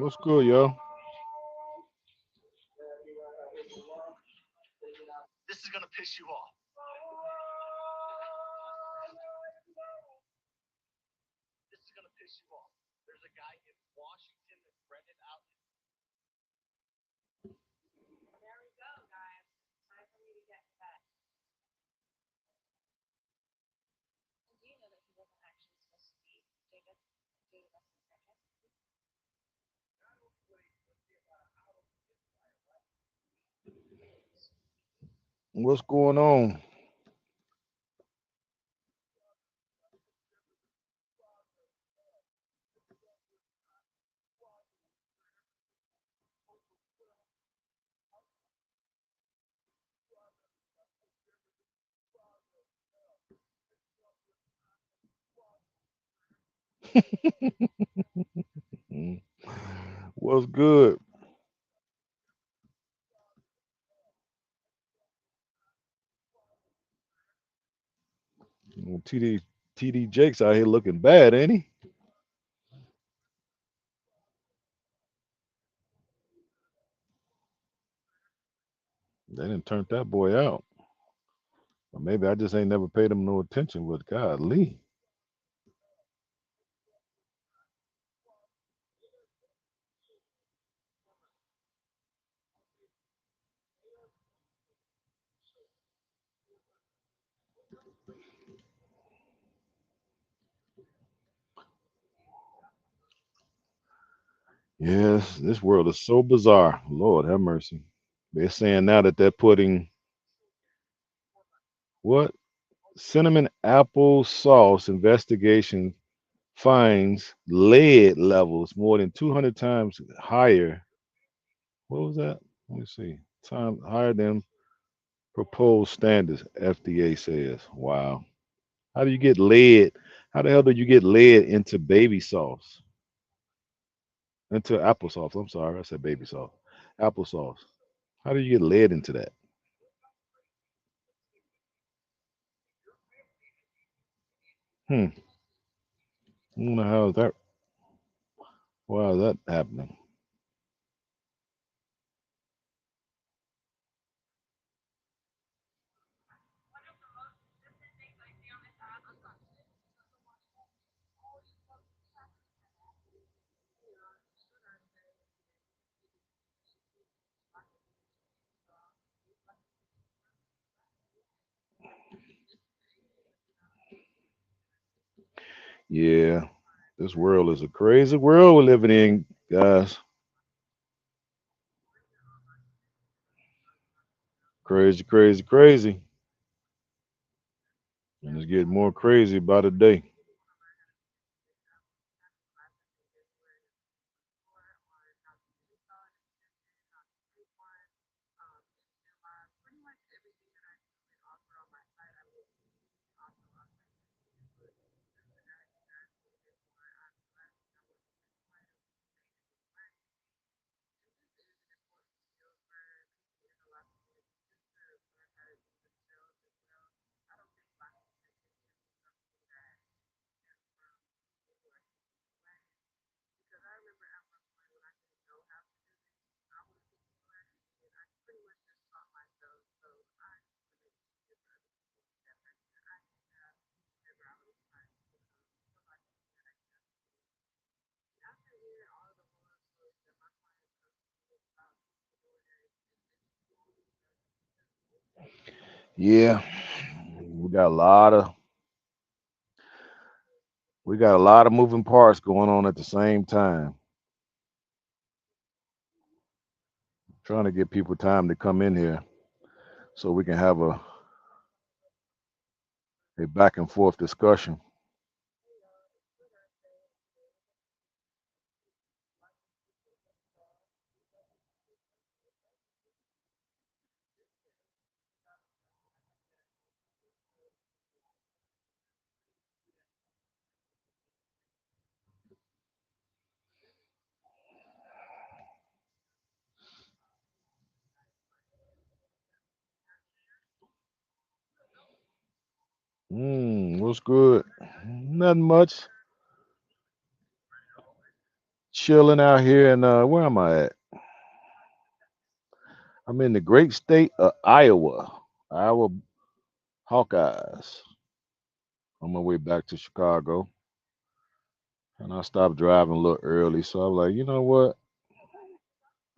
What's good, yo? What's going on? Mm. What's good? TD Jake's out here looking bad, ain't he? They didn't turn that boy out. Or maybe I just ain't never paid him no attention. But God, Lee. Yes, this world is so bizarre. Lord have mercy. They're saying now that they're putting what? Cinnamon apple sauce investigation finds lead levels more than 200 times higher. What was that? Let me see. Time higher than proposed standards, FDA says. Wow. How do you get lead? How the hell do you get lead into baby sauce? Into applesauce. I'm sorry, I said baby sauce. Applesauce. How do you get lead into that? Hmm. I don't know how is that. Why is that happening? Yeah, this world is a crazy world we're living in, guys. Crazy, crazy, crazy. And it's getting more crazy by the day. Yeah, we got a lot of we got a lot of moving parts going on at the same time. Trying to get people time to come in here so we can have a back and forth discussion. What's good? Nothing much. Chilling out here in where am I at? I'm in the great state of Iowa. Iowa Hawkeyes. On my way back to Chicago. And I stopped driving a little early. So I was like, you know what?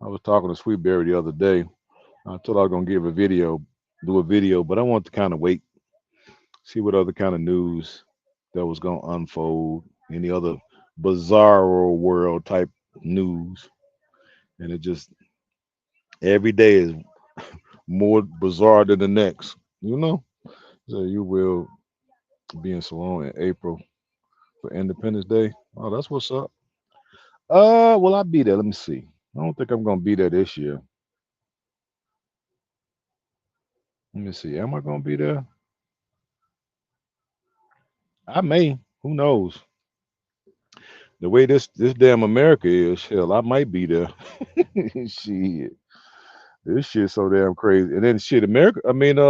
I was talking to Sweetberry the other day. I told her I was gonna do a video, but I want to kind of wait, see what other kind of news that was gonna unfold, any other bizarro world type news. And it just every day is more bizarre than the next, you know? So you will be in Salone in April for Independence Day. Oh, that's what's up. Will I be there? Let me see. I don't think I'm gonna be there this year. Let me see. Am I gonna be there? I may. Who knows? The way this damn America is, hell, I might be there. Shit. This shit so damn crazy. And then shit, America,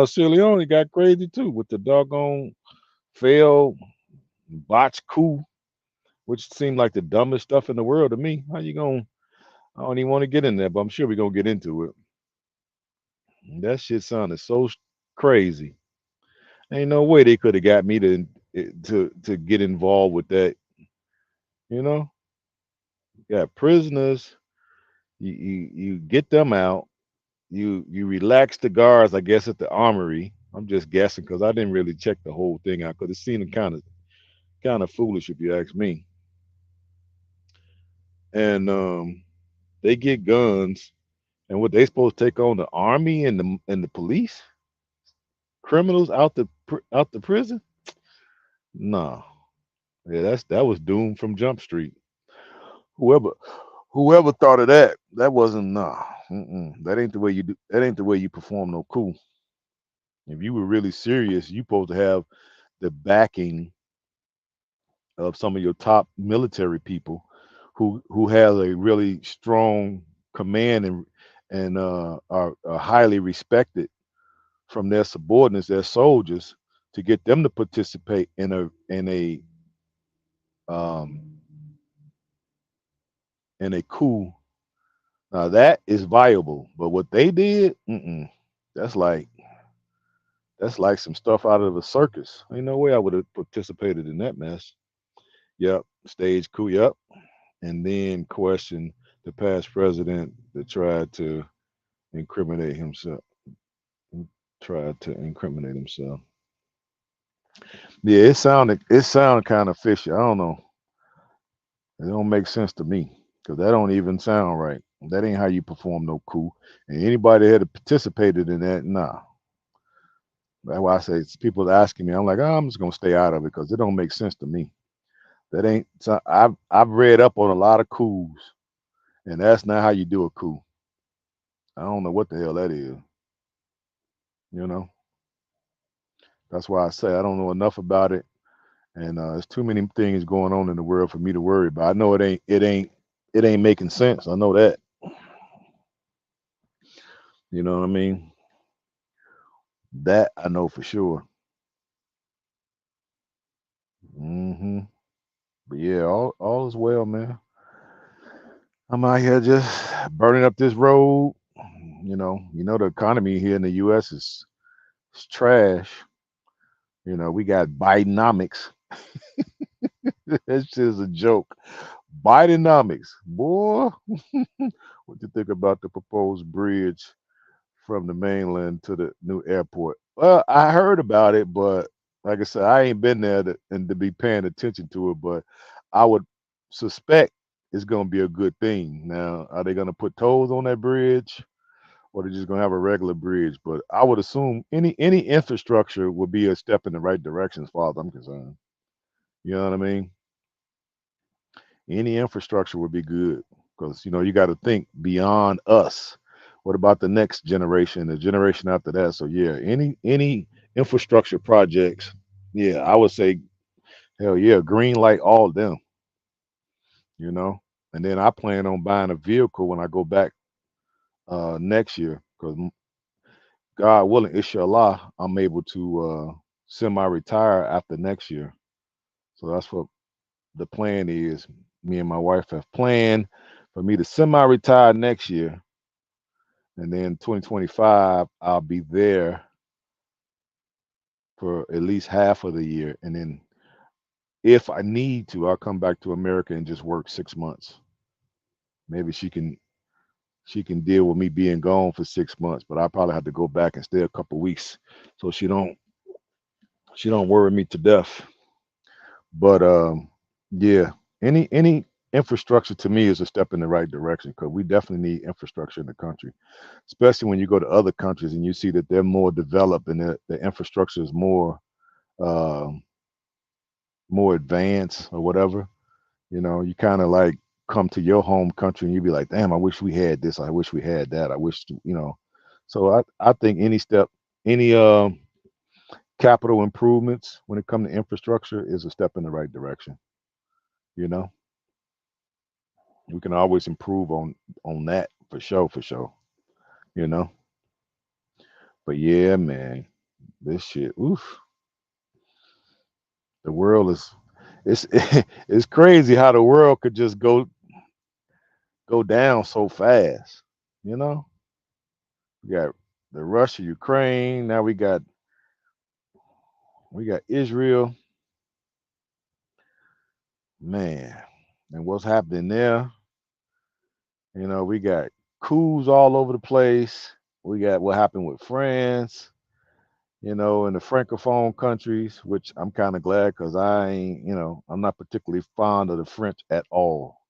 Sierra Leone got crazy too with the doggone failed botch coup, which seemed like the dumbest stuff in the world to me. How you gonna I don't even want to get in there, but I'm sure we're gonna get into it. That shit sounded so crazy. Ain't no way they could have got me to get involved with that. You know, got prisoners. You get them out. You relax the guards. I guess at the armory. I'm just guessing because I didn't really check the whole thing out because it seemed kind of foolish if you ask me. And they get guns, and what they supposed to take on the army and the police criminals out the prison? Nah, yeah, that was doomed from Jump Street. Whoever whoever thought of that, that wasn't nah. That ain't the way you do. That ain't the way you perform no coup. If you were really serious, you supposed to have the backing of some of your top military people, who has a really strong command and are highly respected from their subordinates, their soldiers, to get them to participate um, in a coup. Now that is viable, but what they did, that's like that's like some stuff out of a circus. Ain't no way I would have participated in that mess. Yep, stage coup. Yep, and then question the past president that incriminate himself. Tried to incriminate himself. Yeah, it sounded kind of fishy. I don't know. It don't make sense to me because that don't even sound right. That ain't how you perform no coup. And anybody that had participated in that, nah. That's why I say people asking me. I'm like, oh, I'm just gonna stay out of it because it don't make sense to me. That ain't. So I've read up on a lot of coups, and that's not how you do a coup. I don't know what the hell that is. You know. That's why I say I don't know enough about it, and there's too many things going on in the world for me to worry about. I know it ain't making sense. I know that. You know what I mean? That I know for sure. hmm But yeah, all is well, man. I'm out here just burning up this road. The economy here in the U.S. is trash. We got Bidenomics. That shit is a joke. Bidenomics, boy. What you think about the proposed bridge from the mainland to the new airport? Well, I heard about it, but like I said, I ain't been there and to be paying attention to it. But I would suspect it's gonna be a good thing. Now, are they gonna put tolls on that bridge, or they just gonna have a regular bridge? But I would assume any infrastructure would be a step in the right direction, as far as I'm concerned. You know what I mean? Any infrastructure would be good because you got to think beyond us. What about the next generation, the generation after that? So yeah, any infrastructure projects, yeah, I would say hell yeah, green light all of them. you know. And then I plan on buying a vehicle when I go back next year because God willing, inshallah, I'm able to. semi-retire after next year. So that's what the plan is. Me and my wife have planned for me to semi-retire next year, and then 2025 I'll be there for at least half of the year, and then if I need to, I'll come back to America and just work 6 months. Maybe she can deal with me being gone for 6 months, but I probably have to go back and stay a couple weeks so she don't worry me to death. But yeah, any infrastructure to me is a step in the right direction because we definitely need infrastructure in the country, especially when you go to other countries and you see that they're more developed and the infrastructure is um more advanced or whatever. You kind of like come to your home country and you be like, damn, I wish we had this. I wish we had that. I wish, So I think any capital improvements when it comes to infrastructure is a step in the right direction. You know, we can always improve on that for sure, for sure. You know, but yeah, man, this shit, oof, the world is it's it's crazy how the world could just go down so fast. You know, we got the Russia, Ukraine. Now we got Israel, man, and what's happening there? We got coups all over the place. We got what happened with France. In the francophone countries, which I'm kind of glad because I ain't, I'm not particularly fond of the French at all.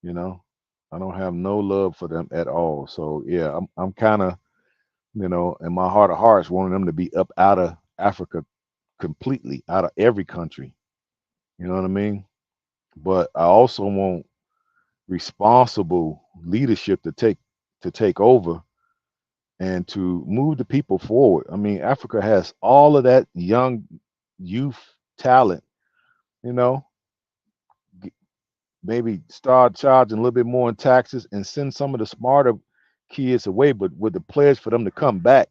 You know, I don't have no love for them at all. So yeah, I'm kind of, in my heart of hearts, wanting them to be up out of Africa completely, out of every country. You know what I mean? But I also want responsible leadership to take over and to move the people forward. I mean, Africa has all of that young youth talent, you know, g- maybe start charging a little bit more in taxes and send some of the smarter kids away, but with the pledge for them to come back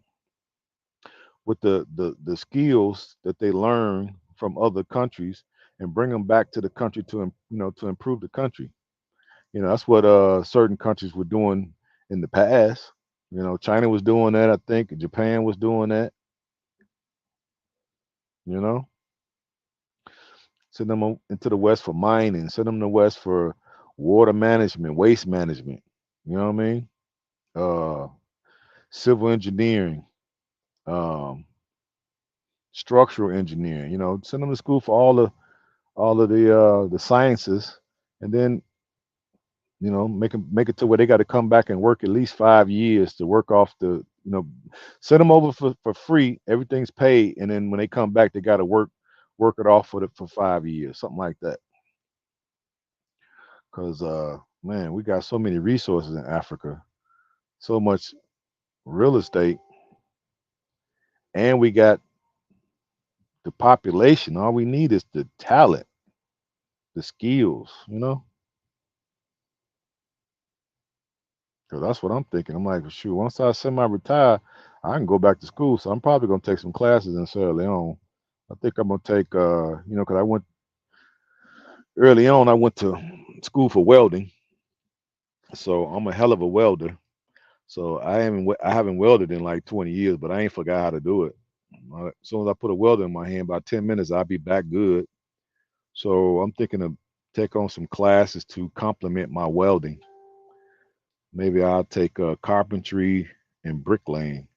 with the skills that they learn from other countries and bring them back to the country to improve the country. That's what certain countries were doing in the past. China was doing that, I think. Japan was doing that, you know. Send them into the West for mining, send them to the West for water management, waste management. You know what I mean? Uh Civil engineering, um, structural engineering, send them to school for all of the sciences, and then make it to where they got to come back and work at least 5 years to work off send them over for free. Everything's paid, and then when they come back, they got to work it off for 5 years, something like that. Because man, we got so many resources in Africa, so much real estate, and we got the population. All we need is the talent, the skills. So that's what I'm thinking. I'm like, shoot, once I semi-retire, I can go back to school. So I'm probably gonna take some classes in Sierra Leone. I think I'm gonna take, because I went early on. I went to school for welding, so I'm a hell of a welder. So I haven't welded in like 20 years, but I ain't forgot how to do it. As soon as I put a welder in my hand, about 10 minutes, I'll be back good. So I'm thinking of take on some classes to complement my welding. Maybe I'll take carpentry and bricklaying.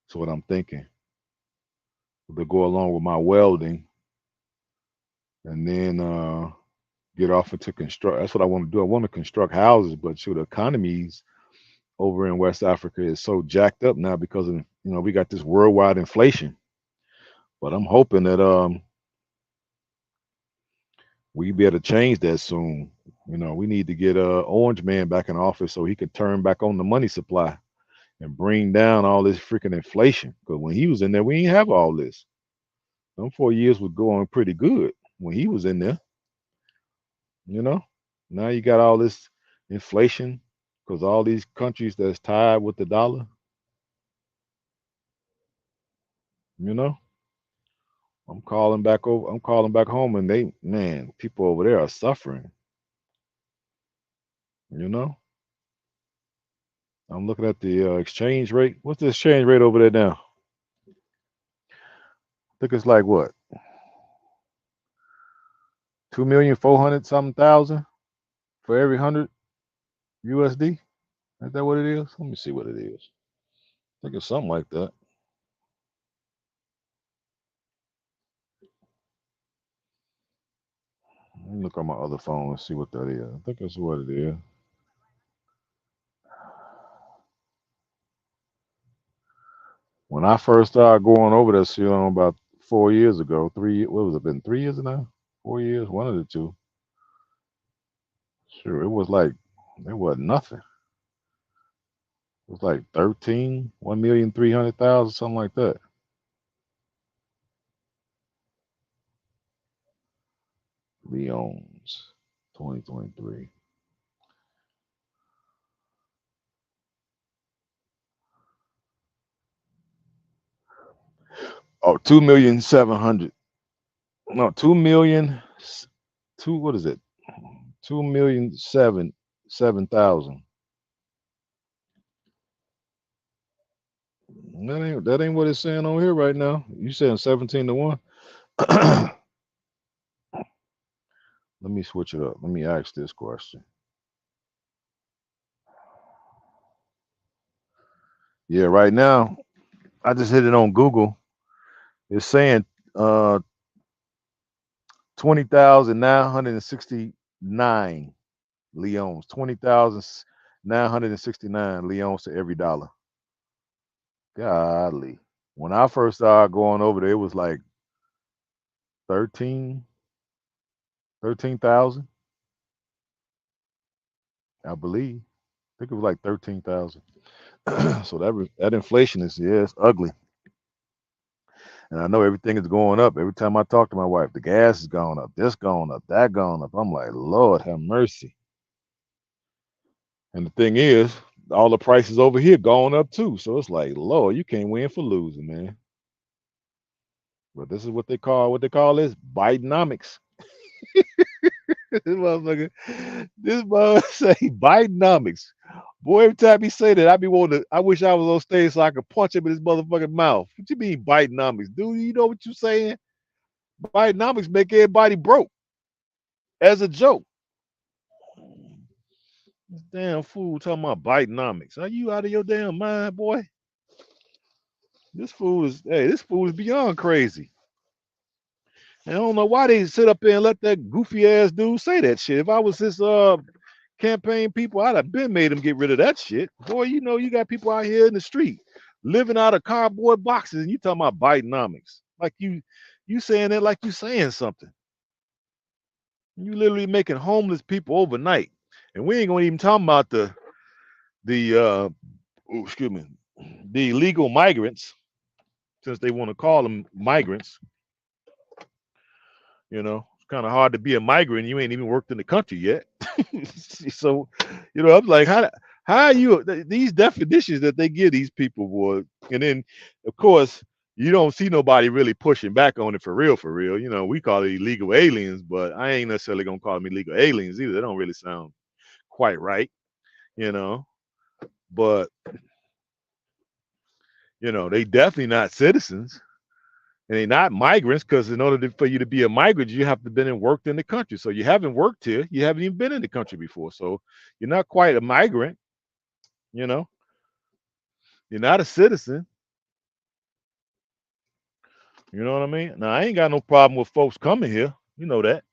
That's what I'm thinking to go along with my welding, and then get off into construct. That's what I want to do. I want to construct houses, but shoot, the economies over in West Africa is so jacked up now because of we got this worldwide inflation. But I'm hoping that we be able to change that soon. We need to get Orange Man back in office so he can turn back on the money supply and bring down all this freaking inflation. Because when he was in there, we didn't have all this. Them 4 years was going pretty good when he was in there. You know, now you got all this inflation because all these countries that's tied with the dollar. You know, I'm calling back over. I'm calling back home, and man, people over there are suffering. You know, I'm looking at the exchange rate. What's the exchange rate over there now? I think it's like what, 2,400,000 something thousand for every 100 USD. Is that what it is? Let me see what it is. I think it's something like that. Let me look on my other phone and see what that is. I think that's what it is. When I first started going over that shit on about 4 years ago, what was it, been 3 years now? 4 years, one of the two. Sure, it was like, it was nothing. It was like 13, 1,300,000, something like that. Leon's 2023. Oh, 2,700,000. No, 2 million, what is it? 2,007,000. That ain't what it's saying on here right now. You saying 17 to 1? Let me switch it up. Let me ask this question. Yeah, right now, I just hit it on Google. It's saying 20,969 Leons. 20,969 Leons to every dollar. Golly. When I first started going over there, it was like 13, 13,000, I believe. I think it was like 13,000. So that inflation is, yeah, it's ugly. And I know everything is going up. Every time I talk to my wife, the gas is going up, this going up, that going up. I'm like, Lord have mercy. And the thing is, all the prices over here going up too. So it's like, Lord, you can't win for losing, man. But this is what they call this Bidenomics. this motherfucker, this motherfucker say Bidenomics. Boy, every time he say that, I be wanting to. I wish I was on stage so I could punch him in his motherfucking mouth. What you mean Bidenomics, dude? You know what you saying? Bidenomics make everybody broke as a joke. This damn fool talking about Bidenomics. Are you out of your damn mind, boy? This fool is beyond crazy. And I don't know why they sit up there and let that goofy ass dude say that shit. If I was his campaign people, I'd have been made him get rid of that shit. Boy, you got people out here in the street living out of cardboard boxes, and you talking about Bidenomics. Like you saying that like you saying something. You literally making homeless people overnight. And we ain't gonna even talk about the excuse me, the illegal migrants, since they want to call them migrants. It's kind of hard to be a migrant. You ain't even worked in the country yet. So, I'm like, how are you these definitions that they give these people, boy? And then, of course, you don't see nobody really pushing back on it for real, for real. We call it illegal aliens, but I ain't necessarily gonna call them illegal aliens either. They don't really sound quite right, you know. But they definitely not citizens. And they're not migrants because in order for you to be a migrant, you have to been and worked in the country. So you haven't worked here. You haven't even been in the country before. So you're not quite a migrant. You know, you're not a citizen. You know what I mean? Now I ain't got no problem with folks coming here. You know that,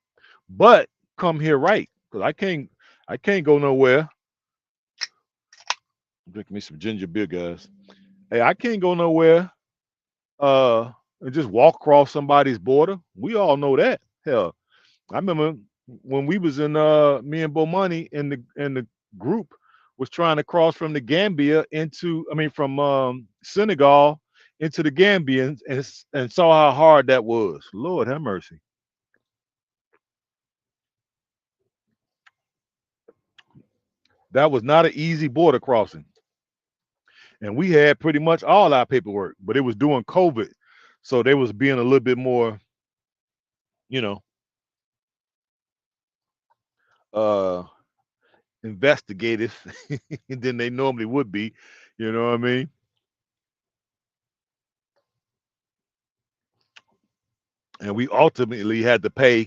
but come here right because I can't go nowhere. Drink me some ginger beer, guys. Hey, I can't go nowhere. And just walk across somebody's border. We all know that. Hell, I remember when we was in me and Bomani in the group was trying to cross from the Gambia from Senegal into the Gambia and saw how hard that was. Lord have mercy. That was not an easy border crossing. And we had pretty much all our paperwork, but it was during COVID. So they was being a little bit more you know, uh, investigative than they normally would be. You know what I mean? And we ultimately had to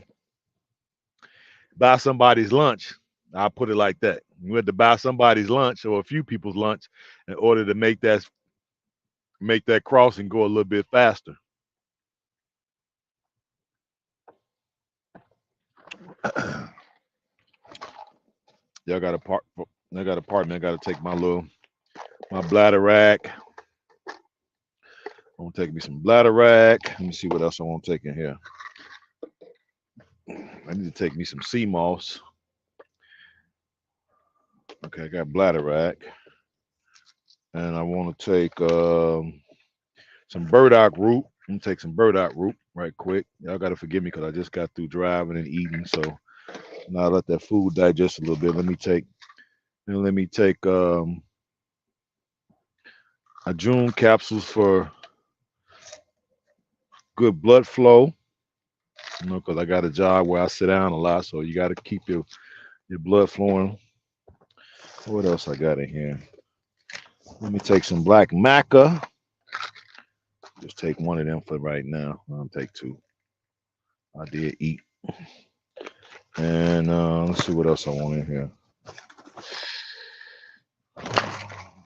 buy somebody's lunch. I'll put it like that. We had to buy somebody's lunch or a few people's lunch in order to make that crossing go a little bit faster. Y'all got a part. I got a apartment. I got to take my bladder rack. I'm gonna take me some bladder rack. Let me see what else I want to take in here. I need to take me some sea moss. Okay, I got bladder rack, and I want to take some burdock root. I'm gonna take some burdock root right quick. Y'all gotta forgive me because I just got through driving and eating, so now I let that food digest a little bit. Let me take a June capsules for good blood flow. Because I got a job where I sit down a lot, so you got to keep your blood flowing. What else I got in here? Let me take some black maca. Just take one of them for right now. I'll take two. I did eat. And let's see what else I want in here.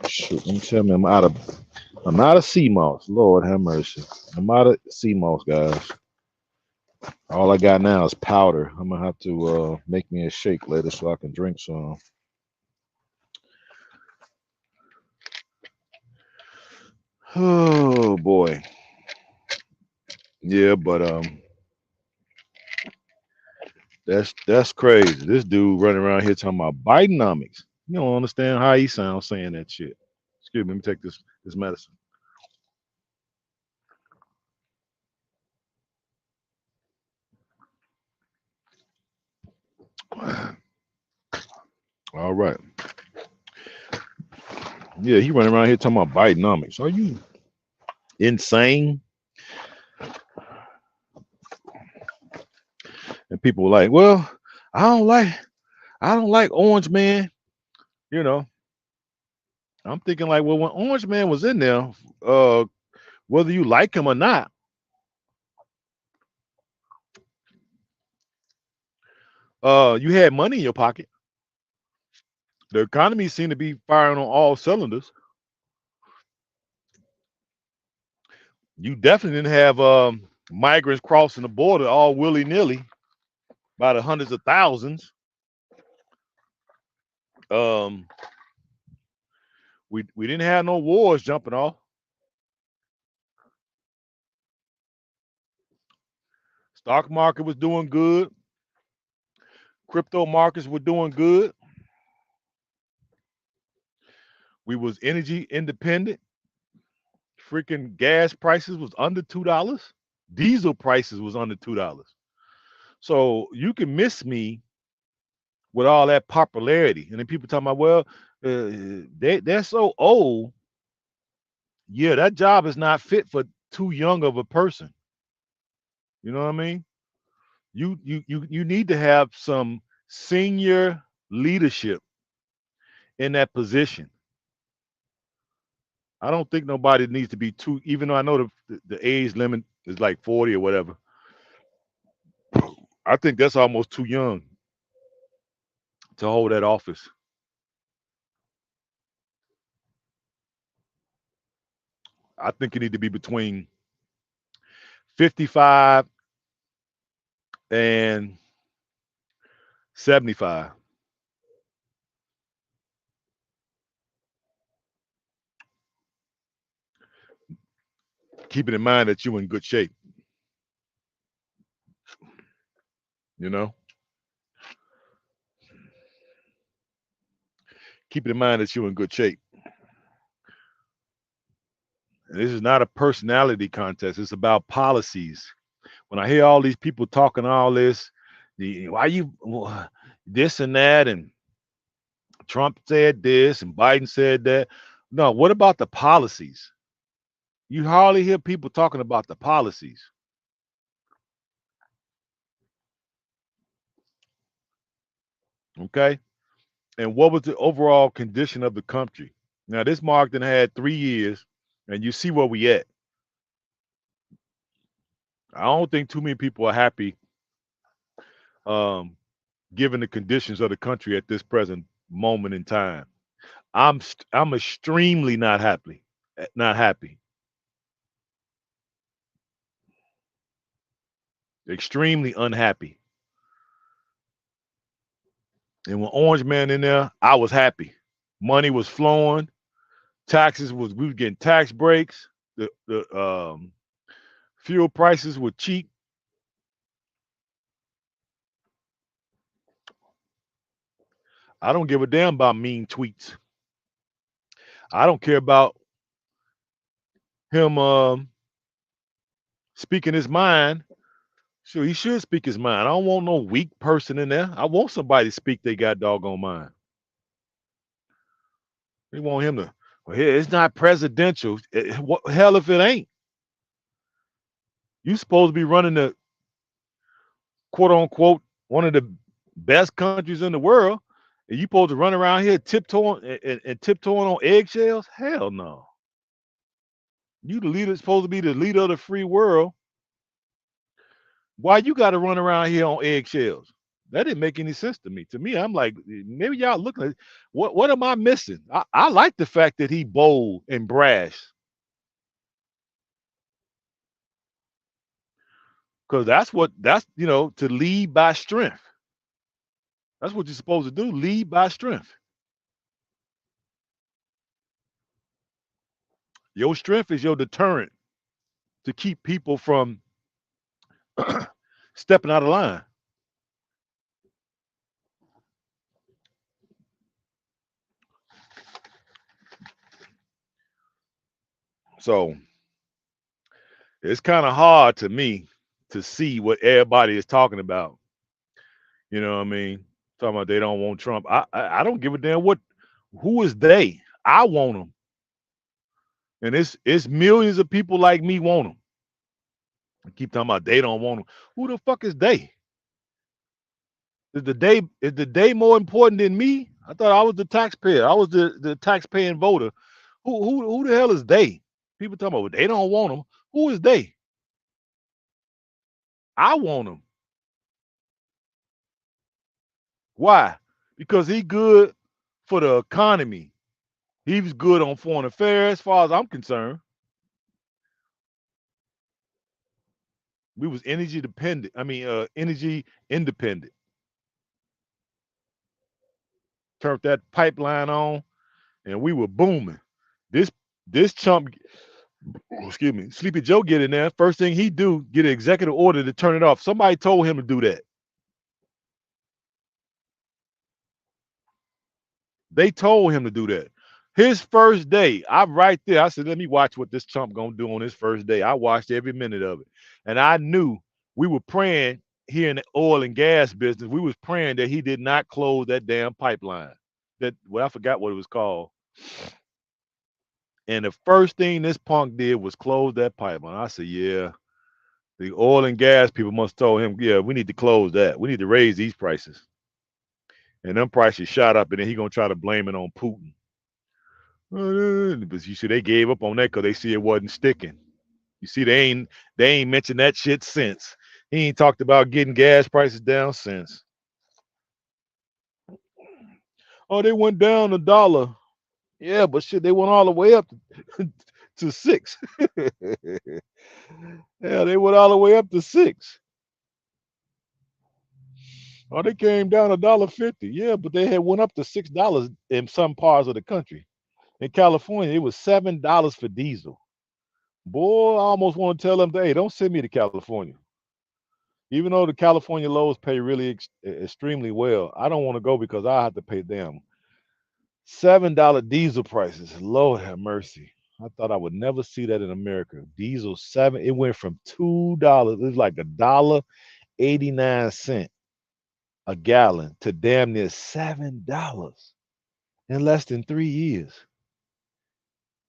Shoot, let me tell me I'm out of sea moss. Lord have mercy. I'm out of sea moss, guys. All I got now is powder. I'm gonna have to make me a shake later so I can drink some. Oh boy. Yeah, but that's crazy. This dude running around here talking about Bidenomics. You don't understand how he sounds saying that shit. Excuse me, let me take this medicine. All right. Yeah, he running around here talking about Bidenomics. Are you insane? And people were like, well, I don't like I don't like Orange Man. You know, I'm thinking like, well, when Orange Man was in there, uh, whether you like him or not, you had money in your pocket. The economy seemed to be firing on all cylinders. You definitely didn't have migrants crossing the border all willy nilly by the hundreds of thousands. Um, we didn't have no wars jumping off. Stock market was doing good. Crypto markets were doing good. We was energy independent. Freaking gas prices was under $2. Diesel prices was under $2. So you can miss me with all that popularity. And then people talking about, well, they're so old. Yeah, that job is not fit for too young of a person. You know what I mean? You need to have some senior leadership in that position. I don't think nobody needs to be too, even though I know the age limit is like 40 or whatever. I think that's almost too young to hold that office. I think you need to be between 55 and 75. Keeping in mind that you're in good shape, you know? Keeping in mind that you're in good shape. And this is not a personality contest, it's about policies. When I hear all these people talking all this, why you this and that, and Trump said this and Biden said that. No, what about the policies? You hardly hear people talking about the policies. Okay. And what was the overall condition of the country? Now, this mark then had 3 years, and you see where we at. I don't think too many people are happy, um, given the conditions of the country at this present moment in time. I'm extremely not happy. Not happy. Extremely unhappy. And when Orange Man in there, I was happy. Money was flowing. Taxes was we were getting tax breaks. The fuel prices were cheap. I don't give a damn about mean tweets. I don't care about him speaking his mind. Sure, he should speak his mind. I don't want no weak person in there. I want somebody to speak they got doggone mind. We want him to. Well, here it's not presidential. What hell if it ain't? You supposed to be running the quote unquote one of the best countries in the world, and you supposed to run around here tiptoeing and tiptoeing on eggshells? Hell no. You the leader supposed to be the leader of the free world. Why you got to run around here on eggshells? That didn't make any sense to me. To me, I'm like, maybe y'all looking at what am I missing? I like the fact that he bold and brash because that's to lead by strength. That's what you're supposed to do. Lead by strength. Your strength is your deterrent to keep people from stepping out of line. So it's kind of hard to me to see what everybody is talking about. You know what I mean? Talking about they don't want Trump. I don't give a damn what. Who is they? I want them, and it's millions of people like me want them. I keep talking about they don't want them. Who the fuck is they? Is the day more important than me? I thought I was the taxpayer. I was the tax-paying voter. Who the hell is they? People talking about they don't want them. Who is they? I want them. Why? Because he good for the economy. He was good on foreign affairs, as far as I'm concerned. We was energy dependent. I mean, energy independent. Turned that pipeline on, and we were booming. This this chump, excuse me, Sleepy Joe get in there. First thing he do, get an executive order to turn it off. Somebody told him to do that. They told him to do that. His first day, I'm right there. I said, let me watch what this chump gonna do on his first day. I watched every minute of it, and I knew we were praying here in the oil and gas business. We was praying that he did not close that damn pipeline. I forgot what it was called. And the first thing this punk did was close that pipeline. I said, yeah, the oil and gas people must have told him, yeah, we need to close that. We need to raise these prices. And them prices shot up, and then he gonna try to blame it on Putin. But you see, they gave up on that because they see it wasn't sticking. You see, they ain't mentioned that shit since. He ain't talked about getting gas prices down since. Oh, they went down $1. Yeah, but shit, they went all the way up to 6. Yeah, they went all the way up to 6. Oh, they came down $1.50. Yeah, but they had went up to $6 in some parts of the country. In California, it was $7 for diesel. Boy, I almost want to tell them, hey, don't send me to California. Even though the California lows pay really extremely well, I don't want to go because I have to pay them $7 diesel prices. Lord have mercy. I thought I would never see that in America. Diesel seven. It went from $2. It was like $1.89 a gallon to damn near $7 in less than 3 years.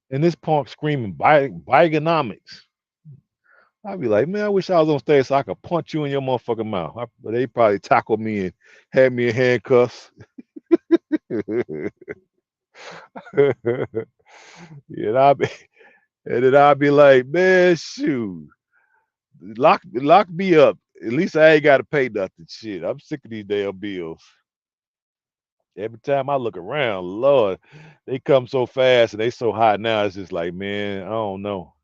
And this punk screaming Bidenomics. I'd be like, man, I wish I was on stage so I could punch you in your motherfucking mouth. But they probably tackled me and had me in handcuffs. and I be, and then I'd be like, man, shoot, lock me up. At least I ain't got to pay nothing. Shit, I'm sick of these damn bills. Every time I look around, Lord, they come so fast and they so high now. It's just like, man, I don't know.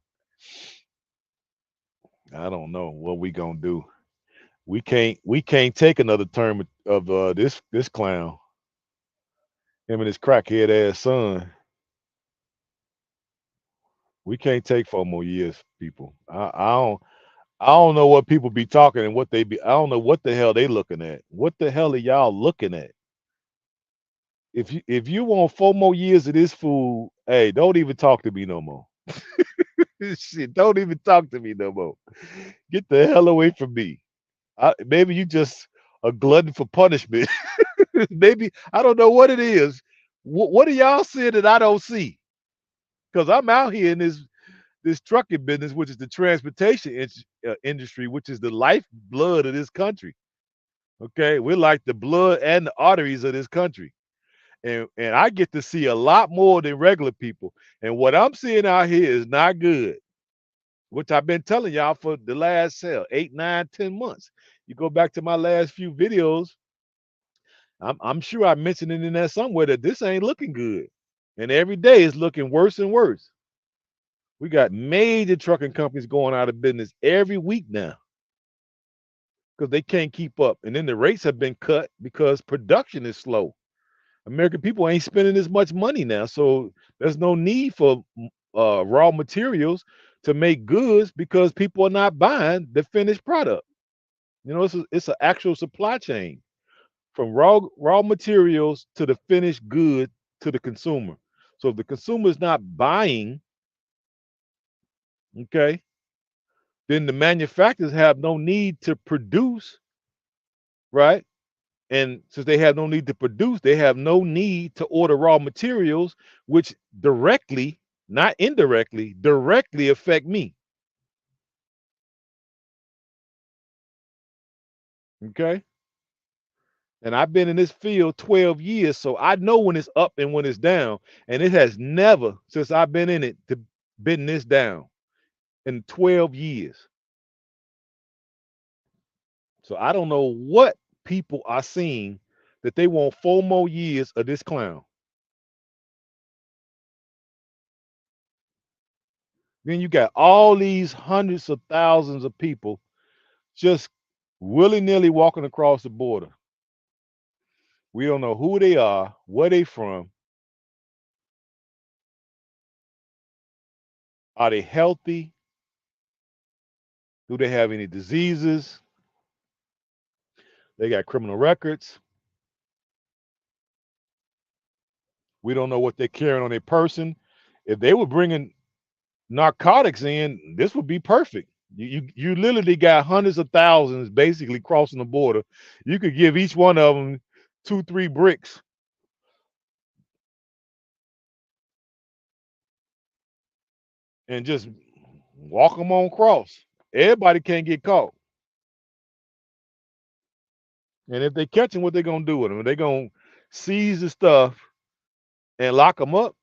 I don't know what we gonna do. We can't take another term of this clown, him and his crackhead ass son. We can't take 4 more years, people. I don't know what people be talking and what they be. I don't know what the hell they looking at. What the hell are y'all looking at? If you want 4 more years of this fool, hey, don't even talk to me no more. Shit, don't even talk to me no more. Get the hell away from me. Maybe you just a glutton for punishment. Maybe I don't know what it is. What are y'all seeing that I don't see? Because I'm out here in this trucking business, which is the transportation industry, which is the lifeblood of this country. Okay, we're like the blood and the arteries of this country, and I get to see a lot more than regular people. And what I'm seeing out here is not good, which I've been telling y'all for the last 8, 9, 10 months. You go back to my last few videos. I'm sure I mentioned it in there somewhere that this ain't looking good, and every day it's looking worse and worse. We got major trucking companies going out of business every week now because they can't keep up. And then the rates have been cut because production is slow. American people ain't spending as much money now, so there's no need for raw materials to make goods because people are not buying the finished product. It's an actual supply chain from raw materials to the finished good to the consumer. So if the consumer is not buying, okay, then the manufacturers have no need to produce, right? And since they have no need to produce, they have no need to order raw materials, which directly, not indirectly, directly affect me. Okay. And I've been in this field 12 years, so I know when it's up and when it's down. And it has never, since I've been in it, been this down in 12 years. So I don't know what people are seeing that they want 4 more years of this clown. Then you got all these hundreds of thousands of people just willy-nilly walking across the border. We don't know who they are, where they from, are they healthy, do they have any diseases, they got criminal records, we don't know what they're carrying on their person. If they were bringing narcotics in, this would be perfect. You literally got hundreds of thousands basically crossing the border. You could give each one of them 2, 3 bricks and just walk them on cross. Everybody can't get caught. And if they catch them, what they gonna do with them? They gonna seize the stuff and lock them up?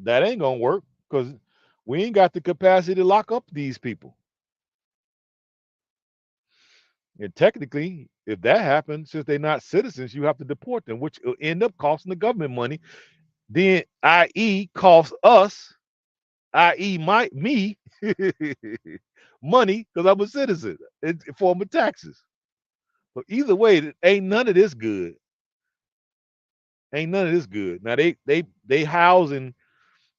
That ain't gonna work because we ain't got the capacity to lock up these people. And technically, if that happens, since they're not citizens, you have to deport them, which will end up costing the government money. Then, i.e., cost us, i.e., me, money because I'm a citizen in form of taxes. So either way, ain't none of this good. Ain't none of this good. Now they housing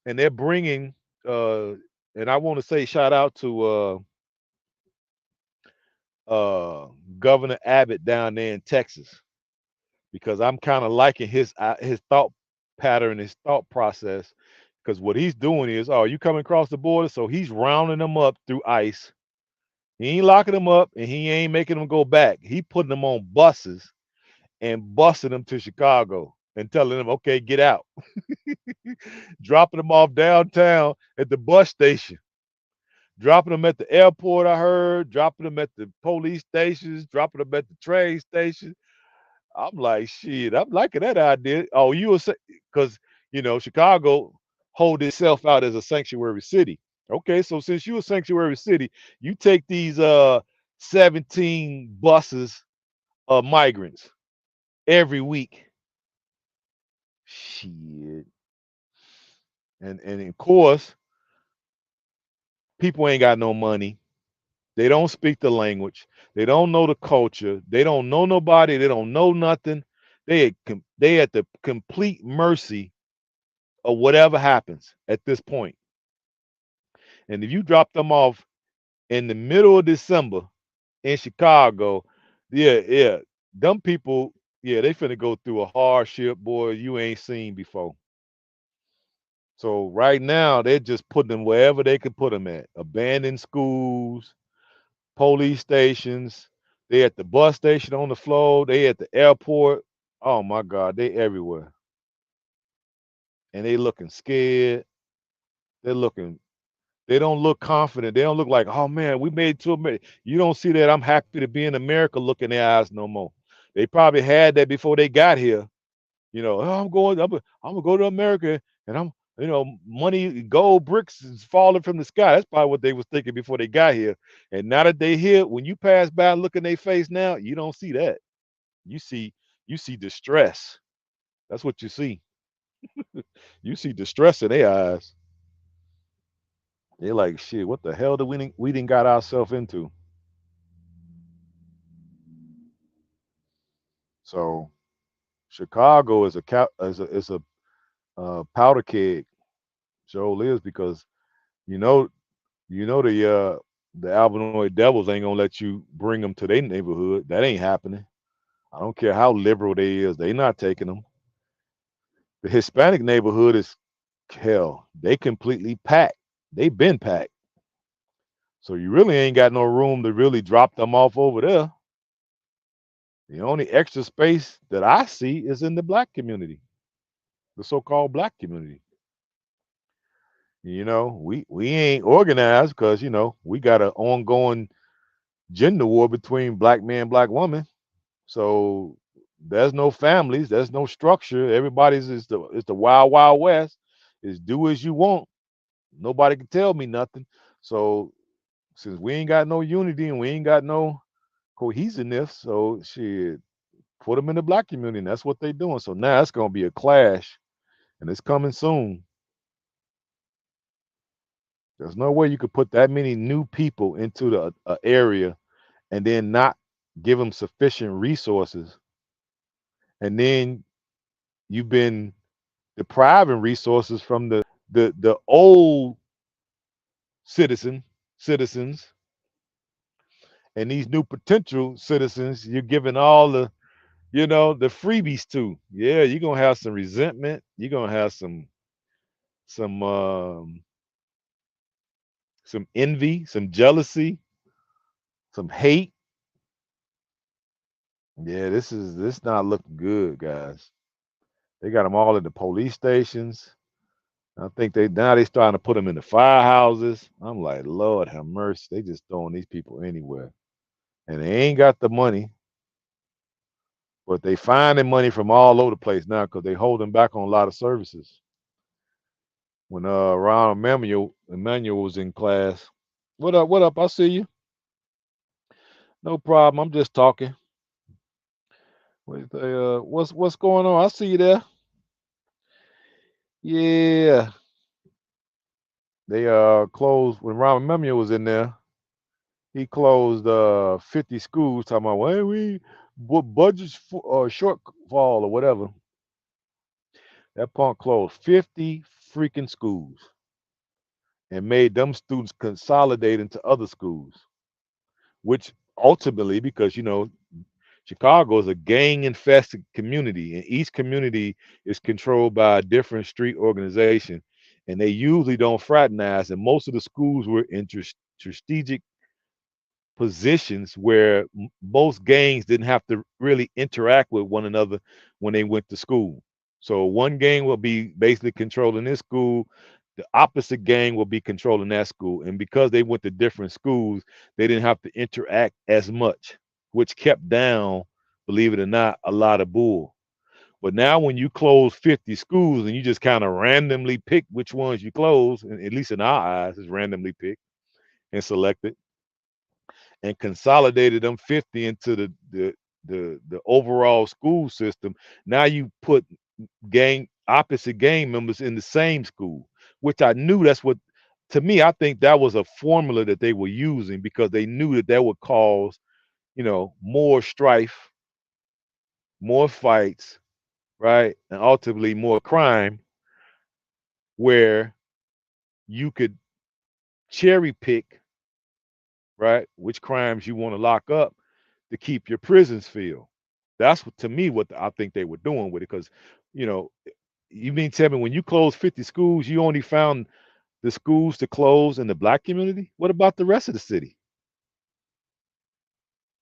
and they're bringing and I want to say shout out to uh Governor Abbott down there in Texas because I'm kind of liking his thought pattern, his thought process. Because what he's doing is, oh, you coming across the border, so he's rounding them up through ICE. He ain't locking them up, and he ain't making them go back. He putting them on buses and busing them to Chicago and telling them, okay, get out, dropping them off downtown at the bus station, dropping them at the airport. I heard dropping them at the police stations, dropping them at the train station. I'm like, shit, I'm liking that idea. Oh, you were because Chicago hold itself out as a sanctuary city. Okay, so since you a sanctuary city, you take these 17 buses of migrants every week. Shit. And of course, people ain't got no money. They don't speak the language. They don't know the culture. They don't know nobody. They don't know nothing. They at the complete mercy of whatever happens at this point. And if you drop them off in the middle of December in Chicago, yeah, them people, yeah, they finna go through a hardship, boy, you ain't seen before. So right now, they're just putting them wherever they could put them at. Abandoned schools, police stations. They at the bus station on the floor. They at the airport. Oh my God, they everywhere. And they looking scared. They're looking They don't look confident. They don't look like, oh man, we made it to America. You don't see that I'm happy to be in America look in their eyes no more. They probably had that before they got here. Oh, I'm gonna go to America and money, gold bricks is falling from the sky. That's probably what they was thinking before they got here. And now that they here, when you pass by and look in their face now, you don't see that. You see, you see distress. That's what you see. You see distress in their eyes. They're like, shit, what the hell did we didn't got ourselves into? So Chicago is a powder keg. Joel is because you know the Albanoid Devils ain't gonna let you bring them to their neighborhood. That ain't happening. I don't care how liberal they is. They not taking them. The Hispanic neighborhood is hell. They completely packed. They been packed. So you really ain't got no room to really drop them off over there. The only extra space that I see is in the black community, the so-called black community. We ain't organized because we got an ongoing gender war between black man, black woman. So there's no families, there's no structure. Everybody's is the wild, wild west. Is do as you want. Nobody can tell me nothing. So since we ain't got no unity and we ain't got no cohesiveness, so shit, put them in the black community. And that's what they doing. So now it's gonna be a clash, and it's coming soon. There's no way you could put that many new people into the area and then not give them sufficient resources, and then you've been depriving resources from the old citizen citizens and these new potential citizens. You're giving all the freebies to. Yeah, you're gonna have some resentment. You're gonna have some some envy, some jealousy, some hate. Yeah, this not looking good, guys. They got them all in the police stations. I think they starting to put them in the firehouses. I'm like, Lord have mercy. They just throwing these people anywhere, and they ain't got the money, but they finding money from all over the place now because they holding back on a lot of services. When Ron Emmanuel was in class, what up? What up? I see you. No problem. I'm just talking. What's going on? I see you there. Yeah, they closed when Ron Emmanuel was in there. He closed 50 schools. Talking about, well, budget's shortfall or whatever. That punk closed 50 freaking schools and made them students consolidate into other schools, which ultimately, because Chicago is a gang infested community, and each community is controlled by a different street organization, and they usually don't fraternize. And most of the schools were in strategic positions where most gangs didn't have to really interact with one another when they went to school. So one gang will be basically controlling this school, the opposite gang will be controlling that school. And because they went to different schools, they didn't have to interact as much, which kept down, believe it or not, a lot of bull. But now when you close 50 schools and you just kind of randomly pick which ones you close, and at least in our eyes, is randomly picked and selected and consolidated them 50 into the overall school system. Now you put gang opposite gang members in the same school, which I knew that's what, to me, I think that was a formula that they were using because they knew that that would cause, more strife, more fights, right? And ultimately more crime where you could cherry pick, right, which crimes you want to lock up to keep your prisons filled. That's what, to me, what I think they were doing with it. Because, you know, you mean tell me when you closed 50 schools, you only found the schools to close in the black community? What about the rest of the city?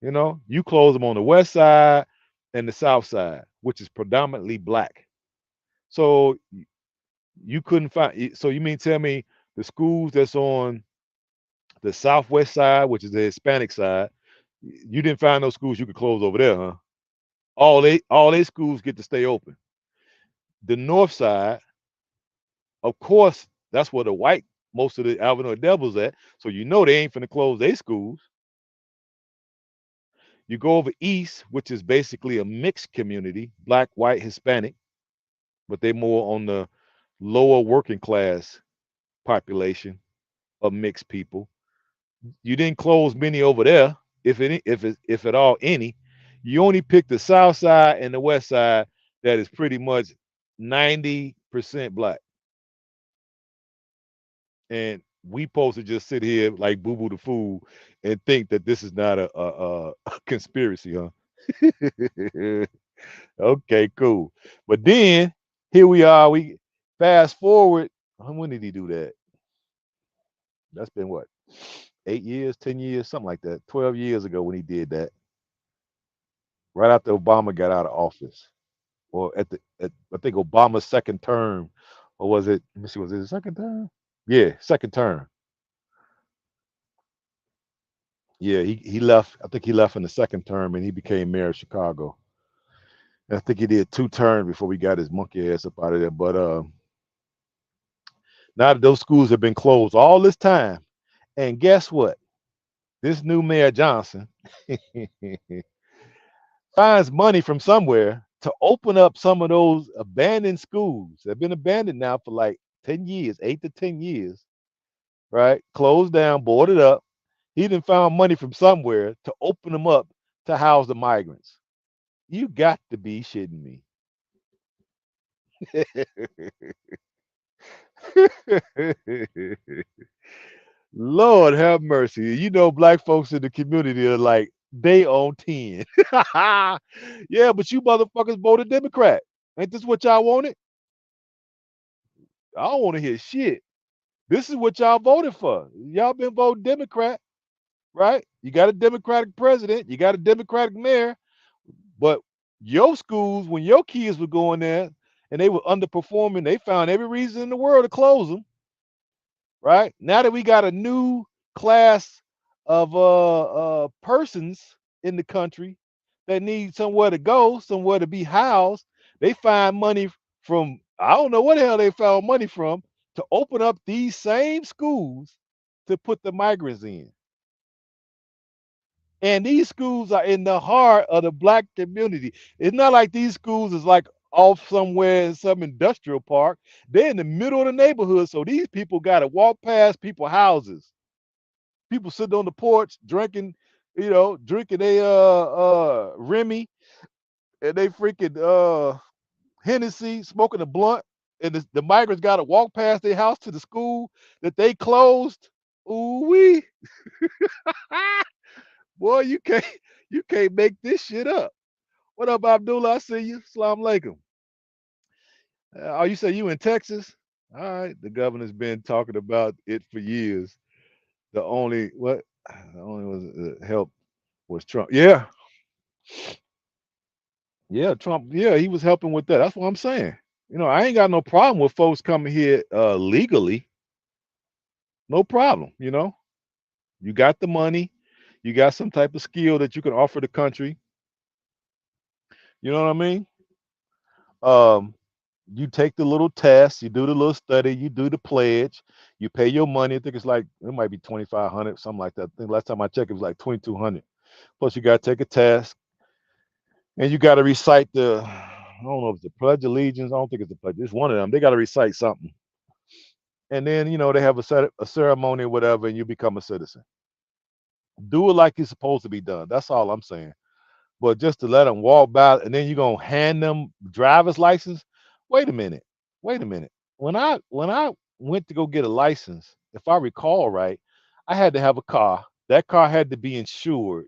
You close them on the west side and the south side, which is predominantly black. So you couldn't find. So you mean tell me the schools that's on the southwest side, which is the Hispanic side, you didn't find those schools you could close over there, huh? All they schools get to stay open. The north side, of course, that's where the white most of the Alvin Devils at. So they ain't finna close their schools. You go over east, which is basically a mixed community, black, white, Hispanic, but they more on the lower working class population of mixed people. You didn't close many over there, if at all any. You only picked the south side and the west side that is pretty much 90% black. And we supposed to just sit here like Boo Boo the Fool and think that this is not a conspiracy, huh? Okay, cool. But then here we are. We fast forward. When did he do that? That's been what, 8 years, 10 years, something like that. 12 years ago when he did that. Right after Obama got out of office, or I think Obama's second term, or was it? Let me see. Was it his second term? Yeah, second term. Yeah, he left. I think he left in the second term, and he became mayor of Chicago. And I think he did 2 terms before we got his monkey ass up out of there. But now that those schools have been closed all this time, and guess what? This new mayor Johnson finds money from somewhere to open up some of those abandoned schools that have been abandoned now for like 10 years, 8 to 10 years, right? Closed down, boarded up. He done found money from somewhere to open them up to house the migrants. You got to be shitting me. Lord have mercy. Black folks in the community are like, they on 10. Yeah, but you motherfuckers voted Democrat. Ain't this what y'all wanted? I don't want to hear shit. This is what y'all voted for. Y'all been voting Democrat, right? You got a Democratic president, you got a Democratic mayor, but your schools, when your kids were going there and they were underperforming, they found every reason in the world to close them, right? Now that we got a new class of persons in the country that need somewhere to go, somewhere to be housed, they find money from, I don't know what the hell they found money from, to open up these same schools to put the migrants in. And these schools are in the heart of the black community. It's not like these schools is like off somewhere in some industrial park. They're in the middle of the neighborhood. So these people got to walk past people's houses. People sitting on the porch drinking, drinking a Remy and they freaking Hennessy, smoking a blunt. And the migrants got to walk past their house to the school that they closed. Ooh wee. Boy, you can't make this shit up. What up, Abdullah? I see you. Salam alaikum. Oh, you say you in Texas? All right. The governor's been talking about it for years. The only was help was Trump. Yeah, yeah, Trump. Yeah, he was helping with that. That's what I'm saying. I ain't got no problem with folks coming here legally. No problem. You got the money, you got some type of skill that you can offer the country. You know what I mean? Um, you take the little test, you do the little study, you do the pledge, you pay your money. I think it's like it might be 2,500, something like that. I think last time I checked, it was like 2,200. Plus, you got to take a test, and you got to recite the. I don't know if it's the Pledge of Allegiance. I don't think it's the pledge. It's one of them. They got to recite something, and then they have a ceremony or whatever, and you become a citizen. Do it like it's supposed to be done. That's all I'm saying. But just to let them walk by and then you're gonna hand them driver's license. Wait a minute. Wait a minute. When I went to go get a license, if I recall right, I had to have a car. That car had to be insured.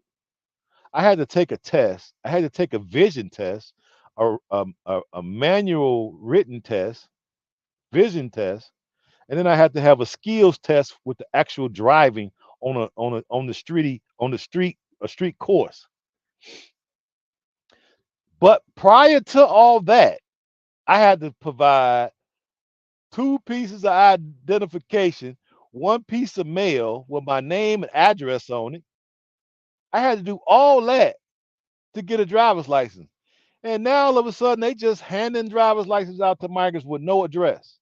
I had to take a test. I had to take a vision test, a manual written test, vision test, and then I had to have a skills test with the actual driving on the street a street course. But prior to all that, I had to provide two pieces of identification, one piece of mail with my name and address on it. I had to do all that to get a driver's license. And now all of a sudden they just handing driver's license out to migrants with no address.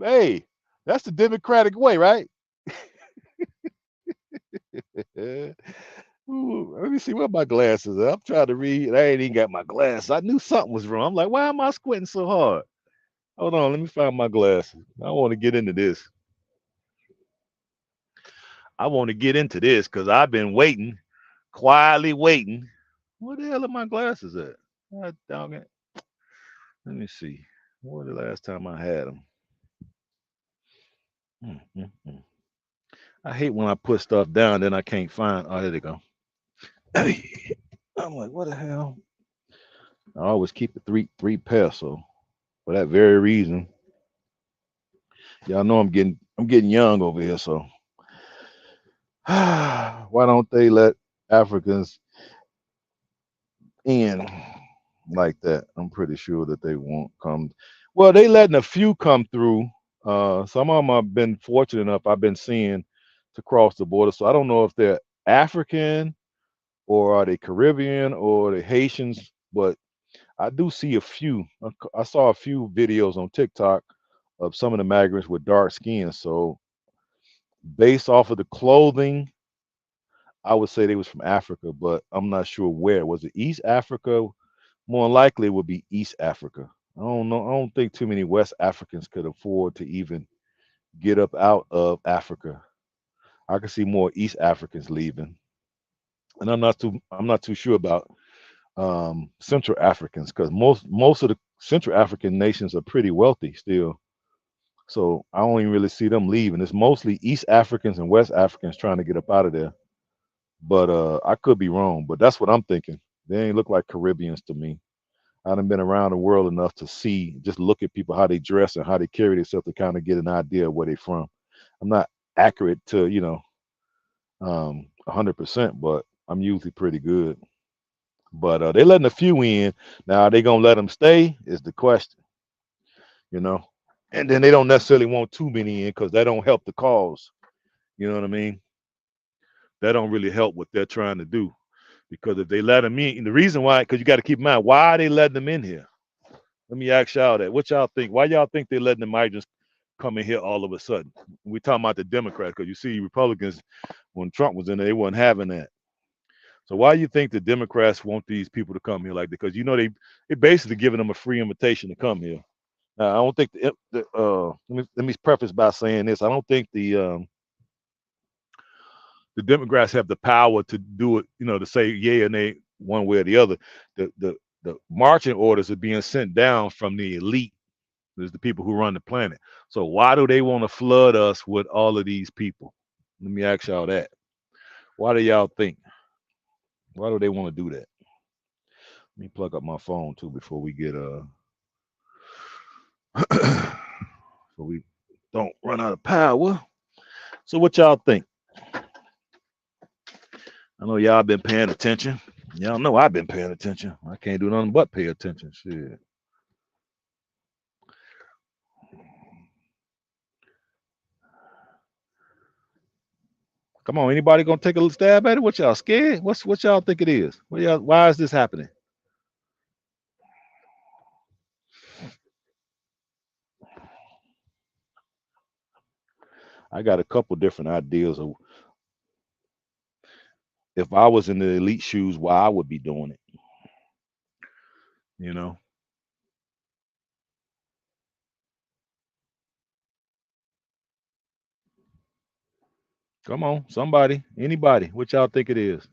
Hey, that's the democratic way, right? Ooh, let me see what my glasses are. I'm trying to read. I ain't even got my glasses. I knew something was wrong. I'm like, why am I squinting so hard? Hold on, let me find my glasses. I want to get into this. I want to get into this because I've been waiting, quietly waiting. Where the hell are my glasses at? God dog it. Let me see. Where the last time I had them? Mm. I hate when I put stuff down, then I can't find. Oh, there they go. I'm like, what the hell? I always keep the three pairs, so for that very reason, y'all know I'm getting young over here, so why don't they let Africans in like that? I'm pretty sure that they won't come. Well, they letting a few come through. Some of them I've been fortunate enough I've been seeing to cross the border. So I don't know if they're African or are they Caribbean or they Haitians, but I do see a few. I saw a few videos on TikTok of some of the migrants with dark skin. So based off of the clothing, I would say they was from Africa, but I'm not sure where. Was it East Africa? More likely it would be East Africa. I don't know. I don't think too many West Africans could afford to even get up out of Africa. I could see more East Africans leaving, and I'm not too sure about Central Africans because most of the Central African nations are pretty wealthy still. So I don't even really see them leaving. It's mostly East Africans and West Africans trying to get up out of there. But I could be wrong. But that's what I'm thinking. They ain't look like Caribbeans to me. I done been around the world enough to see, just look at people how they dress and how they carry themselves to kind of get an idea of where they from. I'm not accurate to 100%, but I'm usually pretty good. But they letting a few in. Now are they gonna let them stay? Is the question, you know. And then they don't necessarily want too many in because that don't help the cause. You know what I mean? That don't really help what they're trying to do. Because if they let them in, and the reason why, because you got to keep in mind, why are they letting them in here? Let me ask y'all that. What y'all think? Why y'all think they're letting the migrants come in here all of a sudden? We talking about the Democrats, because you see, Republicans, when Trump was in there, they wasn't having that. So why do you think the Democrats want these people to come here like that? Because they basically giving them a free invitation to come here. Now, I don't think let me preface by saying this. I don't think the Democrats have the power to do it, to say yay or nay one way or the other. The marching orders are being sent down from the elite. There's the people who run the planet. So why do they want to flood us with all of these people? Let me ask y'all that. Why do y'all think? Why do they want to do that? Let me plug up my phone too before we get so we don't run out of power. So what y'all think? I know y'all been paying attention. Y'all know I've been paying attention. I can't do nothing but pay attention. Shit. Come on, anybody gonna take a little stab at it? What y'all scared? What y'all think it is? Why is this happening? I got a couple different ideas of if I was in the elite shoes, why I would be doing it. You know, come on, somebody, anybody, what y'all think it is?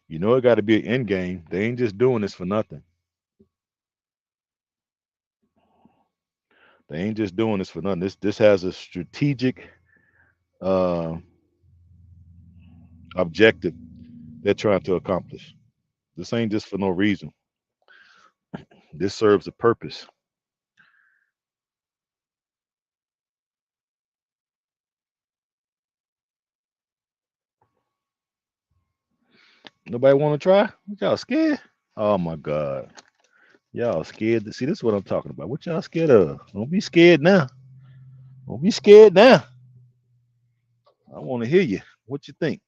You know, it got to be an end game. They ain't just doing this for nothing. They ain't just doing this for nothing. This has a strategic uh, objective they're trying to accomplish. This ain't just for no reason. This serves a purpose. Nobody want to try? What y'all scared? Oh my God. Y'all scared to see this is what I'm talking about. What y'all scared of? Don't be scared now. Don't be scared now. I want to hear you. What you think?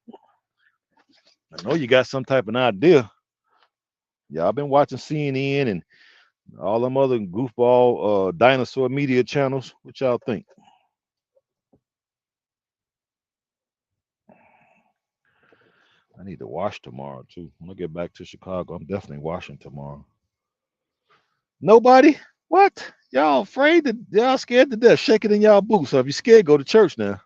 I know you got some type of idea. Y'all been watching CNN and all them other goofball dinosaur media channels. What y'all think? I need to wash tomorrow too. When I get back to Chicago, I'm definitely washing tomorrow. Nobody? What? Y'all afraid to y'all scared to death, shaking in y'all boots. So if you're scared, go to church now.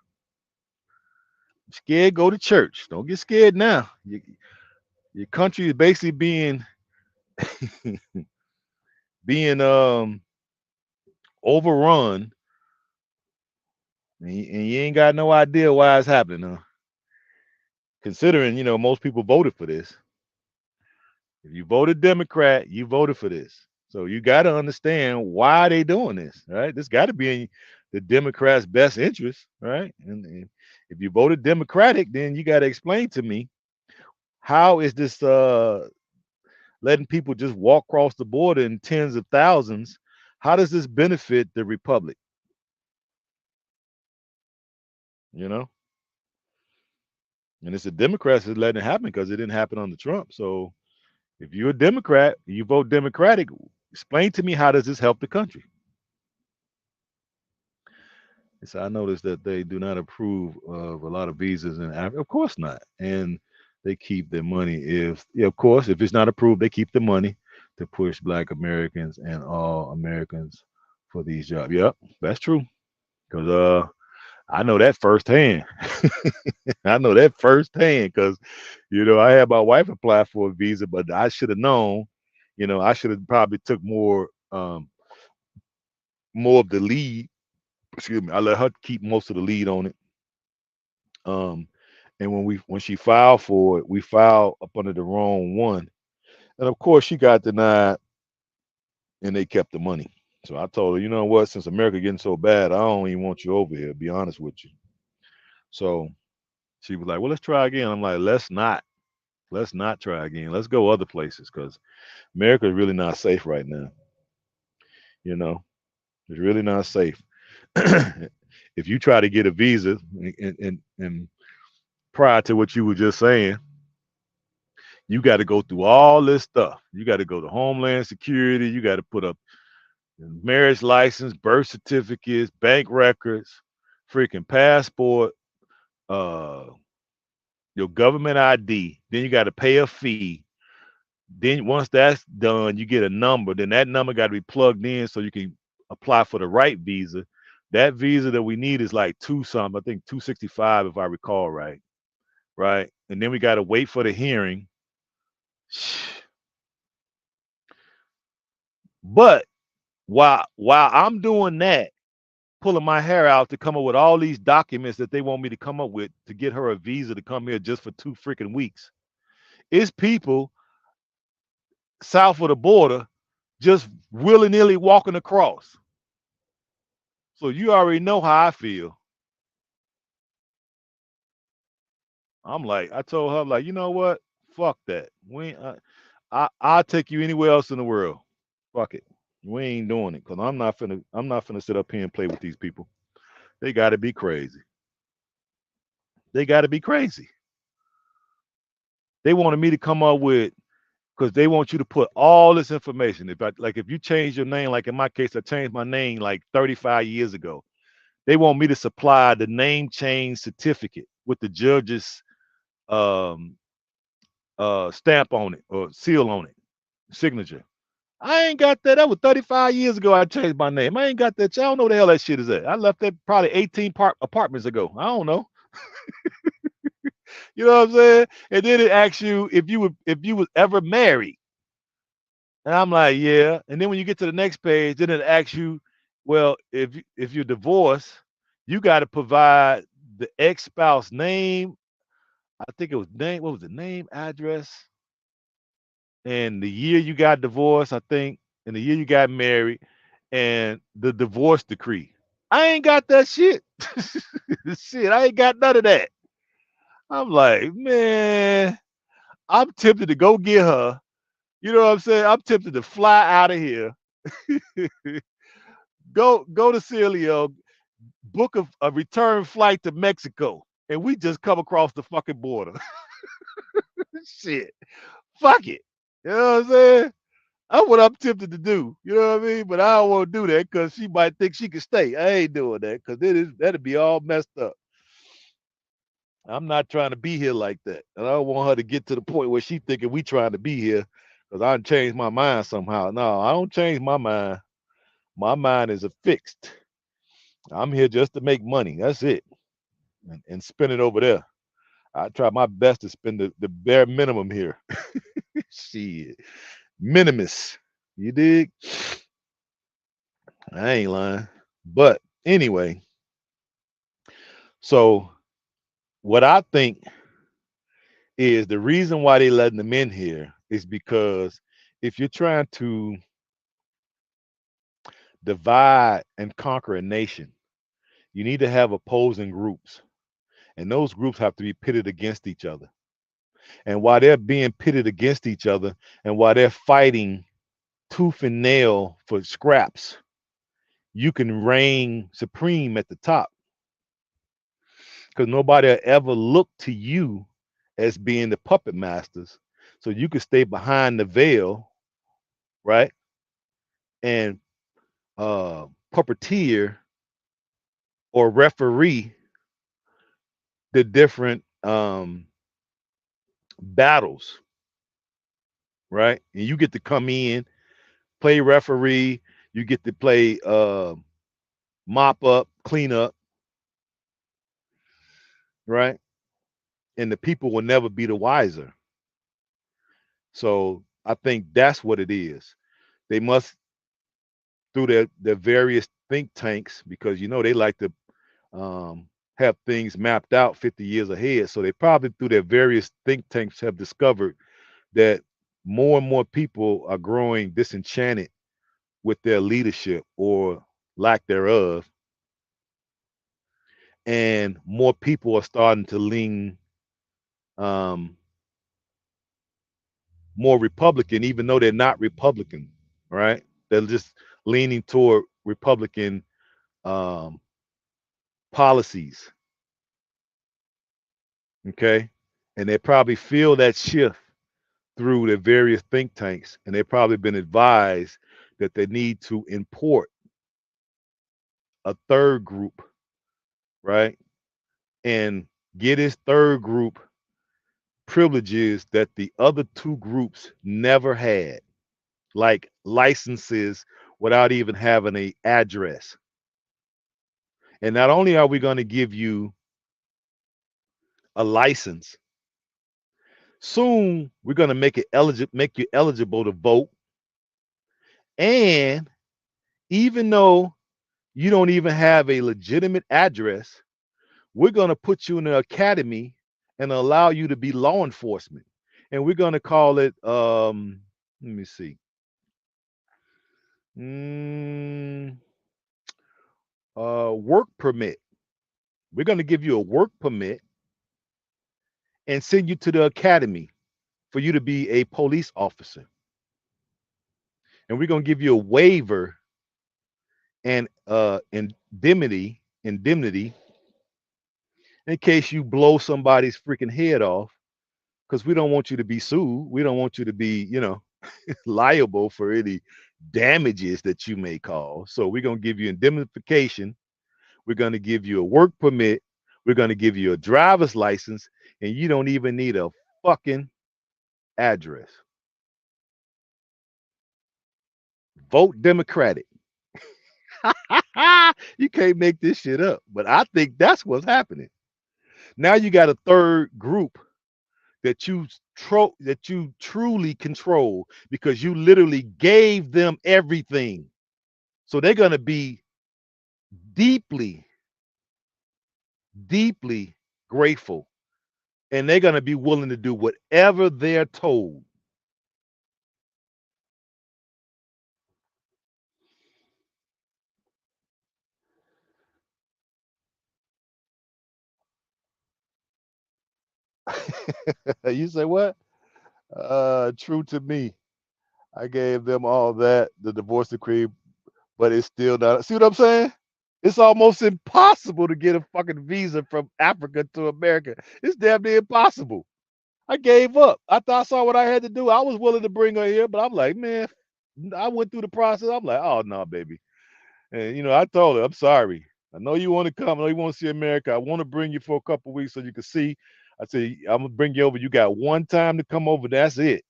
Scared, go to church. Don't get scared now. Your country is basically being overrun, and you ain't got no idea why it's happening. Huh? Considering most people voted for this. If you voted Democrat, you voted for this. So you got to understand why they doing this, right? This got to be in the Democrats' best interest, right? And if you voted Democratic, then you got to explain to me how is this letting people just walk across the border in tens of thousands? How does this benefit the republic? You know, and it's the Democrats that letting it happen because it didn't happen under Trump. So if you're a Democrat, you vote Democratic. Explain to me how does this help the country? So I noticed that they do not approve of a lot of visas in Africa. Of course not. And they keep their money if, yeah, of course, if it's not approved, they keep the money to push Black Americans and all Americans for these jobs. Yep, that's true. Because I know that firsthand. I know that firsthand because, I had my wife apply for a visa, but I should have known, I should have probably took more of the lead. Excuse me. I let her keep most of the lead on it. Um, and when she filed for it, we filed up under the wrong one, and of course she got denied, and they kept the money. So I told her, you know what? Since America getting so bad, I don't even want you over here. To be honest with you. So she was like, well, let's try again. I'm like, let's not try again. Let's go other places because America is really not safe right now. You know, it's really not safe. If you try to get a visa, and prior to what you were just saying, you got to go through all this stuff. You got to go to Homeland Security. You got to put up marriage license, birth certificates, bank records, freaking passport, uh, your government ID. Then you got to pay a fee. Then once that's done, you get a number. Then that number got to be plugged in so you can apply for the right visa. That visa that we need is like two something. I think 265 if I recall right. Right. And then we got to wait for the hearing. But while I'm doing that, pulling my hair out to come up with all these documents that they want me to come up with to get her a visa to come here just for 2 freaking weeks. It's people south of the border just willy-nilly walking across. So you already know how I feel. I'm like, I told her, like, you know what? Fuck that. We ain't, I'll take you anywhere else in the world. Fuck it. We ain't doing it because I'm not finna sit up here and play with these people. They gotta be crazy. They gotta be crazy. They wanted me to come up with because they want you to put all this information. If you change your name, like in my case, I changed my name like 35 years ago. They want me to supply the name change certificate with the judge's um stamp on it or seal on it, signature. I ain't got that. That was 35 years ago. I changed my name. I ain't got that. I don't know where the hell that shit is at. I left that probably 18 apartments ago. I don't know. You know what I'm saying? And then it asks you if you was ever married. And I'm like, yeah. And then when you get to the next page, then it asks you, well, if you're divorced, you got to provide the ex-spouse name. I think it was name. What was the name, address, and the year you got divorced, I think, and the year you got married, and the divorce decree. I ain't got that shit. Shit, I ain't got none of that. I'm like, man, I'm tempted to go get her. You know what I'm saying? I'm tempted to fly out of here, go to Celia, book a return flight to Mexico, and we just come across the fucking border. Shit, fuck it. You know what I'm saying? That's what I'm tempted to do. You know what I mean? But I don't want to do that because she might think she can stay. I ain't doing that because that'd be all messed up. I'm not trying to be here like that. And I don't want her to get to the point where she thinking we trying to be here because I changed my mind somehow. No, I don't change my mind. My mind is affixed. I'm here just to make money. That's it. And spend it over there. I try my best to spend the bare minimum here. Shit. Minimus. You dig? I ain't lying. But anyway, so what I think is the reason why they letting them in here is because if you're trying to divide and conquer a nation, you need to have opposing groups. And those groups have to be pitted against each other. And while they're being pitted against each other and while they're fighting tooth and nail for scraps, you can reign supreme at the top because nobody will ever look to you as being the puppet masters. So you can stay behind the veil, right? And puppeteer or referee the different battles, right? And you get to come in, play referee, you get to play mop up, clean up, right? And the people will never be the wiser. So I think that's what it is. They must through their various think tanks because they like to have things mapped out 50 years ahead. So they probably through their various think tanks have discovered that more and more people are growing disenchanted with their leadership or lack thereof, and more people are starting to lean um, more Republican, even though they're not Republican, right? They're just leaning toward Republican um, policies, okay? And they probably feel that shift through their various think tanks, and they've probably been advised that they need to import a third group, right? And get his third group privileges that the other two groups never had, like licenses without even having a address. And not only are we going to give you a license, soon we're going to make you eligible to vote. And even though you don't even have a legitimate address, we're going to put you in an academy and allow you to be law enforcement. And we're going to call it let me see. Mm, work permit. We're going to give you a work permit and send you to the academy for you to be a police officer. And we're going to give you a waiver and indemnity in case you blow somebody's freaking head off because we don't want you to be sued. We don't want you to be, liable for any damages that you may cause. So we're going to give you indemnification. We're going to give you a work permit. We're going to give you a driver's license, and you don't even need a fucking address. Vote Democratic. You can't make this shit up. But I think that's what's happening. Now you got a third group that you truly control because you literally gave them everything. So they're going to be deeply, deeply grateful, and they're going to be willing to do whatever they're told. You say what? True to me. I gave them all that, the divorce decree, but it's still not. See what I'm saying? It's almost impossible to get a fucking visa from Africa to America. It's damn near impossible. I gave up. After I saw what I had to do, I was willing to bring her here, but I'm like, man, I went through the process. I'm like, oh no, baby. And I told her, I'm sorry. I know you want to come. I know you want to see America. I want to bring you for a couple of weeks so you can see. I said, I'm gonna bring you over. You got one time to come over. That's it.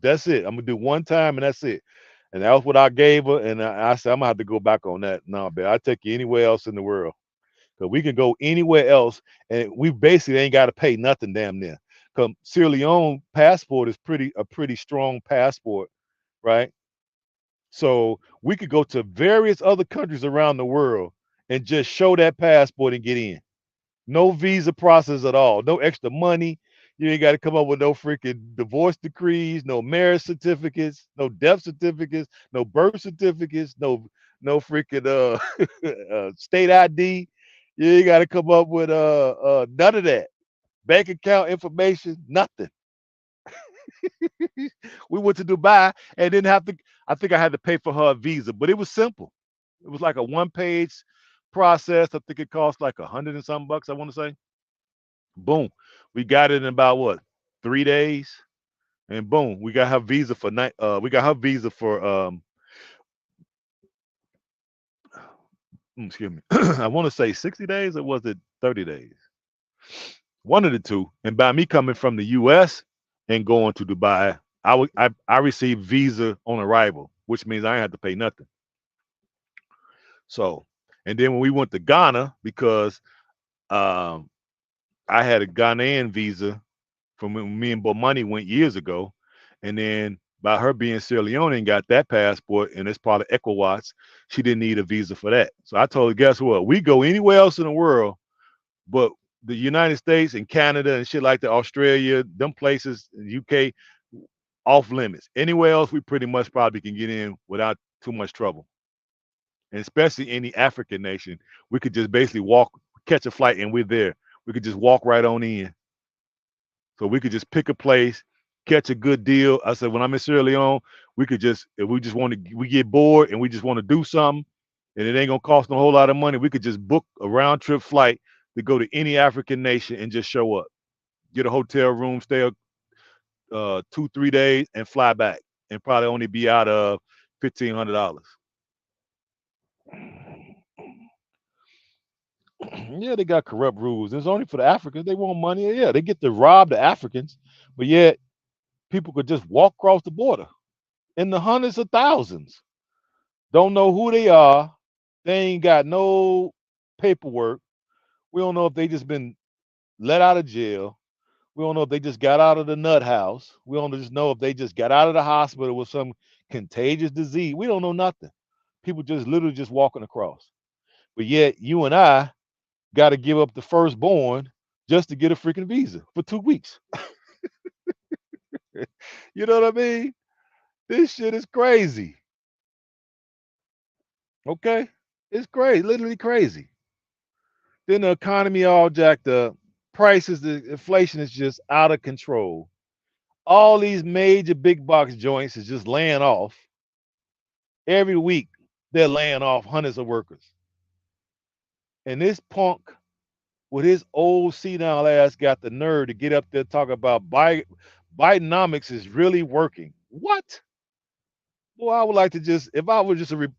That's it. I'm gonna do one time and that's it. And that was what I gave her. And I said, I'm gonna have to go back on that. No, babe, I take you anywhere else in the world. Because we can go anywhere else and we basically ain't gotta pay nothing damn near. Because Sierra Leone passport is pretty strong passport, right? So we could go to various other countries around the world and just show that passport and get in. No visa process at all. No extra money. You ain't got to come up with no freaking divorce decrees, no marriage certificates, no death certificates, no birth certificates, no freaking state ID. You ain't got to come up with none of that. Bank account information, nothing. We went to Dubai and didn't have to. I think I had to pay for her visa, but it was simple. It was like a one-page process. I think it cost like 100 and something bucks. I want to say. Boom, we got it in about what 3 days, and boom, we got her visa for night. We got her visa for excuse me. I want to say 60 days or was it 30 days? One of the two. And by me coming from the U.S. and going to Dubai, I received visa on arrival, which means I ain't have to pay nothing. So, and then when we went to Ghana, because um, I had a Ghanaian visa from when me and Bomani went years ago, and then by her being Sierra Leone and got that passport and it's part of ECOWAS, she didn't need a visa for that. So I told her, guess what? We go anywhere else in the world, but the United States and Canada and shit like that, Australia, them places, UK, off limits. Anywhere else, we pretty much probably can get in without too much trouble. And especially any African nation, we could just basically walk, catch a flight, and we're there. We could just walk right on in. So we could just pick a place, catch a good deal. I said, when I'm in Sierra Leone, we could just, if we just want to, we get bored and we just want to do something, and it ain't gonna cost no whole lot of money. We could just book a round trip flight to go to any African nation and just show up, get a hotel room, stay 2 3 days, and fly back, and probably only be out of $1,500. Yeah, they got corrupt rules. It's only for the Africans. They want money. Yeah, they get to rob the Africans, but yet people could just walk across the border in the hundreds of thousands. Don't know who they are. They ain't got no paperwork. We don't know if they just been let out of jail. We don't know if they just got out of the nut house. We don't just know if they just got out of the hospital with some contagious disease. We don't know nothing. People just literally just walking across. But yet you and I got to give up the firstborn just to get a freaking visa for 2 weeks. You know what I mean? This shit is crazy. Okay, it's crazy, literally crazy. Then the economy all jacked up. Prices, the inflation is just out of control. All these major big box joints is just laying off every week. They're laying off hundreds of workers, and this punk with his old senile ass got the nerve to get up there talk about Bidenomics is really working. What? Well, I would like to just, if I was just a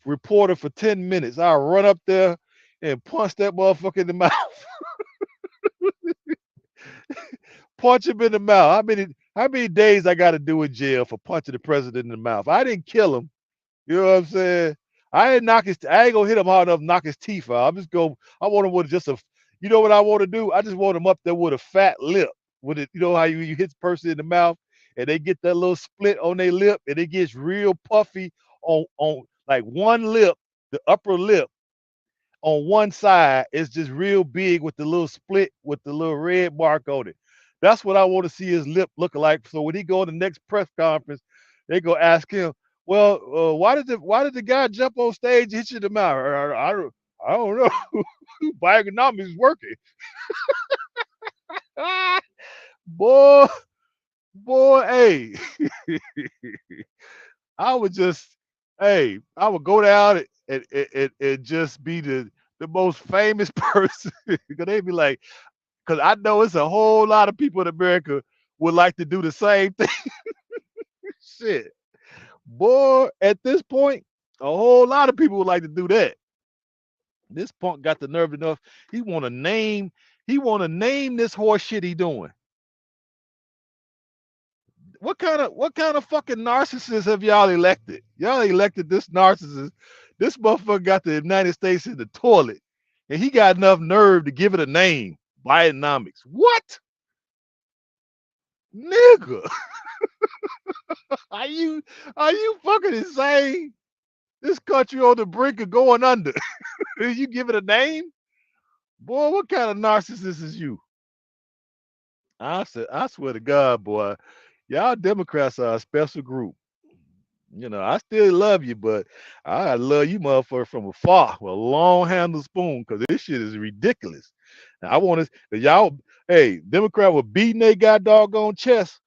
reporter for 10 minutes, I'll run up there and punch that motherfucker in the mouth. Punch him in the mouth. How many days I got to do in jail for punching the president in the mouth? I didn't kill him. You know what I'm saying? I ain't gonna hit him hard enough to knock his teeth out. I'm just go. I want him with just a. You know what I want to do? I just want him up there with a fat lip. With it, you know how you hit the person in the mouth and they get that little split on their lip and it gets real puffy on like one lip, the upper lip on one side is just real big with the little split with the little red mark on it. That's what I want to see his lip look like. So when he go to the next press conference, they go ask him, "Well, why did the guy jump on stage and hit you in the mouth?" I don't know. Bigonomics is working. boy, boy, hey, I would just, hey, I would go down and just be the most famous person because they'd be like, because I know it's a whole lot of people in America would like to do the same thing. Shit, boy, at this point, a whole lot of people would like to do that. This punk got the nerve enough. He want to name. He want to name this horse shit he doing. What kind of fucking narcissist have y'all elected? Y'all elected this narcissist. This motherfucker got the United States in the toilet, and he got enough nerve to give it a name. Bidenomics. What, nigga? Are you are you fucking insane? This country on the brink of going under. You give it a name? Boy, what kind of narcissist is you? I swear to God, boy, y'all Democrats are a special group. You know, I still love you, but I love you motherfucker from afar with a long handle spoon because this shit is ridiculous. And I want to y'all, hey, Democrat were beating they got doggone chest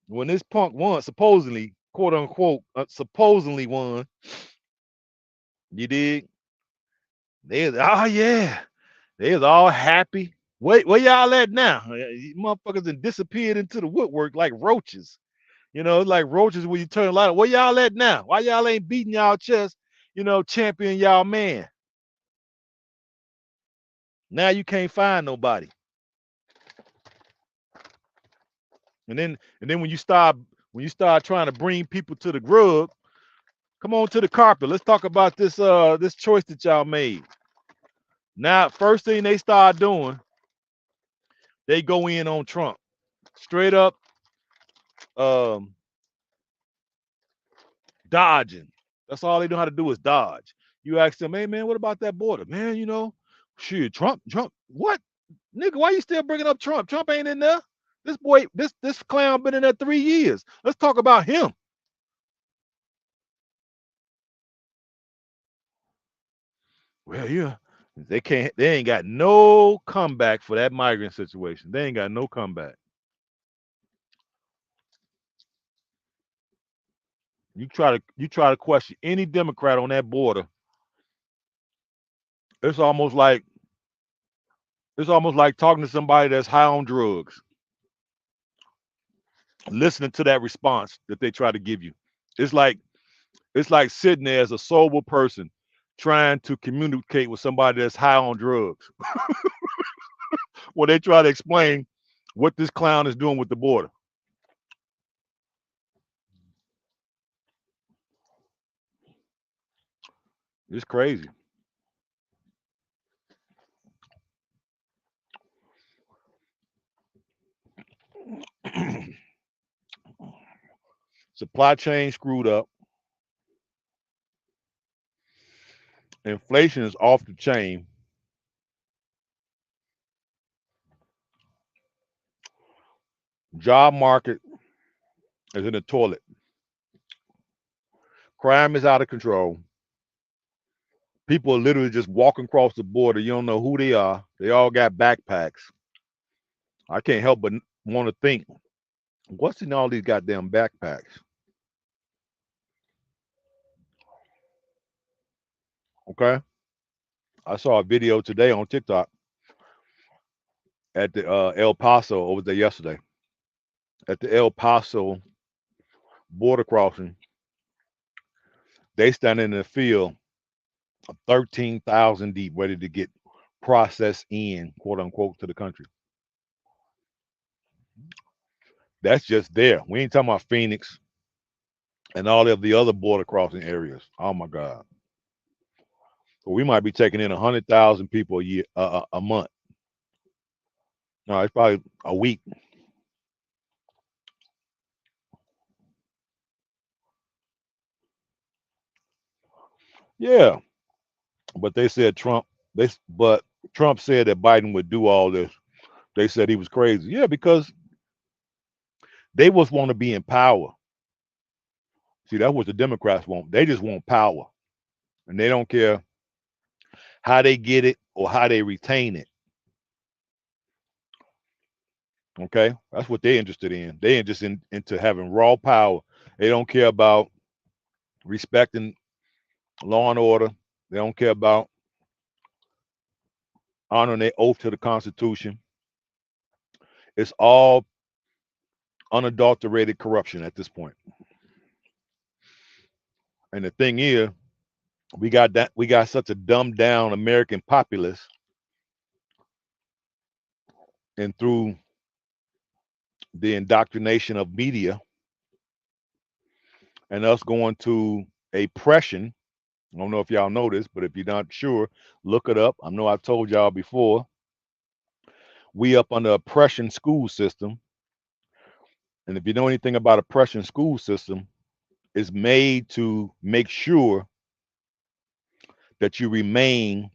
when this punk won, supposedly, quote unquote, supposedly won. You dig? Oh yeah, they was all happy. Wait, where y'all at now? You motherfuckers done disappeared into the woodwork like roaches. You know, it's like roaches when you turn a light on. Where y'all at now? Why y'all ain't beating y'all chest? You know, champion y'all man. Now you can't find nobody. And then when you start trying to bring people to the grub, come on to the carpet. Let's talk about this choice that y'all made. Now, first thing they start doing, they go in on Trump. Straight up um dodging. That's all they know how to do is dodge. You ask them, hey man, what about that border? Man, shit, Trump, what? Nigga, why you still bringing up Trump? Trump ain't in there. This boy, this clown been in there 3 years. Let's talk about him. Well, yeah, they ain't got no comeback for that migrant situation. They ain't got no comeback. You try to question any Democrat on that border, it's almost like it's almost like talking to somebody that's high on drugs, listening to that response that they try to give you. It's like it's like sitting there as a sober person trying to communicate with somebody that's high on drugs. Where they try to explain what this clown is doing with the border. It's crazy. Supply chain screwed up. Inflation is off the chain. Job market is in the toilet. Crime is out of control. People are literally just walking across the border. You don't know who they are. They all got backpacks. I can't help but want to think, what's in all these goddamn backpacks? Okay. I saw a video today on TikTok at the El Paso over there yesterday. At the El Paso border crossing, they standing in the field 13,000 deep, ready to get processed in, quote unquote, to the country. That's just there. We ain't talking about Phoenix and all of the other border crossing areas. Oh my God. So we might be taking in 100,000 people a year, a month. No, it's probably a week. Yeah, but they said Trump. But Trump said that Biden would do all this. They said he was crazy. Yeah, because they just want to be in power. See, that's what the Democrats want. They just want power, and they don't care how they get it or how they retain it. Okay, that's what they're interested in. They're interested into having raw power. They don't care about respecting law and order. They don't care about honoring their oath to the Constitution. It's all unadulterated corruption at this point. And the thing is, we got such a dumbed down American populace, and through the indoctrination of media and us going to a oppression. I don't know if y'all know this, but if you're not sure, look it up. I know I've told y'all before. We up under oppression school system, and if you know anything about oppression school system, it's made to make sure that you remain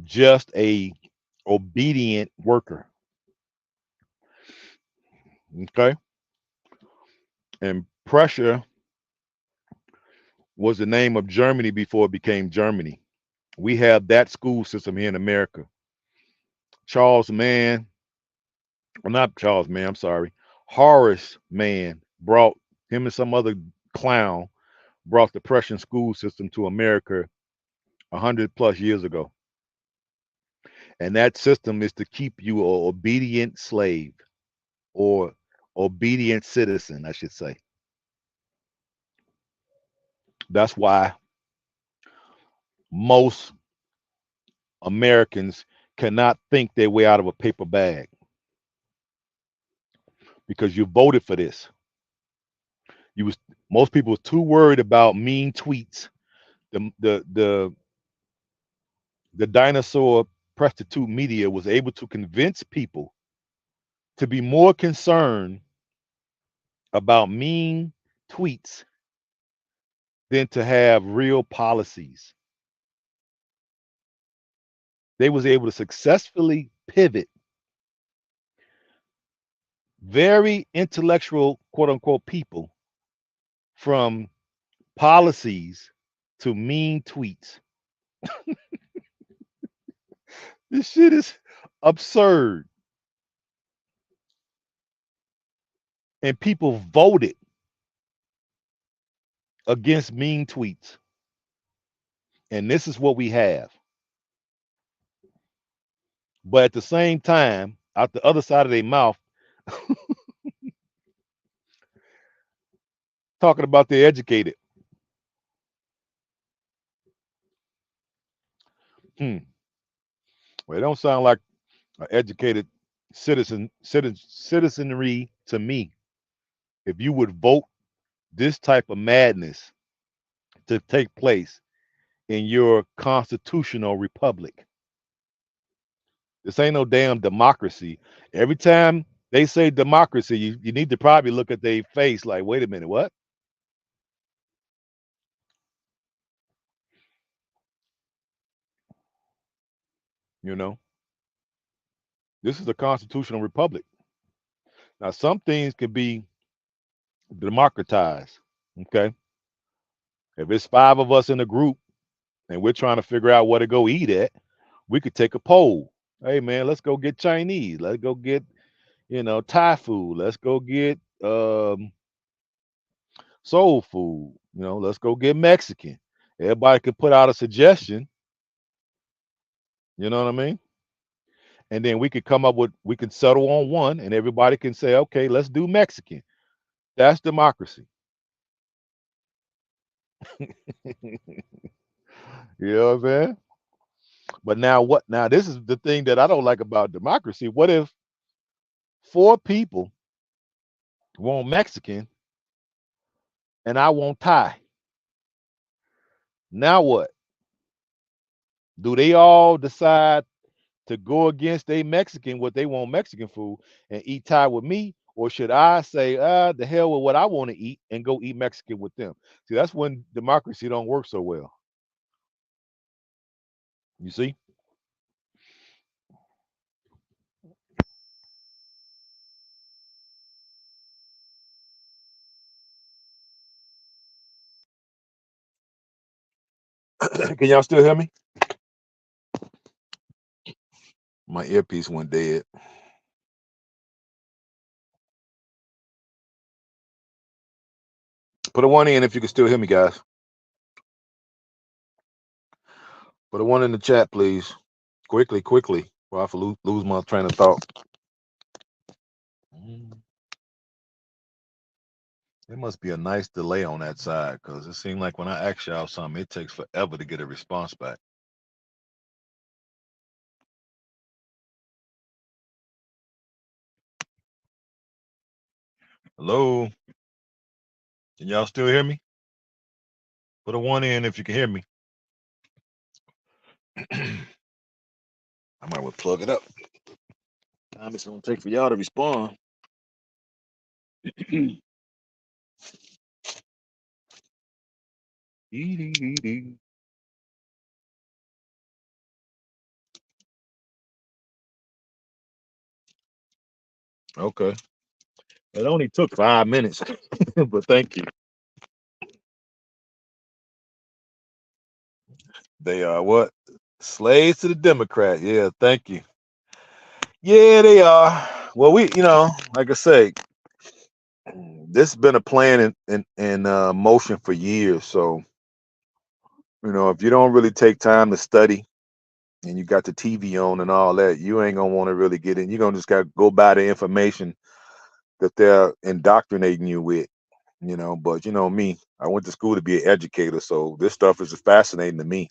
just a obedient worker. Okay, and pressure was the name of Germany before it became Germany. We have that school system here in America. Charles Mann, well, not Charles Mann, I'm sorry. Horace Mann brought him and some other clown brought the Prussian school system to America 100+ years ago. And that system is to keep you an obedient slave or obedient citizen, I should say. That's why most Americans cannot think their way out of a paper bag because you voted for this. You was most people was too worried about mean tweets. The the the the dinosaur prostitute media was able to convince people to be more concerned about mean tweets than to have real policies. They was able to successfully pivot very intellectual, quote unquote, people from policies to mean tweets. This shit is absurd. And people voted against mean tweets. And this is what we have. But at the same time, out the other side of their mouth, talking about they're educated. Hmm. Well, it don't sound like an educated citizenry to me. If you would vote this type of madness to take place in your constitutional republic, this ain't no damn democracy. Every time they say democracy, you need to probably look at their face like, wait a minute, what? You know, this is a constitutional republic. Now, some things can be democratized. Okay. If it's 5 of us in a group and we're trying to figure out where to go eat at, we could take a poll. Hey man, let's go get Chinese. Let's go get, Thai food. Let's go get soul food. Let's go get Mexican. Everybody could put out a suggestion, you know what I mean? And then we can settle on one and everybody can say, okay, let's do Mexican. That's democracy. You know what I'm saying? But now what? Now this is the thing that I don't like about democracy. What if 4 people want Mexican and I want Thai? Now what? Do they all decide to go against a Mexican, what they want Mexican food, and eat Thai with me? Or should I say, the hell with what I want to eat and go eat Mexican with them? See, that's when democracy don't work so well. You see? Can y'all still hear me? My earpiece went dead. Put a one in if you can still hear me, guys. Put a one in the chat, please. Quickly, quickly, or I lose my train of thought. There must be a nice delay on that side because it seems like when I ask y'all something, it takes forever to get a response back. Hello? Can y'all still hear me? Put a one in if you can hear me. I might well plug it up. Time it's gonna take for y'all to respond. Okay. It only took 5 minutes, but thank you. They are what? Slaves to the Democrat. Yeah, thank you. Yeah, they are. Well, like I say, this has been a plan in motion for years. So, if you don't really take time to study and you got the TV on and all that, you ain't gonna want to really get in. You're gonna just got to go by the information that they're indoctrinating you with. But me, I went to school to be an educator, so this stuff is fascinating to me.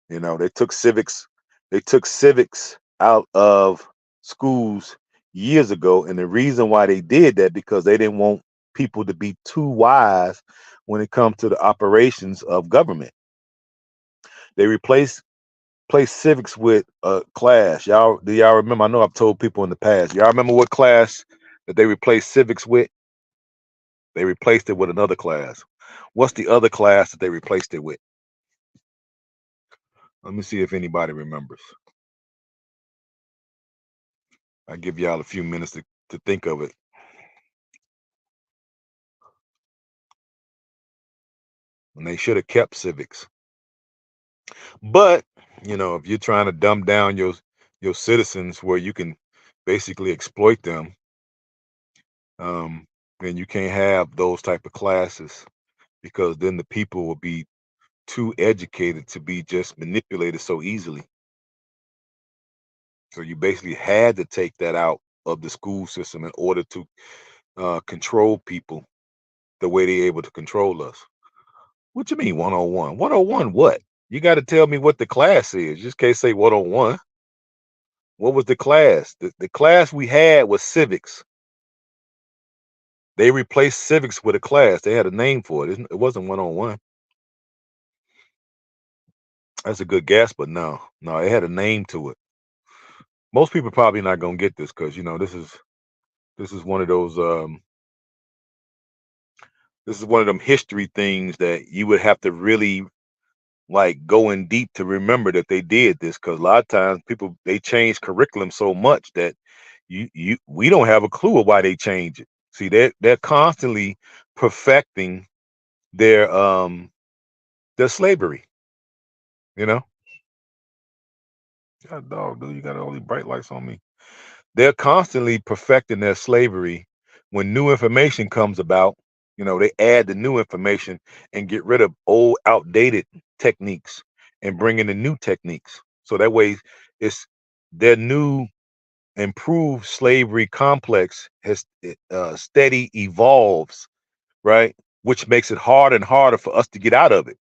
They took civics out of schools years ago, and the reason why they did that because they didn't want people to be too wise when it comes to the operations of government. They replaced civics with a class. Do y'all remember? I know I've told people in the past. Y'all remember what class that they replaced civics with? They replaced it with another class. What's the other class that they replaced it with? Let me see if anybody remembers. I give y'all a few minutes to think of it. And they should have kept civics. But, if you're trying to dumb down your citizens where you can basically exploit them, then you can't have those type of classes because then the people will be too educated to be just manipulated so easily. So you basically had to take that out of the school system in order to control people the way they're able to control us. What you mean 101? 101 what? You got to tell me what the class is. You just can't say 101. What was the class? The class we had was civics. They replaced civics with a class. They had a name for it. It wasn't 101. That's a good guess, but no, it had a name to it. Most people probably not gonna get this because this is one of those this is one of them history things that you would have to really like go in deep to remember that they did this because a lot of times people they change curriculum so much that we don't have a clue of why they change it. See, they're constantly perfecting their slavery. You know, God, dog, dude, you got all these bright lights on me. They're constantly perfecting their slavery. When new information comes about, they add the new information and get rid of old, outdated techniques and bring in the new techniques. So that way, it's their new improved slavery complex has steady evolves, right? Which makes it harder and harder for us to get out of it.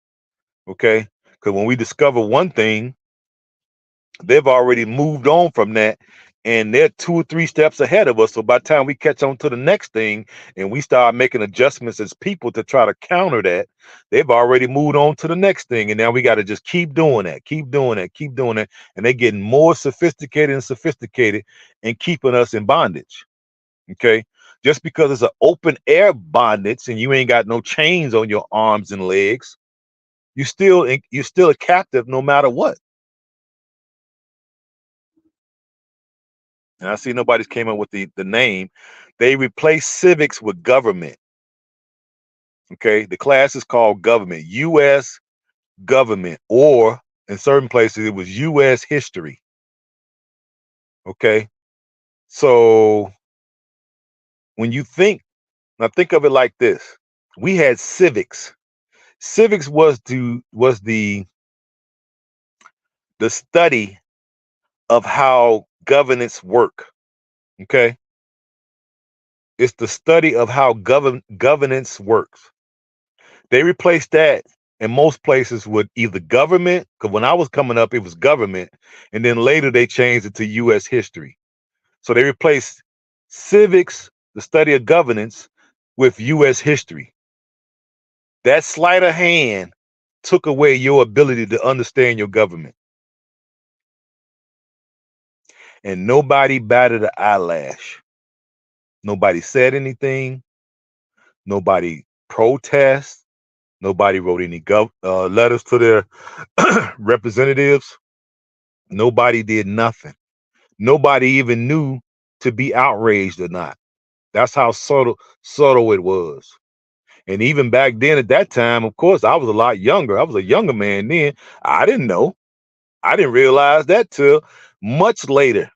Okay, because when we discover one thing, they've already moved on from that, and they're 2 or 3 steps ahead of us. So by the time we catch on to the next thing and we start making adjustments as people to try to counter that, they've already moved on to the next thing. And now we got to just keep doing that, keep doing that, keep doing that. And they're getting more sophisticated and sophisticated and keeping us in bondage. Okay. Just because it's an open air bondage and you ain't got no chains on your arms and legs, you're still a captive no matter what. And I see nobody's came up with the name. They replace civics with government. Okay, the class is called government, U.S. government, or in certain places it was U.S. history. Okay, so when you think of it like this: we had civics. Civics was the study of how governance work. Okay, it's the study of how governance works. They replaced that in most places with either government, because when I was coming up, it was government, and then later they changed it to U.S. history. So they replaced civics, the study of governance, with U.S. history. That sleight of hand took away your ability to understand your government, and nobody batted an eyelash. Nobody said anything. Nobody protest. Nobody wrote any letters to their representatives. Nobody did nothing. Nobody even knew to be outraged or not. That's how subtle it was. And even back then at that time, of course, I was a lot younger. I was a younger man then. I didn't know. I didn't realize that till much later.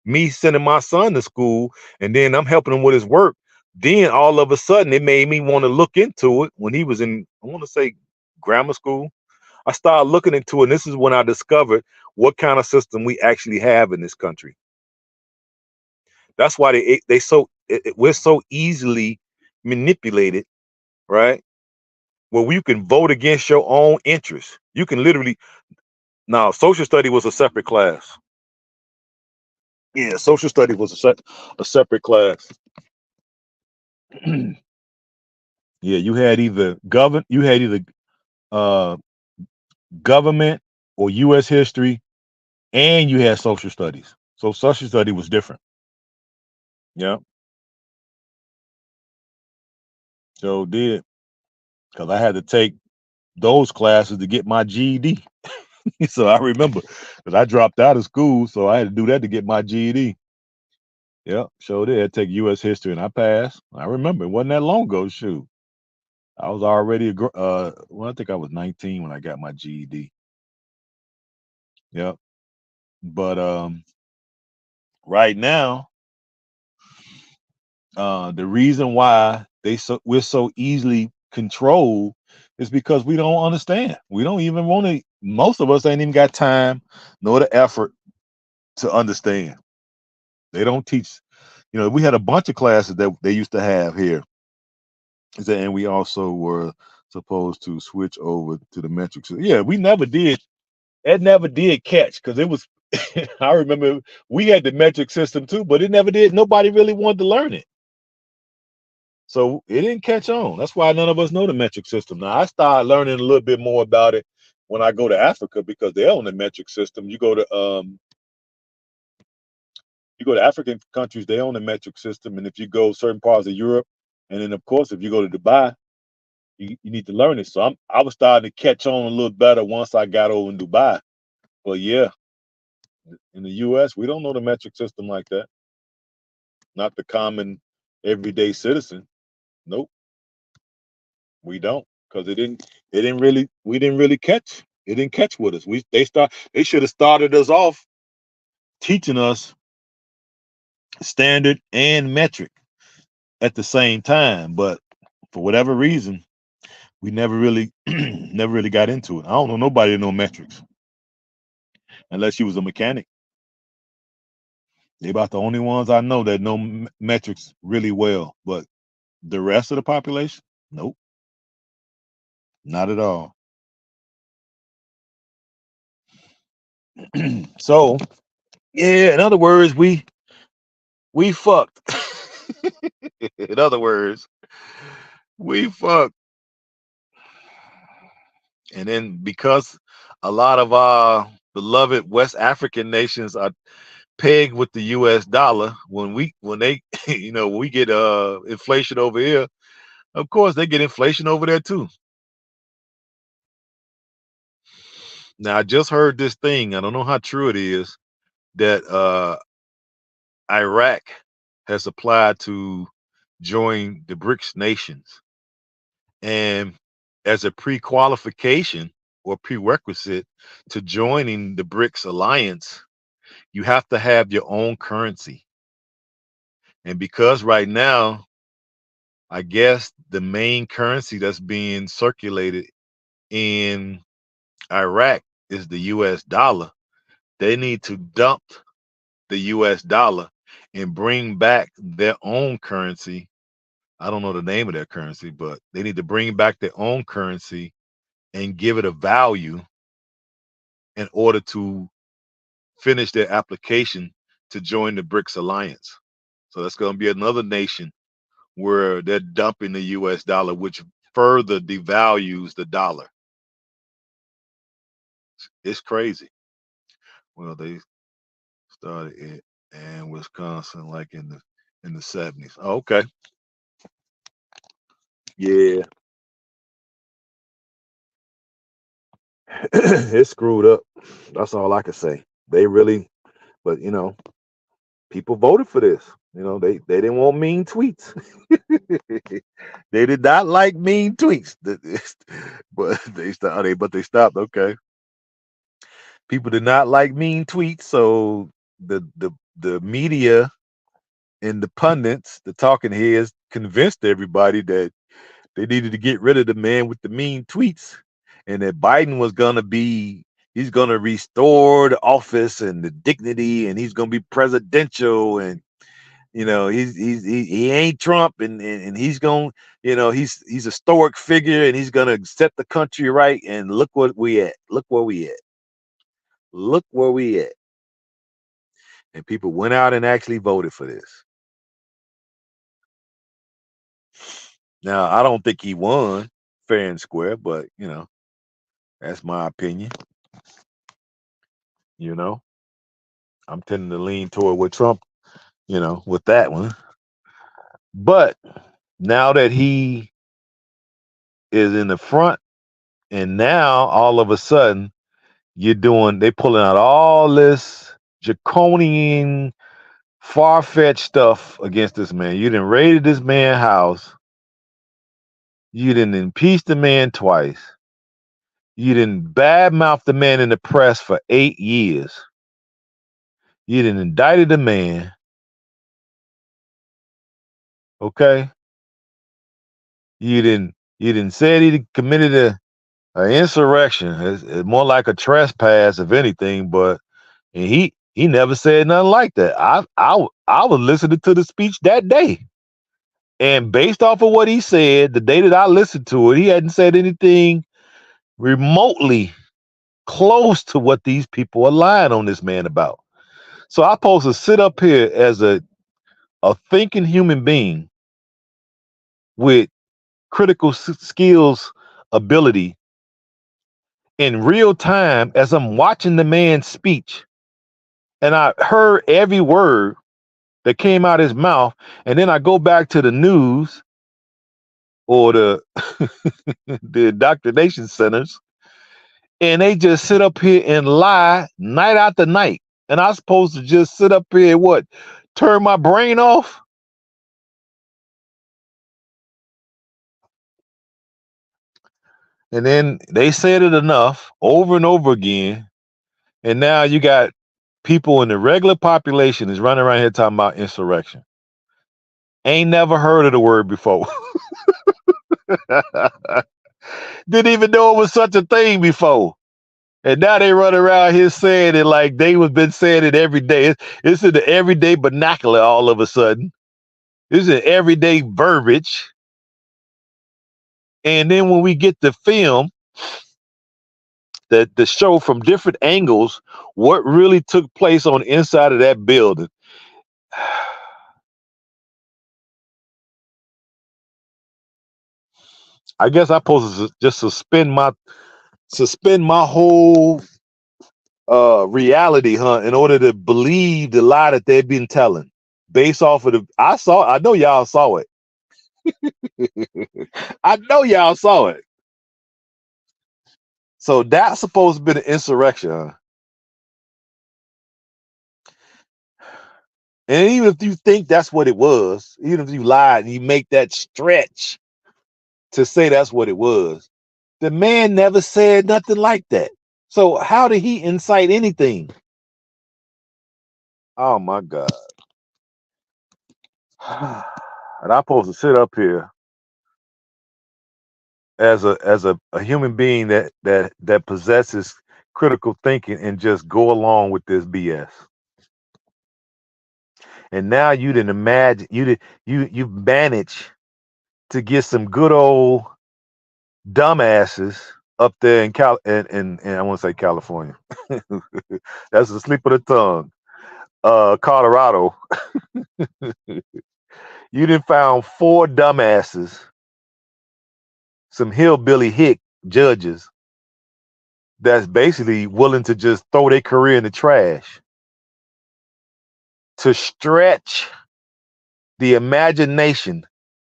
Me sending my son to school and then I'm helping him with his work. Then all of a sudden it made me want to look into it when he was in, I want to say, grammar school. I started looking into it, and this is when I discovered what kind of system we actually have in this country. That's why we're so easily manipulated, right? Where you can vote against your own interests. You can literally now. Social study was a separate class. Yeah, social study was a separate class. Yeah, you had either uh, government or U.S. history, and you had social studies. So social study was different. Yeah, so did because I had to take those classes to get my GED. So I remember because I dropped out of school, so I had to do that to get my GED. Yeah, sure did. I had to take U.S. history, and I passed. I remember it wasn't that long ago. Shoot, I was already well, I think I was 19 when I got my GED. Yep. But right now, the reason why we're so easily controlled is because we don't understand. We don't even want to. Most of us ain't even got time nor the effort to understand. They don't teach. We had a bunch of classes that they used to have here, and we also were supposed to switch over to the metric system. Yeah, we never did. It never did catch because it was. I remember we had the metric system too, but it never did. Nobody really wanted to learn it, so it didn't catch on. That's why none of us know the metric system. Now I started learning a little bit more about it when I go to Africa because they're on the metric system. You go to African countries, they own the metric system, and if you go certain parts of Europe, and then of course if you go to Dubai, you need to learn it. So I was starting to catch on a little better once I got over in Dubai. But yeah, in the U.S. we don't know the metric system like that. Not the common. everyday citizen. Nope, we don't, because it didn't really, we didn't really catch. It didn't catch with us. They should have started us off teaching us standard and metric at the same time, but for whatever reason, we never really never really got into it. I don't know nobody that know metrics unless you was a mechanic. They about the only ones I know that know metrics really well, but the rest of the population, nope, not at all. So yeah, in other words, we fucked. In other words, we fucked. And then because a lot of our beloved West African nations are pegged with the US dollar, when they we get inflation over here, of course they get inflation over there too. Now I just heard this thing, I don't know how true it is, that Iraq has applied to join the BRICS nations. And as a pre-qualification or prerequisite to joining the BRICS alliance, you have to have your own currency. And because right now, I guess the main currency that's being circulated in Iraq is the US dollar, they need to dump the US dollar and bring back their own currency. I don't know the name of their currency, but they need to bring back their own currency and give it a value in order to finish their application to join the BRICS alliance. So that's going to be another nation where they're dumping the US dollar, which further devalues the dollar. It's crazy. Well, they started it in Wisconsin like in the 70s. Oh, okay. Yeah. It's screwed up. That's all I can say. They really, but people voted for this. They didn't want mean tweets. They did not like mean tweets. But they stopped. Okay. People did not like mean tweets, so the media and the pundits, the talking heads, convinced everybody that they needed to get rid of the man with the mean tweets, and that Biden was gonna be he's gonna restore the office and the dignity, and he's gonna be presidential, and he ain't Trump, and he's gonna he's a stoic figure, and he's gonna set the country right. And look what we at. Look where we at. Look where we at. And people went out and actually voted for this. Now, I don't think he won fair and square, but that's my opinion. You know, I'm tending to lean toward with Trump, with that one. But now that he is in the front, and now all of a sudden they pulling out all this draconian, far-fetched stuff against this man. You done raided this man's house. You done impeached the man twice. You didn't badmouth the man in the press for 8 years. You didn't indicted the man. Okay. You didn't say he committed a insurrection. It's more like a trespass, if anything. But and he never said nothing like that. I was listening to the speech that day, and based off of what he said, the day that I listened to it, he hadn't said anything remotely close to what these people are lying on this man about. So I'm supposed to sit up here as a thinking human being with critical skills ability in real time as I'm watching the man's speech, and I heard every word that came out his mouth, and then I go back to the news or the the indoctrination centers, and they just sit up here and lie night after night. And I'm supposed to just sit up here and what? Turn my brain off? And then they said it enough over and over again. And now you got people in the regular population is running around here talking about insurrection. Ain't never heard of the word before. Didn't even know it was such a thing before. And now they run around here saying it like they was been saying it every day. It's in the everyday vernacular all of a sudden. It's in everyday verbiage. And then when we get the film, the show from different angles, what really took place on the inside of that building. I guess I'm supposed to just suspend my whole reality, huh, in order to believe the lie that they've been telling. Based off of I know y'all saw it. I know y'all saw it. So that's supposed to be an insurrection, huh? And even if you think that's what it was, even if you lied and you make that stretch to say that's what it was, the man never said nothing like that. So how did he incite anything? Oh my God. And I'm supposed to sit up here as a human being that possesses critical thinking and just go along with this BS. And now you didn't imagine you managed to get some good old dumbasses up there in and I want to say California. That's the slip of the tongue. Colorado. You done found four dumbasses, some hillbilly hick judges that's basically willing to just throw their career in the trash to stretch the imagination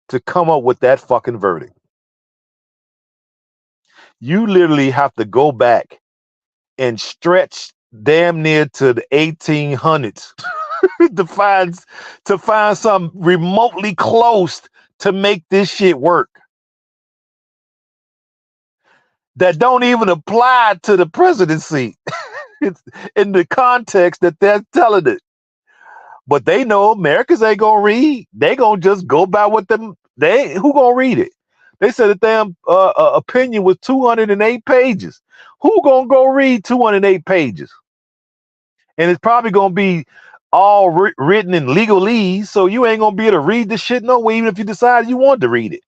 to come up with that fucking verdict. You literally have to go back and stretch damn near to the 1800s to find something remotely close to make this shit work. That don't even apply to the presidency. It's in the context that they're telling it. But they know Americans ain't gonna read. They gonna just go by what them. Who gonna read it? They said the damn opinion was 208 pages. Who gonna go read 208 pages? And it's probably gonna be all written in legalese, so you ain't gonna be able to read the shit no way, even if you decide you want to read it.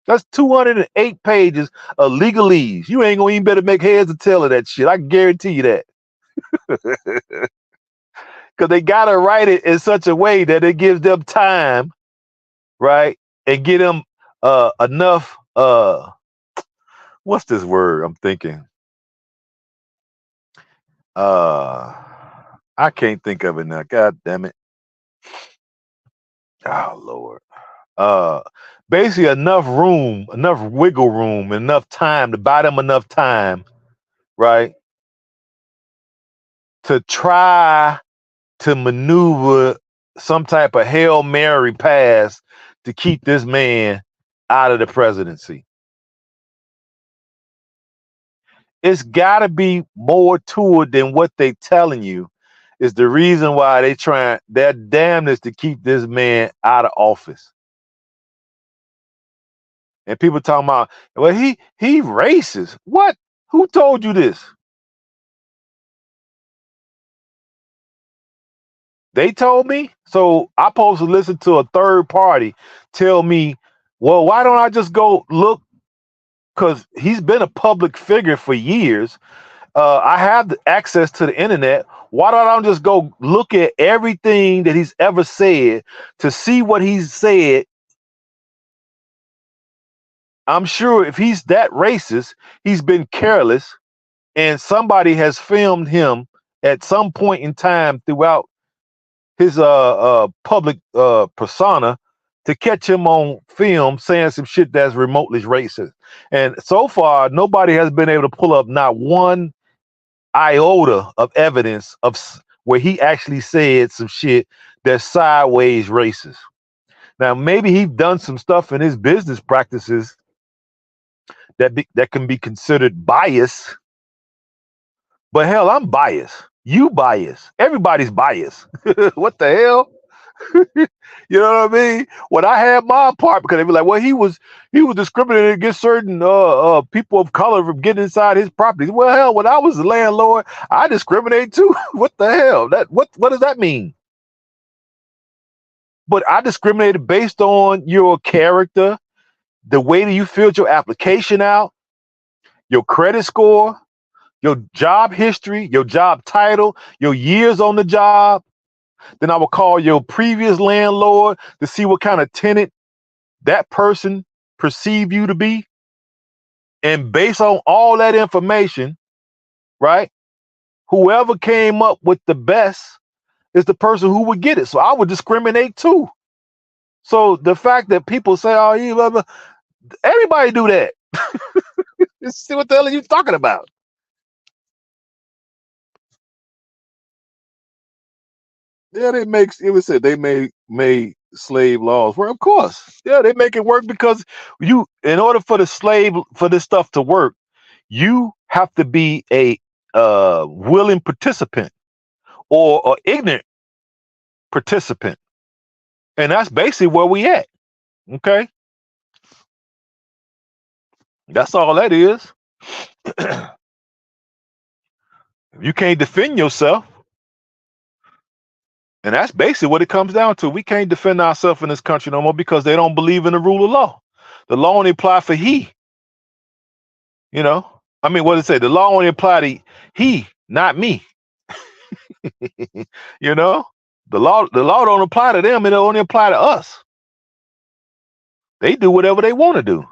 That's 208 pages of legalese. You ain't gonna even better make heads or tail of that shit. I guarantee you that. Because they gotta write it in such a way that it gives them time, right? And get them enough what's this word I'm thinking? I can't think of it now. God damn it. Oh Lord. Uh Basically enough room, enough wiggle room, enough time to buy them enough time, right? To try to maneuver some type of Hail Mary pass to keep this man out of the presidency. It's got to be more to it than what they telling you. Is the reason why their damnness to keep this man out of office. And people talking about, well, he racist. What? Who told you this? They told me. So I'm supposed to listen to a third party tell me, well, why don't I just go look? Because he's been a public figure for years. I have the access to the internet. Why don't I just go look at everything that he's ever said to see what he's said? I'm sure if he's that racist, he's been careless, and somebody has filmed him at some point in time throughout his public persona to catch him on film saying some shit that's remotely racist. And so far, nobody has been able to pull up not one iota of evidence of where he actually said some shit that's sideways racist. Now, maybe he's done some stuff in his business practices that can be considered bias, but hell, I'm biased. You biased. Everybody's biased. What the hell? You know what I mean? When I had my part, because they be like, well, he was discriminating against certain people of color from getting inside his property. Well, hell, when I was the landlord, I discriminate too. What the hell? What does that mean? But I discriminated based on your character, the way that you filled your application out, your credit score, your job history, your job title, your years on the job. Then I will call your previous landlord to see what kind of tenant that person perceive you to be. And based on all that information, right, whoever came up with the best is the person who would get it. So I would discriminate too. So the fact that people say, oh, you blah, blah, everybody do that. See what the hell are you talking about? Yeah, it was said they made slave laws. Well, of course. Yeah, they make it work because in order for this stuff to work, you have to be a willing participant or an ignorant participant. And that's basically where we at. Okay. That's all that is. If you can't defend yourself, and that's basically what it comes down to. We can't defend ourselves in this country no more because they don't believe in the rule of law. The law only apply for he, you know. I mean, what did it say? The law only apply to he, not me. You know? The law don't apply to them, it only apply to us. They do whatever they want to do.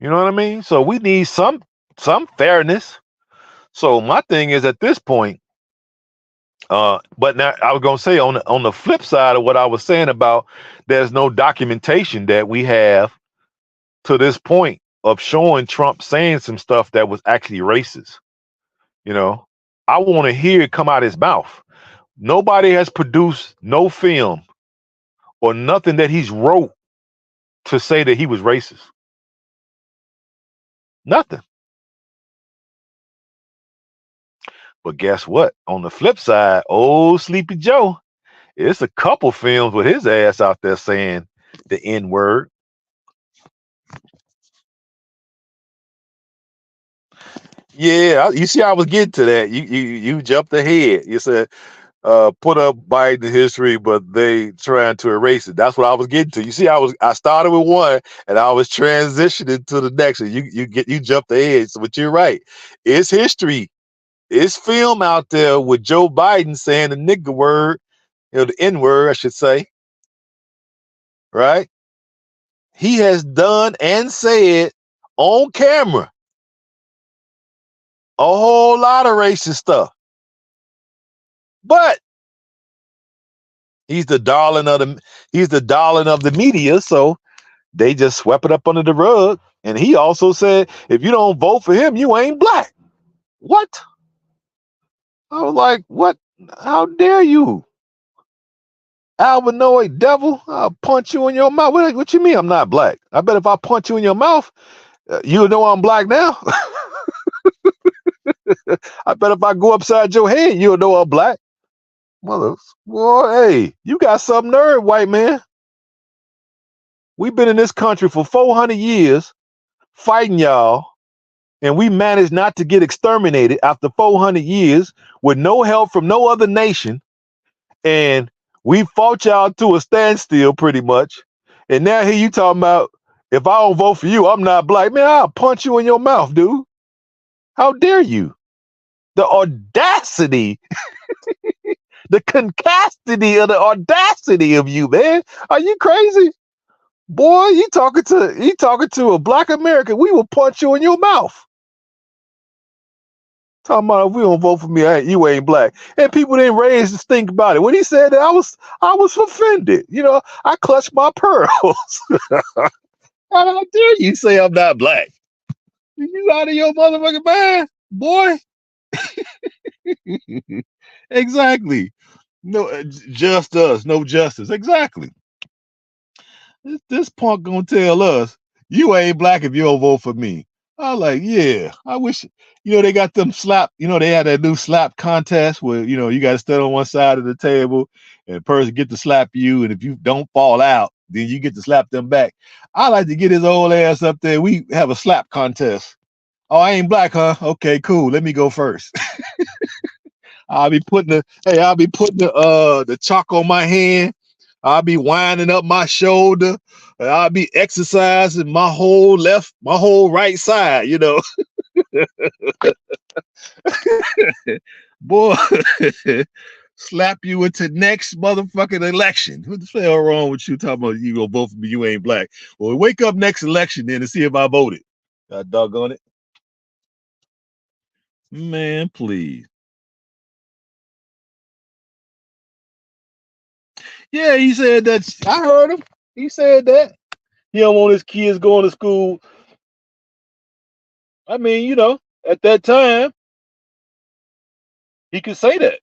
You know what I mean? So we need some fairness. So my thing is at this point, but now I was gonna say on the flip side of what I was saying about there's no documentation that we have to this point of showing Trump saying some stuff that was actually racist. You know, I want to hear it come out his mouth. Nobody has produced no film or nothing that he's wrote to say that he was racist. Nothing. But guess what? On the flip side, old Sleepy Joe, it's a couple films with his ass out there saying the N word. Yeah, you see, I was getting to that. You jumped ahead. You said put up Biden history, but they trying to erase it. That's what I was getting to. You see, I started with one and I was transitioning to the next one. You jumped ahead. So, but you're right. It's history. It's film out there with Joe Biden saying the nigger word, the N word, I should say. Right? He has done and said on camera a whole lot of racist stuff. But he's the darling of the media, so they just swept it up under the rug. And he also said, if you don't vote for him, you ain't black. What? I was like, what? How dare you? Albinoid devil, I'll punch you in your mouth. What you mean I'm not black? I bet if I punch you in your mouth, you'll know I'm black now. I bet if I go upside your head, you'll know I'm black. Mother, boy, hey, you got some nerve, white man. We've been in this country for 400 years fighting y'all, and we managed not to get exterminated after 400 years with no help from no other nation. And we fought y'all to a standstill pretty much. And now here you talking about, if I don't vote for you, I'm not black. Man, I'll punch you in your mouth, dude. How dare you? The audacity, the concastity of the audacity of you, man. Are you crazy? Boy, you talking to a black American, we will punch you in your mouth. Talking about if we don't vote for me, you ain't black. And people didn't raise to think about it. When he said that, I was offended. You know, I clutched my pearls. How dare you say I'm not black? You out of your motherfucking mind, boy. Exactly. No, just us, no justice. Exactly. This punk gonna tell us you ain't black if you don't vote for me. I was like, yeah. I wish they got them slap. They had that new slap contest where you got to stand on one side of the table and the person get to slap you, and if you don't fall out, then you get to slap them back. I like to get his old ass up there. We have a slap contest. Oh, I ain't black, huh? Okay, cool. Let me go first. I'll be putting the chalk on my hand. I'll be winding up my shoulder. I'll be exercising my whole right side. Boy, slap you into next motherfucking election. What the hell wrong with you talking about you gonna vote for me? You ain't black. Well, wake up next election then and see if I voted. God doggone it. Man, please. Yeah, he said that. I heard him. He said that. He don't want his kids going to school. I mean, at that time, he could say that,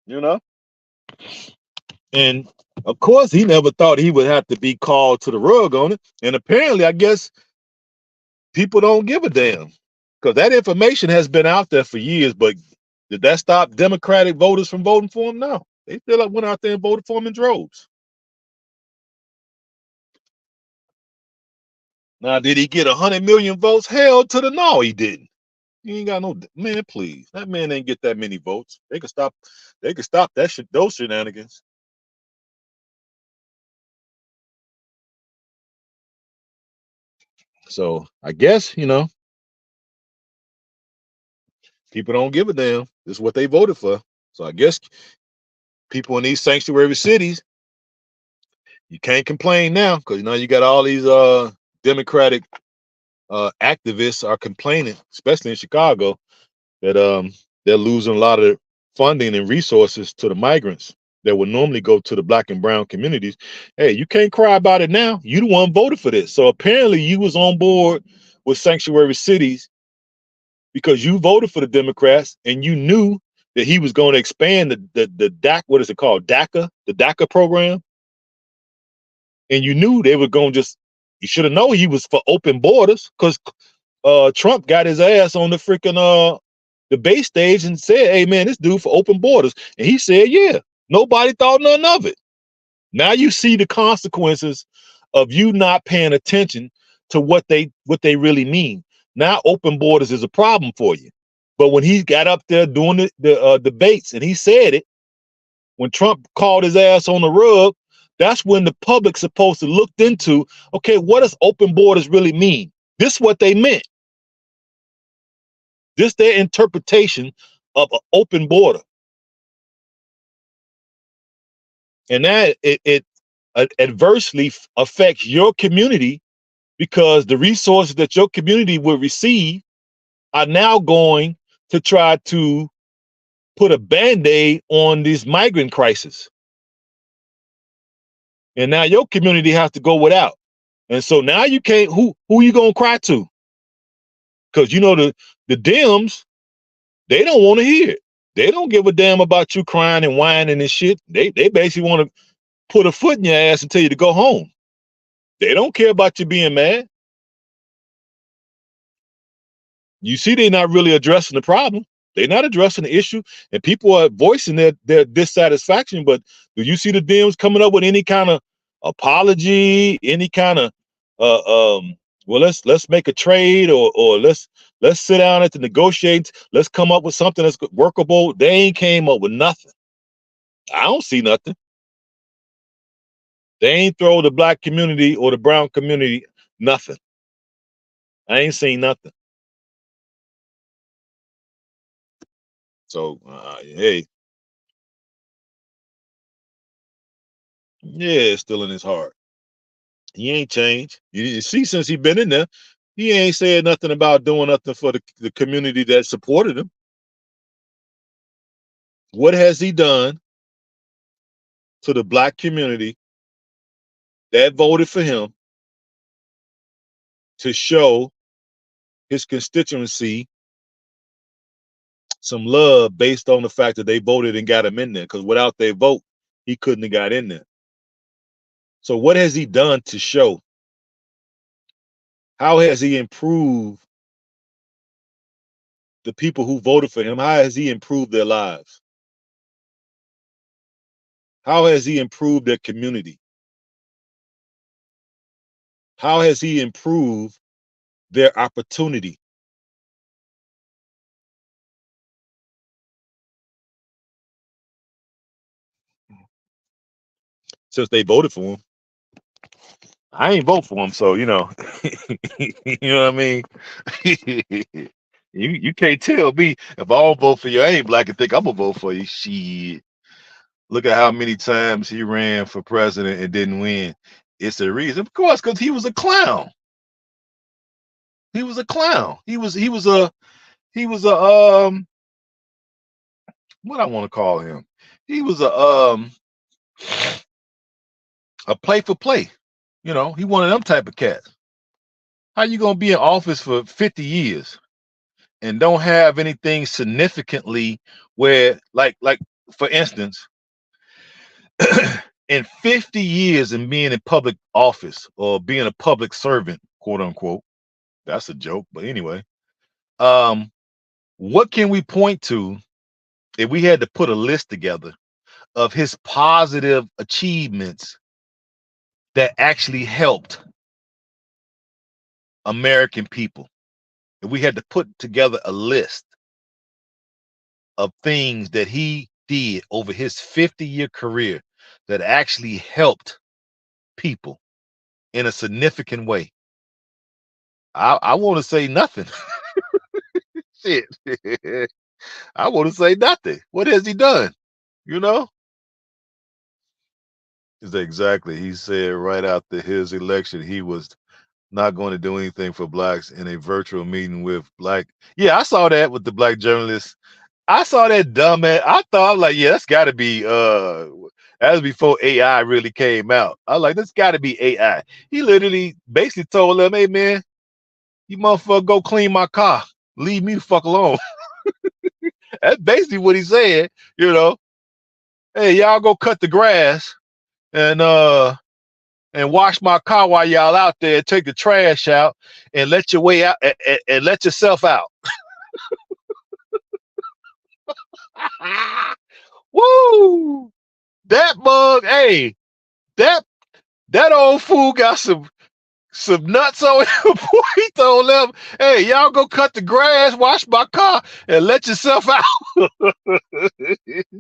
you know? And of course, he never thought he would have to be called to the rug on it. And apparently, I guess people don't give a damn because that information has been out there for years. But did that stop Democratic voters from voting for him? No. They still went out there and voted for him in droves. Now, did he get 100 million votes? Hell to the no, he didn't. He ain't got no man. Please, that man ain't get that many votes. They could stop. They could stop that shit. Those shenanigans. So I guess people don't give a damn. This is what they voted for. So I guess people in these sanctuary cities, you can't complain now because you got all these Democratic activists are complaining, especially in Chicago, that they're losing a lot of funding and resources to the migrants that would normally go to the black and brown communities. Hey, you can't cry about it now. You the one voted for this. So apparently you was on board with sanctuary cities because you voted for the Democrats and you knew that he was going to expand the DAC, what is it called? The DACA program. And you knew they were going to you should have known he was for open borders because Trump got his ass on the freaking debate stage and said, hey man, this dude for open borders. And he said, yeah, nobody thought none of it. Now you see the consequences of you not paying attention to what they really mean. Now open borders is a problem for you. But when he got up there doing the debates and he said it, when Trump called his ass on the rug, that's when the public's supposed to look into, okay, what does open borders really mean? This is what they meant. This their interpretation of an open border. And that it adversely affects your community because the resources that your community will receive are now going to try to put a band-aid on this migrant crisis. And now your community has to go without. And so now you can't, who you gonna cry to? Because the Dems, they don't want to hear it. They don't give a damn about you crying and whining and shit. They basically want to put a foot in your ass and tell you to go home. They don't care about you being mad. You see, they're not really addressing the problem. They're not addressing the issue, and people are voicing their dissatisfaction. But do you see the Dems coming up with any kind of apology, any kind of well, let's make a trade, or let's sit down at the negotiates. Let's come up with something that's workable. They ain't came up with nothing. I don't see nothing. They ain't throw the black community or the brown community nothing. I ain't seen nothing. So hey, yeah, it's still in his heart. He ain't changed. You see, since he been in there, he ain't said nothing about doing nothing for the community that supported him. What has he done to the black community that voted for him to show his constituency some love based on the fact that they voted and got him in there. Because without their vote, he couldn't have got in there. So what has he done to show? How has he improved the people who voted for him? How has he improved their lives? How has he improved their community? How has he improved their opportunity? Since they voted for him. I ain't vote for him, so you know, you know what I mean. you can't tell me if I don't vote for you, I ain't black and think I'm gonna vote for you. Shit. Look at how many times he ran for president and didn't win. It's a reason, of course, because he was a clown. He was a clown. He was a what I want to call him. He was a play for play. You know, he one of them type of cats. How you gonna be in office for 50 years and don't have anything significantly where like for instance, in 50 years and being in public office or being a public servant, quote unquote, that's a joke, but anyway, um, what can we point to if we had to put a list together of his positive achievements that actually helped American people? If we had to put together a list of things that he did over his 50-year career that actually helped people in a significant way, I want to say nothing. Shit. I want to say nothing. What has he done? You know? Exactly. He said right after his election, he was not going to do anything for blacks in a virtual meeting with black. Yeah, I saw that with the black journalists. I saw that dumbass. I thought, like, yeah, that's got to be that was before AI really came out. I was like, that's got to be AI. He literally basically told them, "Hey man, you motherfucker go clean my car. Leave me the fuck alone." That's basically what he said. You know, hey, y'all go cut the grass and wash my car while y'all out there. Take the trash out and let your way out and let yourself out. Woo! That bug, hey, that that old fool got some nuts on him. Boy, he told them, "Hey, y'all go cut the grass, wash my car, and let yourself out."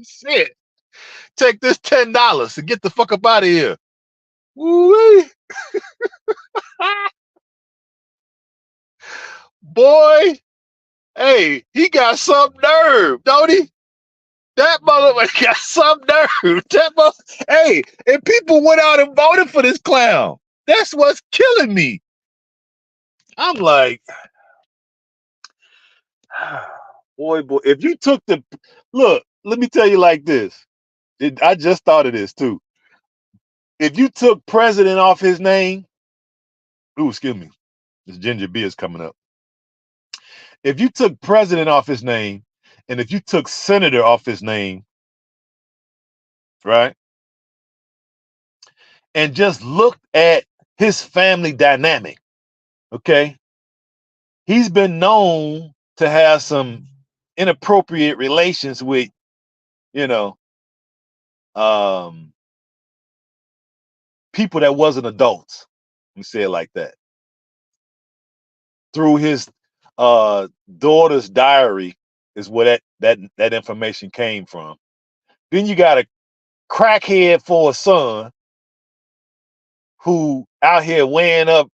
Shit, take this $10 and get the fuck up out of here. Woo! Boy, hey, he got some nerve, don't he? That motherfucker got some nerve. Hey, and people went out and voted for this clown. That's what's killing me. I'm like, boy, if you took the look, let me tell you like this. I just thought of this too. If you took president off his name, ooh, excuse me, this ginger beer is coming up. If you took president off his name, and if you took senator off his name, right, and just looked at his family dynamic, okay, he's been known to have some inappropriate relations with, you know, um, people that wasn't adults. Let me say it like that. Through his daughter's diary is where that information came from. Then you got a crackhead for a son who out here weighing up,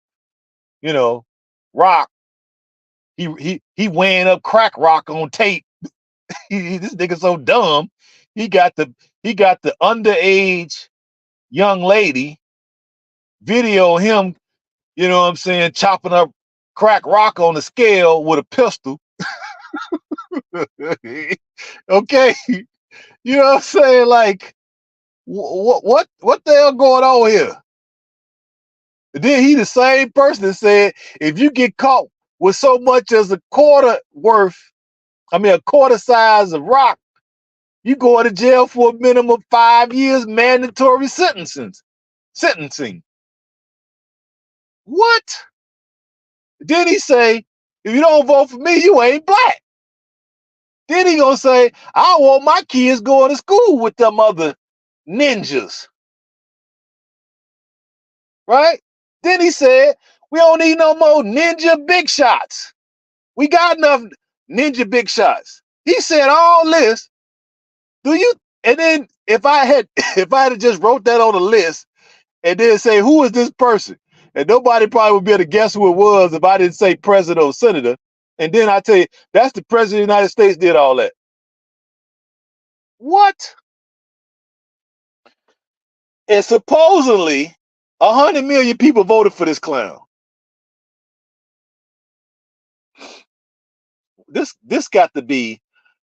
you know, rock. He weighing up crack rock on tape. This nigga so dumb. He got the underage young lady video him, you know what I'm saying, chopping up crack rock on the scale with a pistol. Okay, you know what I'm saying? Like, what the hell going on here? And then he the same person that said if you get caught with so much as a quarter worth I mean, a quarter size of rock, you go to jail for a minimum of 5 years mandatory sentencing. What? Then he say, if you don't vote for me, you ain't black. Then he gonna say, I don't want my kids going to school with them other ninjas, right? Then he said, we don't need no more ninja big shots. We got enough ninja big shots. He said all this. Do you? And then if I had if I had just wrote that on a list and then say who is this person, and nobody probably would be able to guess who it was if I didn't say president or senator. And then I tell you that's the president of the United States did all that. What? And supposedly 100 million people voted for this clown. This got to be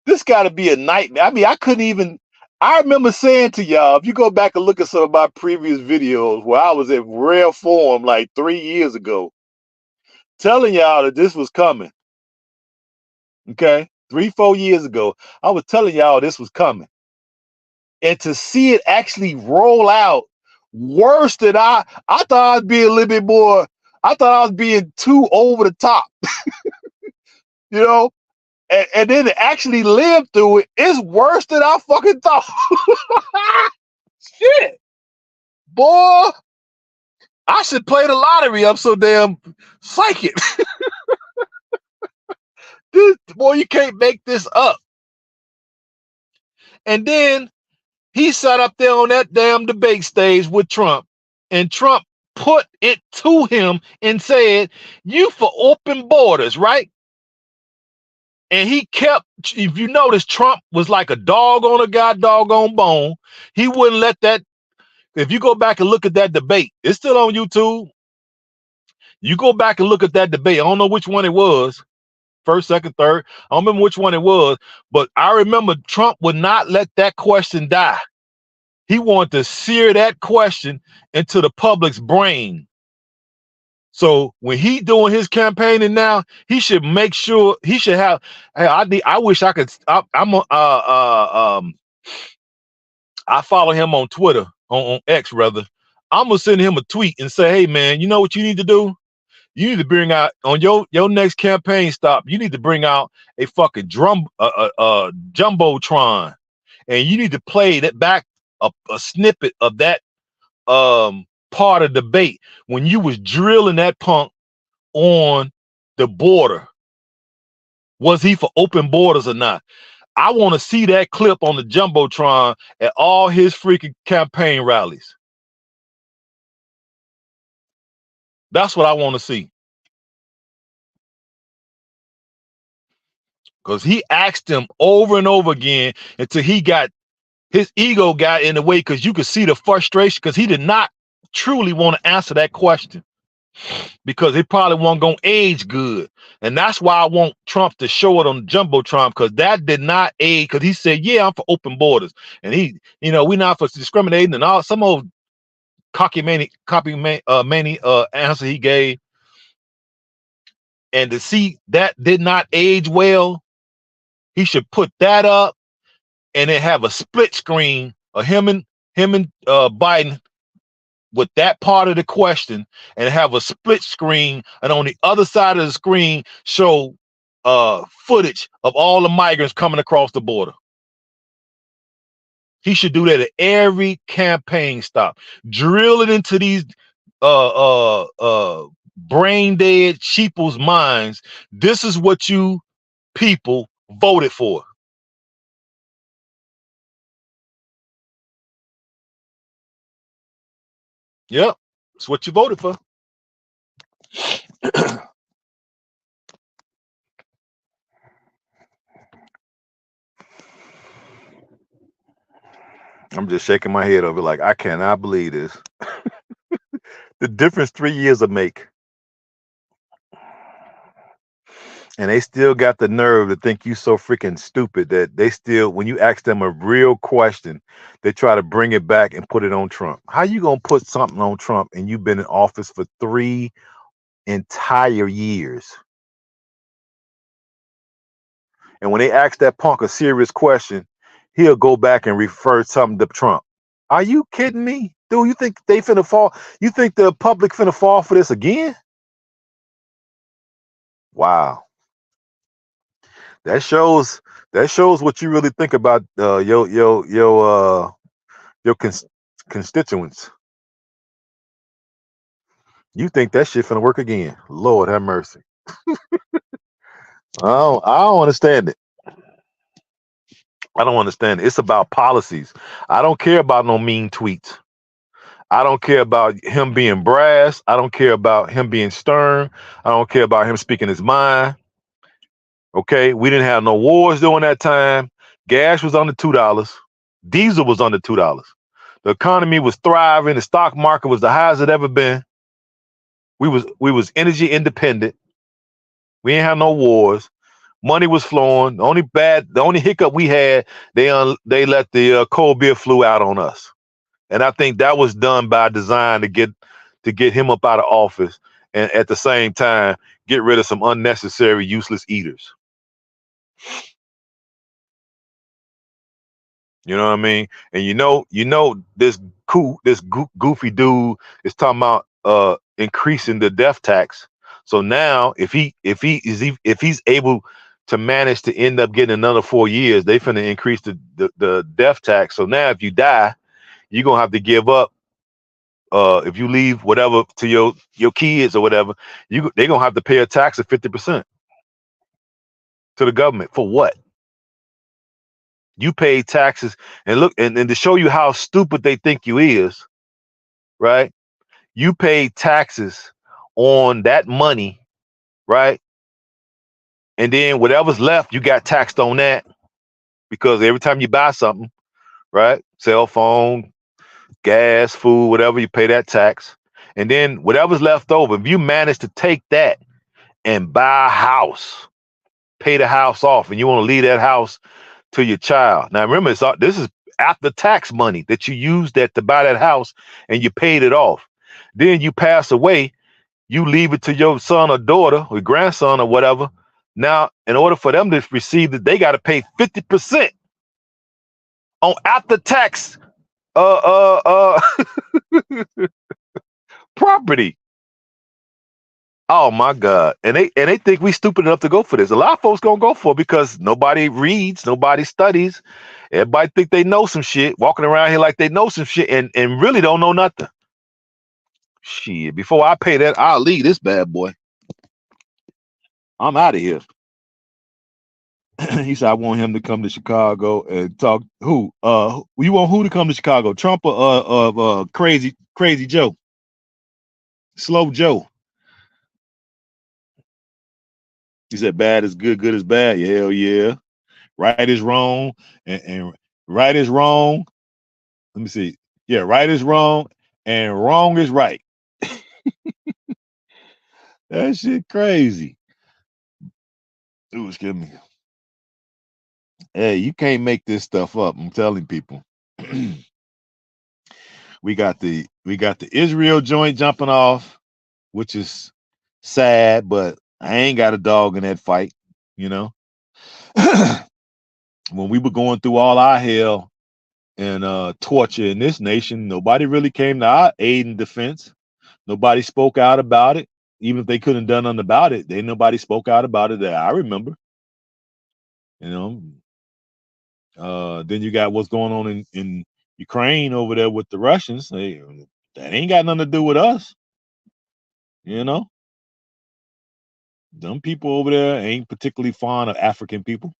a nightmare. I mean, I couldn't even. I remember saying to y'all, if you go back and look at some of my previous videos where I was in rare form like 3 years ago, telling y'all that this was coming. Okay, 3, 4 years ago, I was telling y'all this was coming, and to see it actually roll out worse than I thought I was being a little bit more. I thought I was being too over the top, you know. And then to actually live through it is worse than I fucking thought. Shit, boy, I should play the lottery. I'm so damn psychic. Boy, you can't make this up. And then he sat up there on that damn debate stage with Trump, and Trump put it to him and said, "You for open borders, right?" And he kept, if you notice, Trump was like a dog on a doggone bone. He wouldn't let that. If you go back and look at that debate, it's still on YouTube. You go back and look at that debate. I don't know which one it was, first, second, third. I don't remember which one it was, but I remember Trump would not let that question die. He wanted to sear that question into the public's brain. So when he doing his campaigning now, he should make sure he should have. Hey, I wish I could. I follow him on Twitter, on X rather. I'm gonna send him a tweet and say, "Hey man, you know what you need to do? You need to bring out on your next campaign stop. You need to bring out a fucking jumbotron, and you need to play that back a snippet of that part of the debate when you was drilling that punk on the border. Was he for open borders or not? I want to see that clip on the jumbotron at all his freaking campaign rallies. That's what I want to see. Because he asked him over and over again until his ego got in the way, because you could see the frustration, because he did not truly want to answer that question, because it probably wasn't going to age good. And that's why I want Trump to show it on the jumbotron, because that did not age, because he said, yeah, I'm for open borders. And we're not for discriminating and all some old many answer he gave. And to see that did not age well, he should put that up and then have a split screen of him and Biden with that part of the question, and have a split screen, and on the other side of the screen show footage of all the migrants coming across the border. He should do that at every campaign stop. Drill it into these brain dead sheeple's minds. This is what you people voted for. Yep, it's what you voted for. I'm just shaking my head over like, I cannot believe this. The difference 3 years will make. And they still got the nerve to think you so freaking stupid that they still, when you ask them a real question, they try to bring it back and put it on Trump. How you gonna put something on Trump and you've been in office for 3 entire years? And when they ask that punk a serious question, he'll go back and refer something to Trump. Are you kidding me? Dude, you think they finna fall? You think the public finna fall for this again? Wow. That shows that shows what you really think about your constituents. You think that shit finna work again. Lord have mercy. I don't understand it. I don't understand it. It's about policies. I don't care about no mean tweets. I don't care about him being brass. I don't care about him being stern. I don't care about him speaking his mind. Okay, we didn't have no wars during that time. Gas was under $2. Diesel was under $2. The economy was thriving. The stock market was the highest it ever been. We was energy independent. We didn't have no wars. Money was flowing. The only hiccup we had, they let the cold beer flu out on us, and I think that was done by design to get him up out of office, and at the same time get rid of some unnecessary, useless eaters. You know what I mean? And this goofy dude is talking about increasing the death tax. So now if he's able to manage to end up getting another 4 years, they finna increase the death tax. So now if you die, you're gonna have to give up if you leave whatever to your kids or whatever, they gonna have to pay a tax of 50% to the government. For what? You pay taxes, and look, and to show you how stupid they think you is, right? You pay taxes on that money, right? And then whatever's left, you got taxed on that because every time you buy something, right? Cell phone, gas, food, whatever, you pay that tax. And then whatever's left over, if you manage to take that and buy a house, pay the house off, and you want to leave that house to your child. Now remember, this is after tax money that you used that to buy that house and you paid it off. Then you pass away, you leave it to your son or daughter or grandson or whatever. Now, in order for them to receive it, they got to pay 50% on after tax property. Oh my God. And they think we stupid enough to go for this. A lot of folks gonna go for it because nobody reads, nobody studies. Everybody think they know some shit, walking around here like they know some shit and really don't know nothing. Shit. Before I pay that, I'll leave this bad boy. I'm out of here. He said I want him to come to Chicago and talk who? You want who to come to Chicago? Trump or crazy Joe? Slow Joe. He said bad is good, good is bad. Yeah, hell yeah. Right is wrong, and right is wrong. Let me see. Yeah, right is wrong, and wrong is right. That shit crazy. Ooh, excuse me. Hey, you can't make this stuff up. I'm telling people. we got the Israel joint jumping off, which is sad, but I ain't got a dog in that fight, you know. When we were going through all our hell and torture in this nation, nobody really came to our aid and defense. Nobody spoke out about it. Even if they couldn't have done nothing about it, nobody spoke out about it that I remember. You know. Then you got what's going on in Ukraine over there with the Russians. That ain't got nothing to do with us. You know, them people over there ain't particularly fond of African people,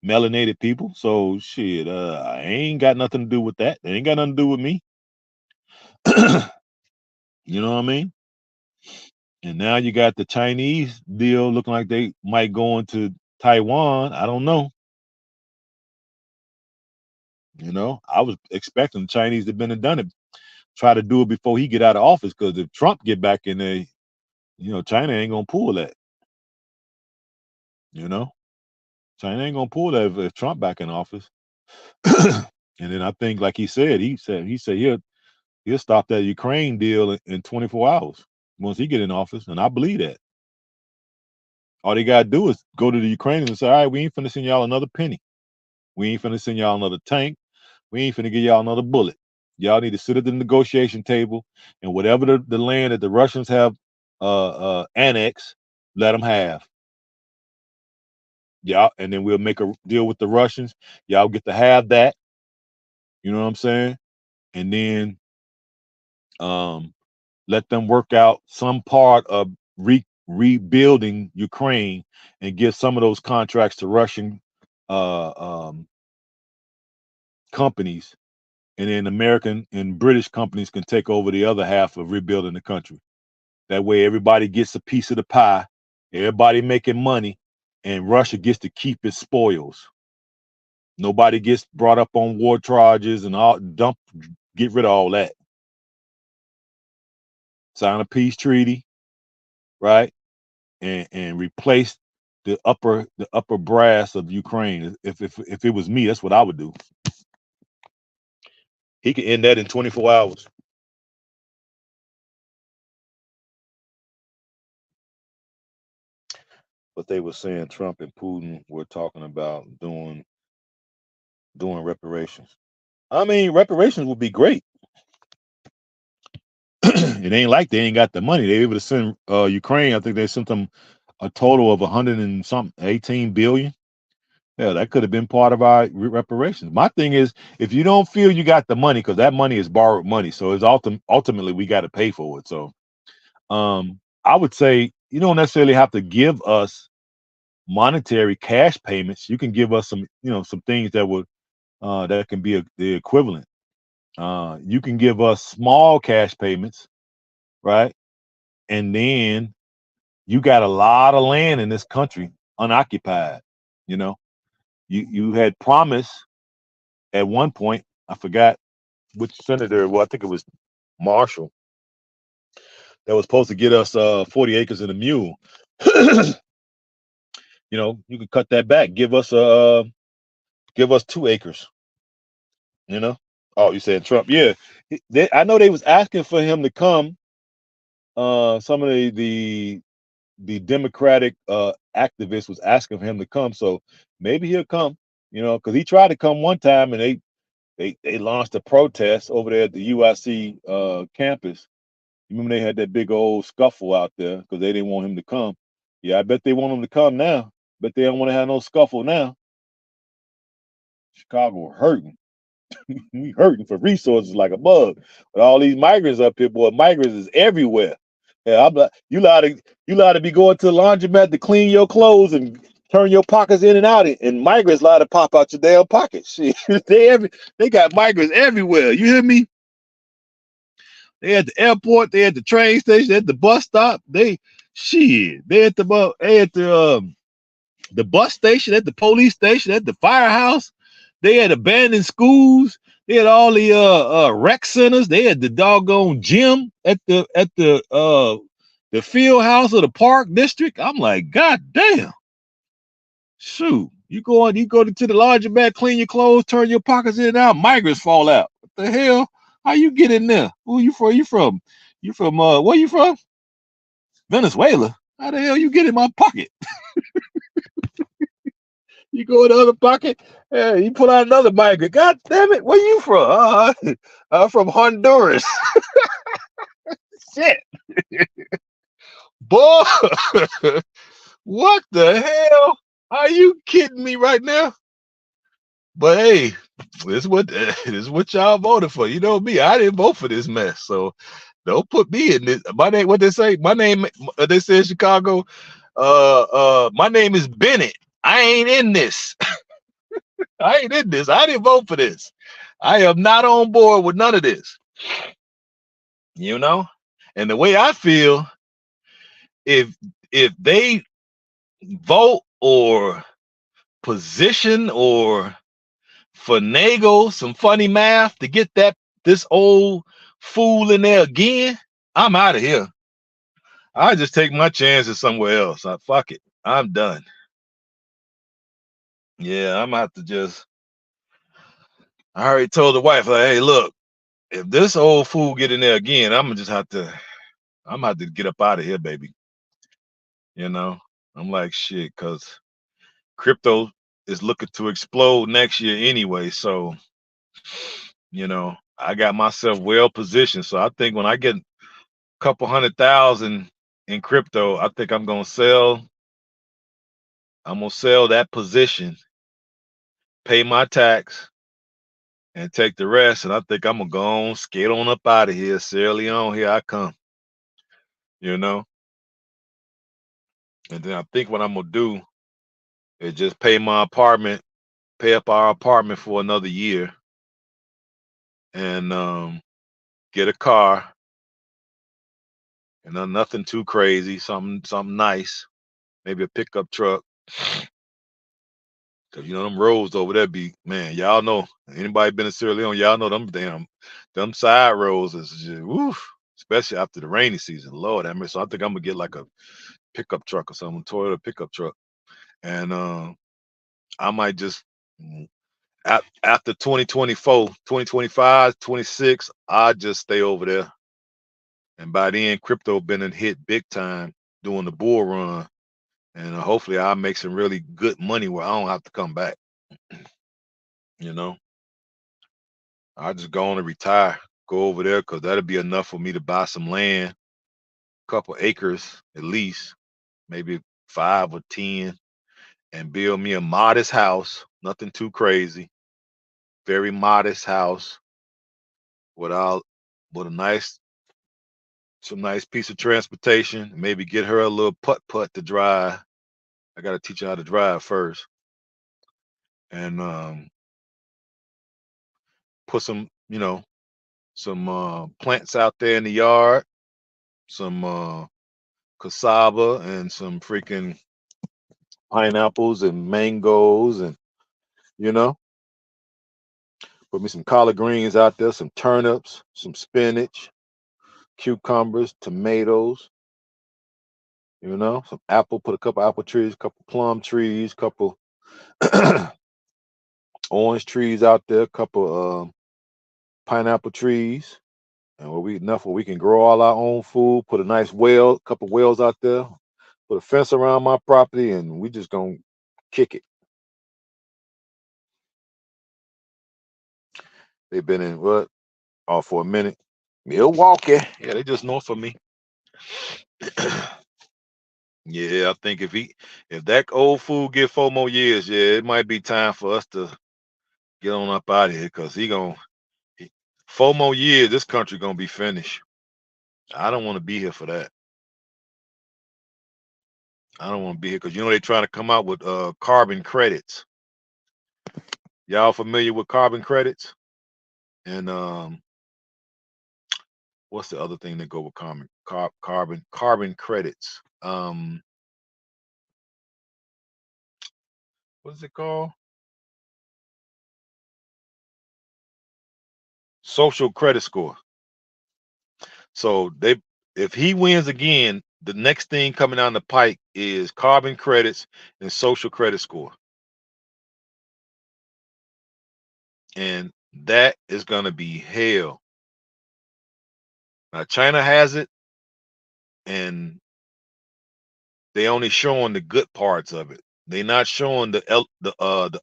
melanated people. So shit, I ain't got nothing to do with that. They ain't got nothing to do with me. You know what I mean? And now you got the Chinese deal looking like they might go into Taiwan. I don't know. You know, I was expecting the Chinese to have been and done it, try to do it before he get out of office. Because if Trump get back in there, China ain't gonna pull that. You know, China ain't gonna pull that if Trump back in office. And then I think, like he said he'll stop that Ukraine deal in 24 hours once he get in office, and I believe that. All they gotta do is go to the Ukrainians and say, all right, we ain't finna send y'all another penny. We ain't finna send y'all another tank. We ain't finna give y'all another bullet. Y'all need to sit at the negotiation table and whatever the land that the Russians have annexed, let them have. Y'all, and then we'll make a deal with the Russians. Y'all get to have that. You know what I'm saying? And then um, let them work out some part of rebuilding Ukraine and give some of those contracts to Russian uh, um, companies, and then American and British companies can take over the other half of rebuilding the country. That way, everybody gets a piece of the pie, everybody making money, and Russia gets to keep its spoils. Nobody gets brought up on war charges and all dump. Get rid of all that. Sign a peace treaty, right? And replace the upper brass of Ukraine. If it was me, that's what I would do. He could end that in 24 hours. But they were saying Trump and Putin were talking about doing reparations. I mean, reparations would be great. It ain't like they ain't got the money. They able to send Ukraine. I think they sent them a total of 100 and something 18 billion. Yeah, that could have been part of our reparations. My thing is, if you don't feel you got the money, because that money is borrowed money, so it's ultimately we got to pay for it. So, I would say you don't necessarily have to give us monetary cash payments. You can give us some, some things that can be the equivalent. You can give us small cash payments, right? And then you got a lot of land in this country unoccupied. You know, you had promised at one point. I forgot which senator. Well, I think it was Marshall that was supposed to get us 40 acres and a mule. You could cut that back. Give us 2 acres. You know. Oh, you said Trump? Yeah, I know they was asking for him to come. Some of the Democratic activists was asking for him to come, so maybe he'll come. Because he tried to come one time, and they launched a protest over there at the UIC campus. You remember they had that big old scuffle out there because they didn't want him to come. Yeah, I bet they want him to come now, but they don't want to have no scuffle now. Chicago hurting. We hurting for resources like a bug. But all these migrants up here, boy, migrants is everywhere. Yeah, I'm like, you allowed to be going to the laundromat to clean your clothes and turn your pockets in and out, and migrants allowed to pop out your damn pockets. Shit, they got migrants everywhere. You hear me? They at the airport, they at the train station, they at the bus stop. They at the bus station, at the police station, at the firehouse. They had abandoned schools. They had all the rec centers. They had the doggone gym at the field house of the park district. I'm like, God damn. Shoot. You go to the laundromat, clean your clothes, turn your pockets in and out, migrants fall out. What the hell? How you get in there? Who you from? You from where you from? Venezuela. How the hell you get in my pocket? You go in the other pocket, you pull out another migrant. God damn it, where you from? I'm from Honduras. Shit, boy, what the hell? Are you kidding me right now? But hey, this is what y'all voted for. You know me, I didn't vote for this mess, so don't put me in this. My name, what they say? My name, they say in Chicago. My name is Bennett. I ain't in this. I ain't in this. I didn't vote for this. I am not on board with none of this. You know? And the way I feel, if they vote or position or finagle some funny math to get this old fool in there again, I'm out of here. I just take my chances somewhere else. Fuck it. I'm done. Yeah, I'm out to just I already told the wife, like, hey, look, if this old fool get in there again, I'm gonna have to get up out of here, baby. You know. I'm like shit, cause crypto is looking to explode next year anyway. So, I got myself well positioned. So I think when I get a couple 100,000 in crypto, I think I'm gonna sell. I'm gonna sell that position, pay my tax, and take the rest. And I think I'm gonna go on, skate on up out of here. Sierra Leone, here I come. You know. And then I think what I'm gonna do is just pay my apartment, pay up our apartment for another year, and get a car. And nothing too crazy, something nice, maybe a pickup truck. Cause them roads over there be, man, y'all know, anybody been to Sierra Leone, y'all know them side roads is just woof, especially after the rainy season. Lord, I mean, so I think I'm gonna get like a pickup truck or something, Toyota pickup truck, and I might just after 2024, 2025, 26, I just stay over there, and by then crypto been and hit big time doing the bull run, and hopefully I'll make some really good money where I don't have to come back. You know, I just go on and retire, go over there because that'll be enough for me to buy some land, couple acres at least, maybe 5 or 10, and build me a modest house, nothing too crazy, very modest house without with a nice some nice piece of transportation. Maybe get her a little putt putt to drive. I got to teach her how to drive first, and put some plants out there in the yard, some cassava and some freaking pineapples and mangoes, and you know put me some collard greens out there, some turnips, some spinach, cucumbers, tomatoes, some apple, put a couple apple trees, a couple plum trees, couple orange trees out there, a couple pineapple trees, and where we can grow all our own food. Put a nice well, couple wells out there. Put a fence around my property, and we just gonna kick it. They've been in what? Oh, for a minute. Milwaukee. Yeah, they just north of me. Yeah, I think if that old fool get 4 more years, yeah, it might be time for us to get on up out of here because 4 more years, this country gonna be finished. I don't want to be here for that. I don't want to be here because they're trying to come out with carbon credits. Y'all familiar with carbon credits? And what's the other thing that go with carbon credits? What is it called? Social credit score. So if he wins again, the next thing coming down the pike is carbon credits and social credit score, and that is gonna be hell. Now China has it, and they only showing the good parts of it. They not showing the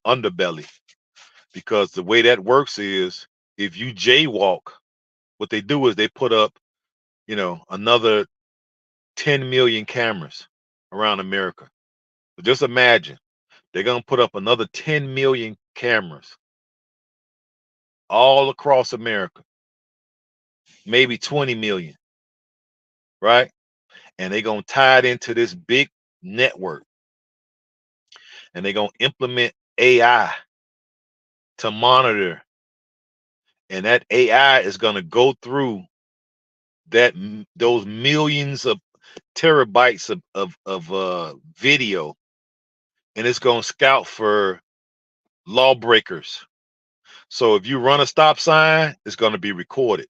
underbelly, because the way that works is if you jaywalk, what they do is they put up, another 10 million cameras around America. So just imagine they're gonna put up another 10 million cameras all across America, maybe 20 million, right? And they're gonna tie it into this big network, and they're gonna implement AI to monitor, and that AI is gonna go through those millions of terabytes of video, and it's gonna scout for lawbreakers. So if you run a stop sign, it's gonna be recorded.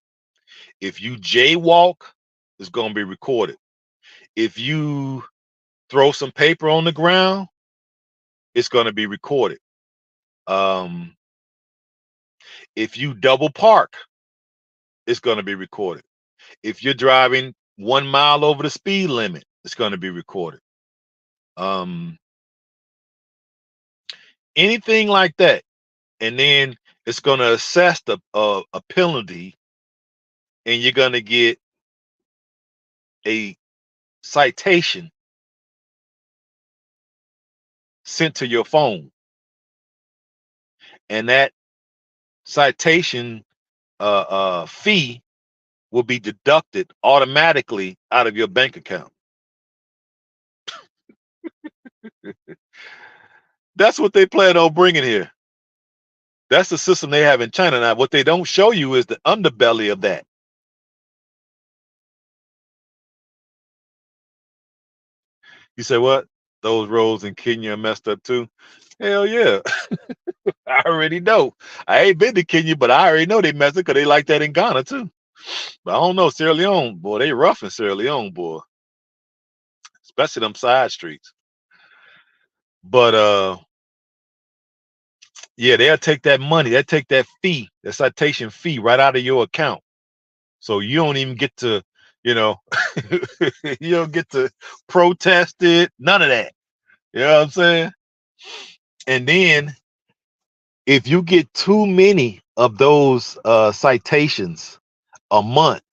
If you jaywalk, it's gonna be recorded. If you throw some paper on the ground, it's gonna be recorded. Um, if you double park, it's gonna be recorded. If you're driving 1 mile over the speed limit, it's gonna be recorded. um, anything like that, and then it's going to assess a penalty, and you're going to get a citation sent to your phone, and that citation fee will be deducted automatically out of your bank account. That's what they plan on bringing here. That's the system they have in China. Now, what they don't show you is the underbelly of that. You say, what? Those roads in Kenya are messed up too? Hell yeah. I already know. I ain't been to Kenya, but I already know they messed up because they like that in Ghana too. But I don't know. Sierra Leone, boy, they rough in Sierra Leone, boy. Especially them side streets. But yeah, they'll take that money, they'll take that fee, the citation fee right out of your account. So you don't even get to, you know, you don't get to protest it, none of that. You know what I'm saying? And then if you get too many of those citations a month,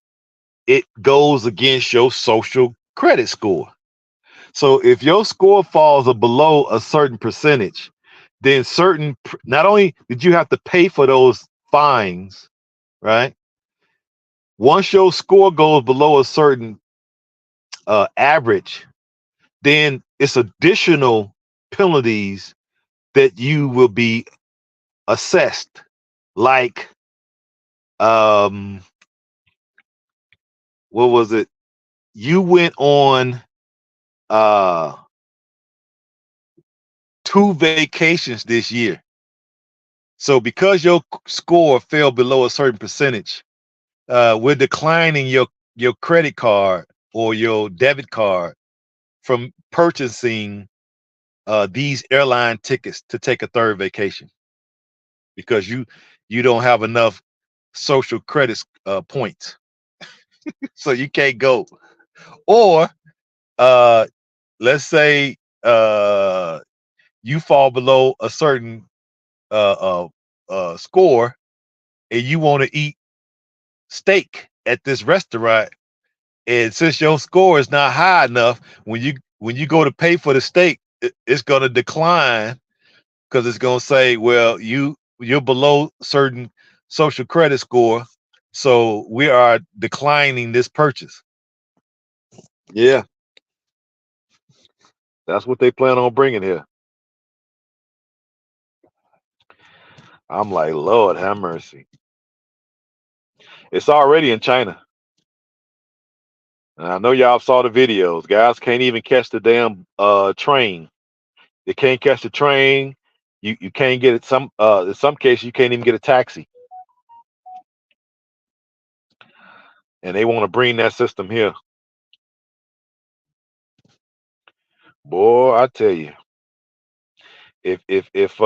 it goes against your social credit score. So if your score falls below a certain percentage, then not only did you have to pay for those fines, right? Once your score goes below a certain average, then it's additional penalties that you will be assessed. Like, um, what was it? You went on uh, 2 vacations this year. So because your score fell below a certain percentage, we're declining your credit card or your debit card from purchasing these airline tickets to take a third vacation because you don't have enough social credit points, so you can't go. Or uh, let's say you fall below a certain uh, score, and you want to eat steak at this restaurant, and since your score is not high enough, when you go to pay for the steak, it's going to decline because it's going to say, well, you're below certain social credit score, so we are declining this purchase. Yeah, that's what they plan on bringing here. I'm like, Lord have mercy. It's already in China. And I know y'all saw the videos. Guys can't even catch the damn train. They can't catch the train. You can't get it. In some cases you can't even get a taxi. And they want to bring that system here. Boy, I tell you, if if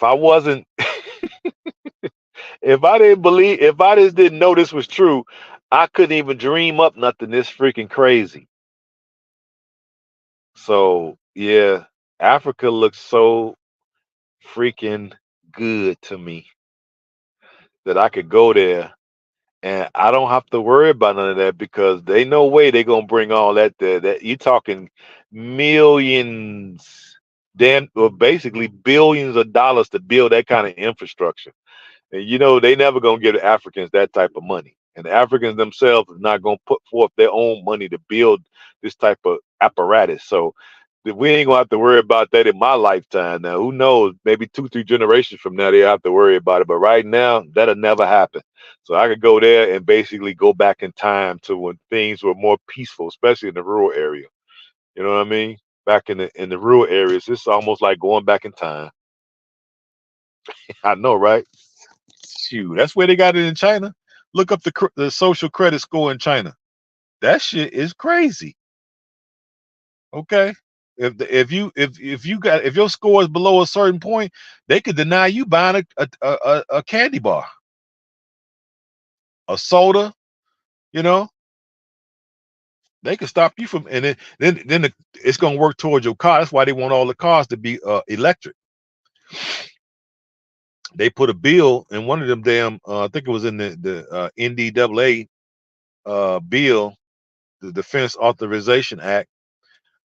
I wasn't if I just didn't know this was true, I couldn't even dream up nothing this freaking crazy. So yeah, Africa looks so freaking good to me that I could go there and I don't have to worry about none of that because they no way they gonna bring all that there. That you talking millions, damn, or basically billions of dollars to build that kind of infrastructure. And you know they never gonna give the Africans that type of money. And the Africans themselves is not gonna put forth their own money to build this type of apparatus. So we ain't gonna have to worry about that in my lifetime. Now, who knows? Maybe 2, 3 generations from now they'll have to worry about it. But right now, that'll never happen. So I could go there and basically go back in time to when things were more peaceful, especially in the rural area. You know what I mean? Back in the rural areas, it's almost like going back in time. I know, right? Shoot, that's where they got it in China. Look up the social credit score in China. That shit is crazy. Okay. If your score is below a certain point, they could deny you buying a candy bar, a soda, you know. They can stop you from, and it's gonna work towards your car. That's why they want all the cars to be electric. They put a bill in one of them damn. I think it was in the NDAA bill, the Defense Authorization Act,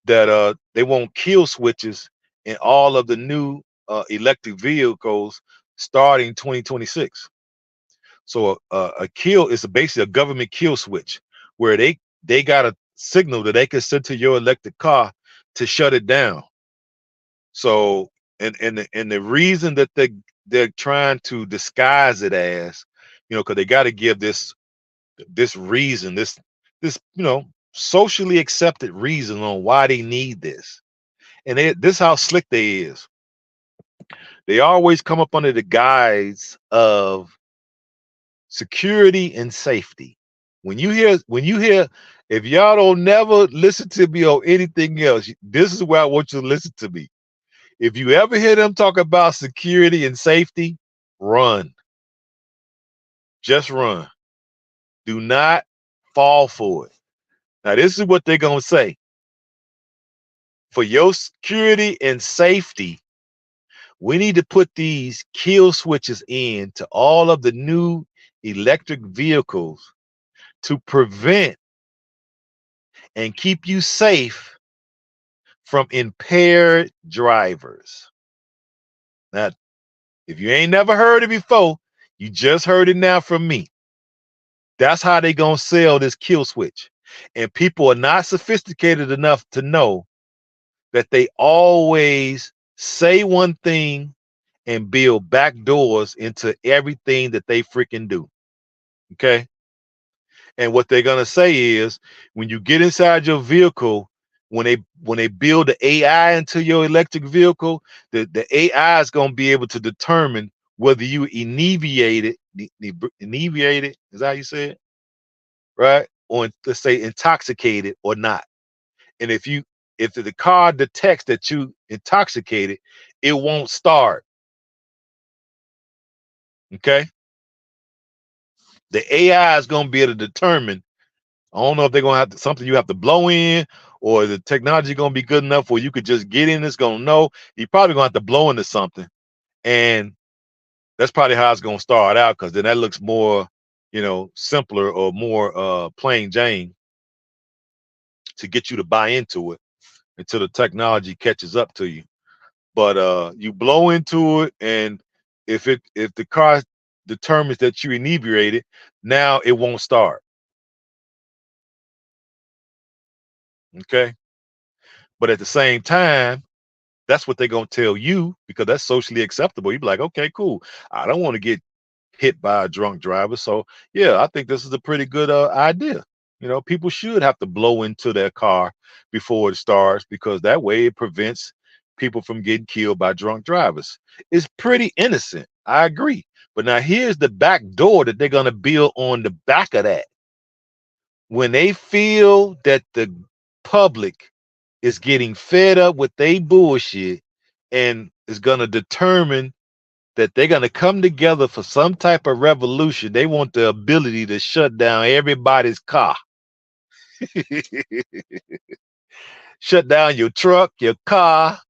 that they want kill switches in all of the new electric vehicles starting 2026. So a kill is basically a government kill switch where they got a signal that they can send to your electric car to shut it down. So and the reason that they're trying to disguise it as, because they got to give this reason, this socially accepted reason on why they need this. And this how slick they is. They always come up under the guise of security and safety. When you hear, if y'all don't never listen to me or anything else, this is where I want you to listen to me. If you ever hear them talk about security and safety, run. Just run. Do not fall for it. Now, this is what they're gonna say. For your security and safety, we need to put these kill switches in to all of the new electric vehicles to prevent and keep you safe from impaired drivers. Now, if you ain't never heard it before, you just heard it now from me. That's how they gonna sell this kill switch. And people are not sophisticated enough to know that they always say one thing and build back doors into everything that they freaking do. Okay. And what they're gonna say is, when you get inside your vehicle, when they build the AI into your electric vehicle, the AI is gonna be able to determine whether you inebriated, is that how you say it? Right? Or let's say intoxicated or not. And if the car detects that you intoxicated, it won't start. Okay. The AI is gonna be able to determine. I don't know if they're gonna have something you have to blow in, or the technology gonna be good enough where you could just get in. It's gonna know. You probably gonna have to blow into something, and that's probably how it's gonna start out. Because then that looks more, simpler or more plain Jane to get you to buy into it until the technology catches up to you. But you blow into it, and if the car determines that you inebriated, now it won't start. Okay, but at the same time, that's what they're gonna tell you because that's socially acceptable. You'd be like, okay, cool. I don't want to get hit by a drunk driver, so yeah, I think this is a pretty good idea. People should have to blow into their car before it starts because that way it prevents people from getting killed by drunk drivers. It's pretty innocent. I agree. But now here's the back door that they're gonna build on the back of that. When they feel that the public is getting fed up with they bullshit and is going to determine that they're going to come together for some type of revolution, they want the ability to shut down everybody's car. Shut down your truck, your car,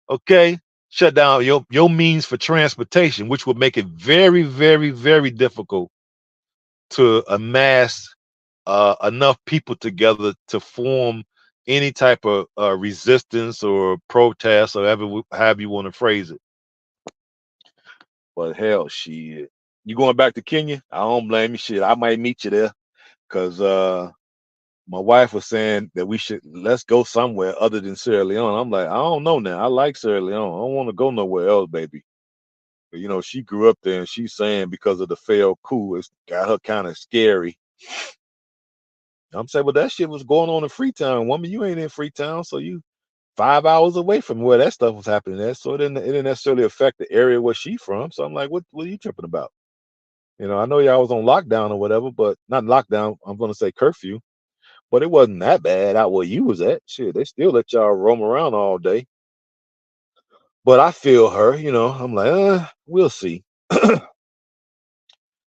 okay? Shut down your means for transportation, which would make it very, very, very difficult to amass enough people together to form any type of resistance or protest or however you want to phrase it. But hell, shit. You going back to Kenya? I don't blame you. Shit, I might meet you there because my wife was saying that let's go somewhere other than Sierra Leone. I'm like, I don't know now. I like Sierra Leone. I don't want to go nowhere else, baby. But, she grew up there and she's saying because of the failed coup, it's got her kind of scary. I'm saying, well, that shit was going on in Freetown. Woman, you ain't in Freetown, so you 5 hours away from where that stuff was happening at. So it didn't necessarily affect the area where she from. So I'm like, what are you tripping about? I know y'all was on lockdown or whatever, but not lockdown. I'm gonna say curfew, but it wasn't that bad out where you was at. Shit, they still let y'all roam around all day. But I feel her. I'm like, we'll see.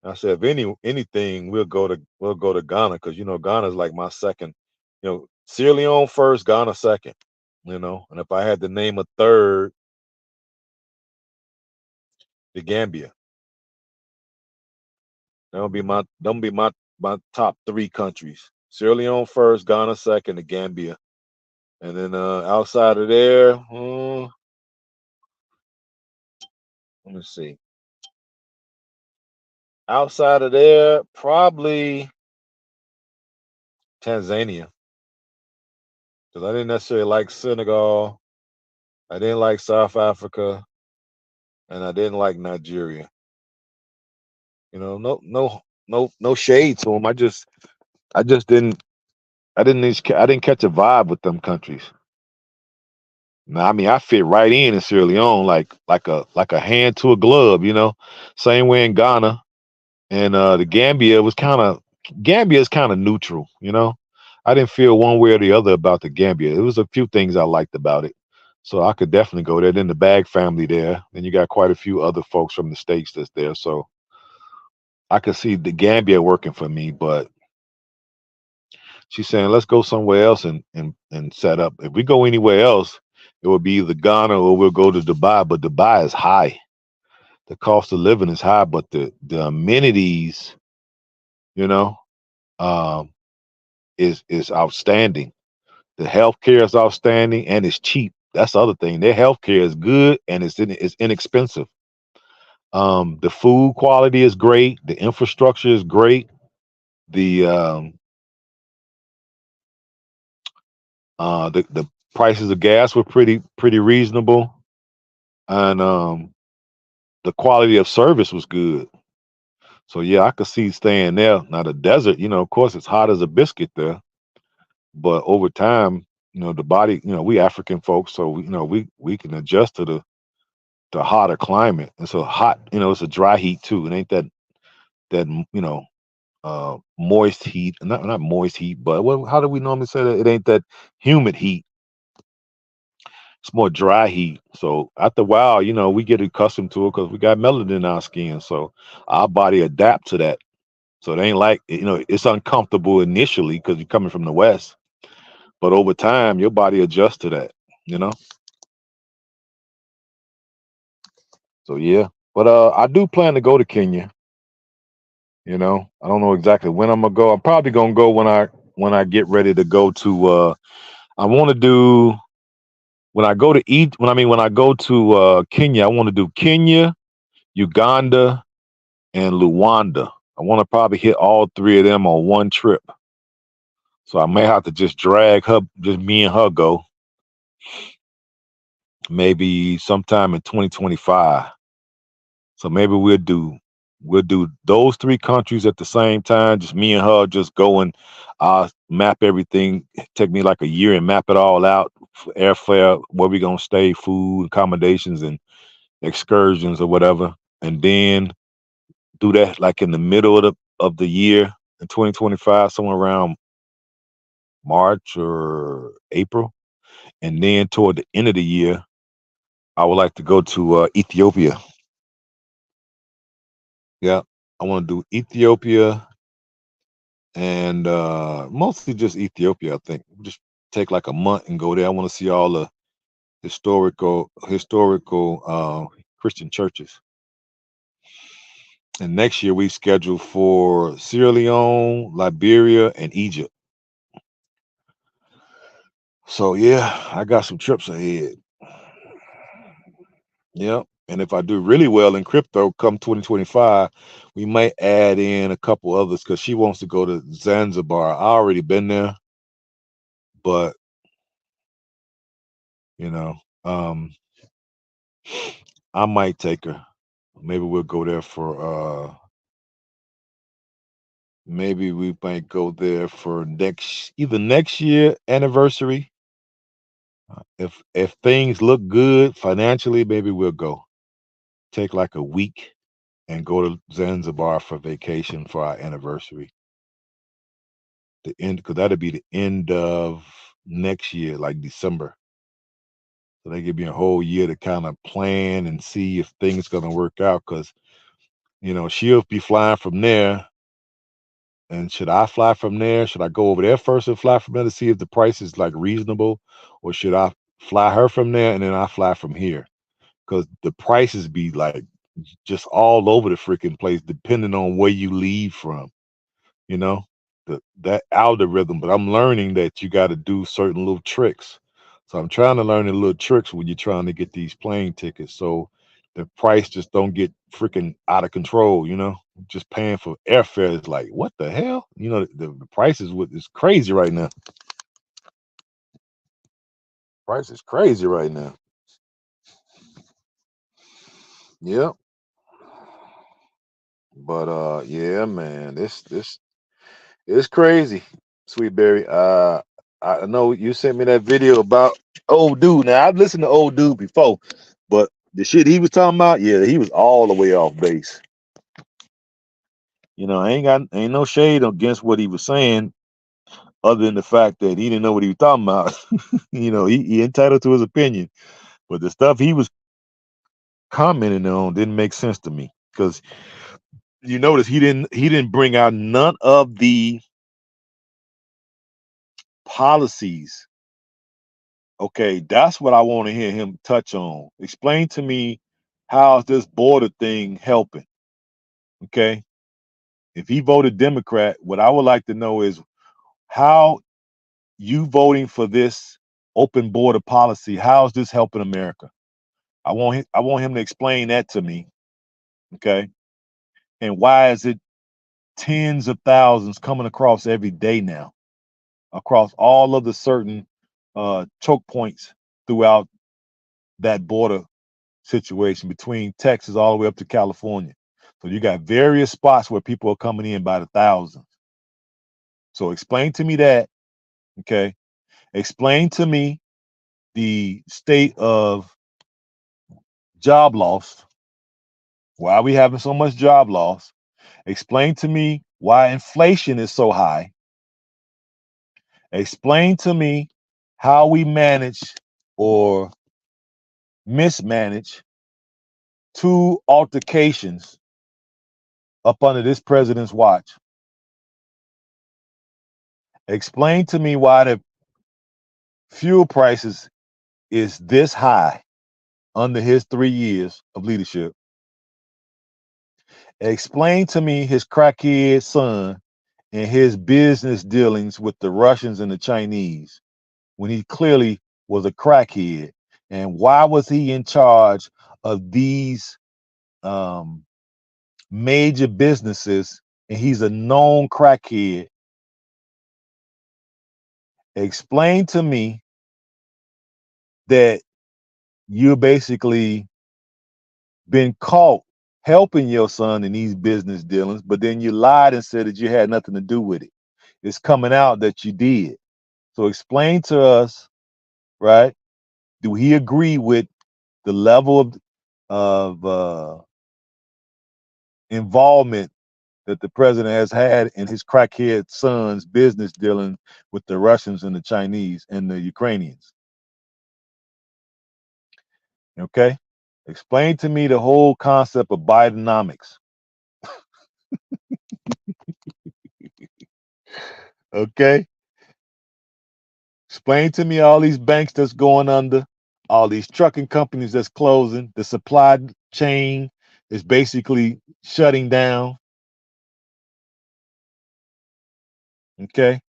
I said, if anything, we'll go to Ghana because Ghana's like my second. Sierra Leone first, Ghana second. And if I had to name a third, the Gambia. That'll be my top three countries. Sierra Leone first, Ghana second, the Gambia. And then outside of there, let me see. Outside of there, probably Tanzania. Because I didn't necessarily like Senegal. I didn't like South Africa, and I didn't like Nigeria. No shade to them. I just I didn't catch a vibe with them countries. Now, I mean, I fit right in Sierra Leone like a hand to a glove. Same way in Ghana. And the Gambia is kind of neutral. I didn't feel one way or the other about the Gambia. There was a few things I liked about it, so I could definitely go there. Then the Bag family there, then you got quite a few other folks from the states that's there, so I could see the Gambia working for me. But she's saying let's go somewhere else and set up. If we go anywhere else, it would be either Ghana or we'll go to Dubai. But Dubai is high. The cost of living is high, but the amenities, you know. Um, is outstanding. The healthcare is outstanding and it's cheap. That's the other thing. Their healthcare is good and it's inexpensive. The food quality is great. The infrastructure is great. The prices of gas were pretty reasonable, and the quality of service was good. So yeah, I could see staying there. Now the desert, of course, it's hot as a biscuit there, but over time, the body, we African folks, so we can adjust to the hotter climate. It's a hot, it's a dry heat too. It ain't that moist heat, not moist heat, but how do we normally say that? It ain't that humid heat. It's more dry heat. So after a while, we get accustomed to it because we got melanin in our skin. So our body adapt to that. So it ain't like it's uncomfortable initially because you're coming from the west, but over time your body adjusts to that. You know. So yeah, but I do plan to go to Kenya. I don't know exactly when I'm gonna go. I'm probably gonna go when I get ready to go to. I want to do when I go to eat. When I go to Kenya, I want to do Kenya, Uganda, and Luanda. I want to probably hit all three of them on one trip. So I may have to just drag her, just me and her go, maybe sometime in 2025. So maybe we'll do those three countries at the same time. Just me and her, just go and map everything. Take me like a year and map it all out. Airfare, where we gonna stay, food, accommodations, and excursions or whatever, and then do that like in the middle of the year in 2025, somewhere around March or April, and then toward the end of the year, I would like to go to Ethiopia. Yeah, I want to do Ethiopia and mostly just Ethiopia. I think just take like a month and go there. I want to see all the historical Christian churches. And next year we scheduled for Sierra Leone, Liberia, and Egypt. So yeah, I got some trips ahead. Yep. And if I do really well in crypto come 2025, we might add in a couple others because she wants to go to Zanzibar. I already been there, but you know, um, I might take her. Maybe we'll go there for maybe we might go there for either next year anniversary. If things look good financially, maybe we'll go. Take like a week and go to Zanzibar for vacation for our anniversary. The end, because that'll be the end of next year, like December. So they give me a whole year to kind of plan and see if things gonna work out. Because she'll be flying from there And should I fly from there? Should I go over there first and fly from there to see if the price is like reasonable, or should I fly her from there and then I fly from here? Because the prices be like just all over the freaking place depending on where you leave from. You know, that algorithm. But I'm learning that you got to do certain little tricks. So I'm trying to learn the little tricks when you're trying to get these plane tickets, so the price just don't get freaking out of control. Just paying for airfare is like, what the hell? The price is crazy right now. Price is crazy right now. Yep. But yeah, man, this it's crazy, Sweet Berry. I know you sent me that video about old dude. Now I've listened to old dude before, but the shit he was talking about, yeah, he was all the way off base. I ain't no shade against what he was saying, other than the fact that he didn't know what he was talking about. He entitled to his opinion, but the stuff he was commenting on didn't make sense to me because you notice he didn't bring out none of the policies. Okay, that's what I want to hear him touch on. Explain to me how is this border thing helping? Okay, if he voted Democrat, what I would like to know is how you voting for this open border policy. How is this helping America? I want him to explain that to me. Okay, and why is it tens of thousands coming across every day now, across all of the certain choke points throughout that border situation between Texas all the way up to California. So you got various spots where people are coming in by the thousands. So explain to me that, okay? Explain to me the state of job loss. Why are we having so much job loss? Explain to me why inflation is so high. Explain to me how we manage or mismanage two altercations up under this president's watch. Explain to me why the fuel prices is this high under his 3 years of leadership. Explain to me his crackhead son and his business dealings with the Russians and the Chinese when he clearly was a crackhead. And why was he in charge of these um, major businesses and he's a known crackhead? Explain to me that you basically been caught helping your son in these business dealings, but then you lied and said that you had nothing to do with it. It's coming out that you did. So explain to us, right? Do he agree with the level of involvement that the president has had in his crackhead son's business dealing with the Russians and the Chinese and the Ukrainians? Okay? Explain to me the whole concept of Bidenomics. Okay? Explain to me all these banks that's going under, all these trucking companies that's closing, the supply chain is basically shutting down. Okay?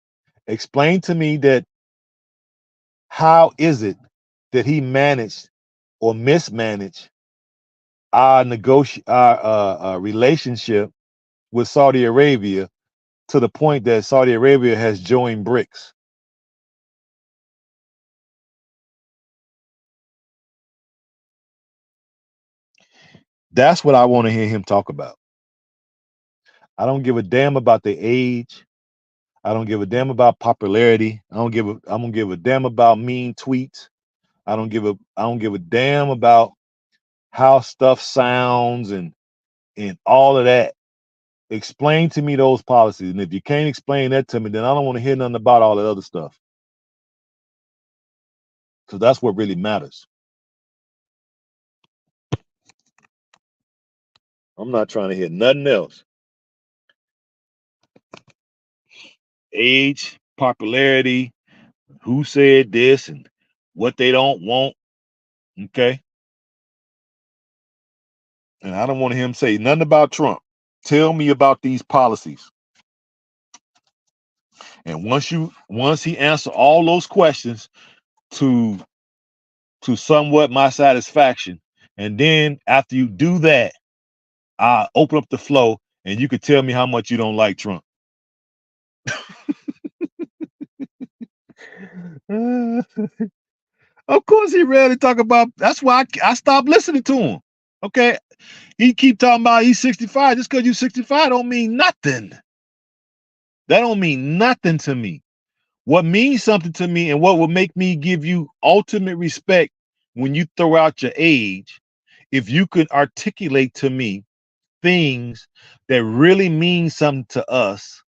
Explain to me that how is it that he managed or mismanaged our relationship with Saudi Arabia to the point that Saudi Arabia has joined BRICS. That's what I want to hear him talk about. I don't give a damn about the age. I don't give a damn about popularity. I don't give a damn about mean tweets. I don't give a damn about how stuff sounds and all of that. Explain to me those policies. And if you can't explain that to me, then I don't want to hear nothing about all that other stuff. Because that's what really matters. I'm not trying to hear nothing else. age, popularity, who said this and what they don't want. Okay. And I don't want him to say nothing about Trump. Tell me about these policies. And once he answer all those questions to somewhat my satisfaction, and then after you do that, I open up the flow and you could tell me how much you don't like Trump. Of course he ready to talk about. That's why I stopped listening to him. Okay. He keep talking about he's 65. Just because you're 65 don't mean nothing. That don't mean nothing to me. What means something to me and what will make me give you ultimate respect when you throw out your age, if you could articulate to me things that really mean something to us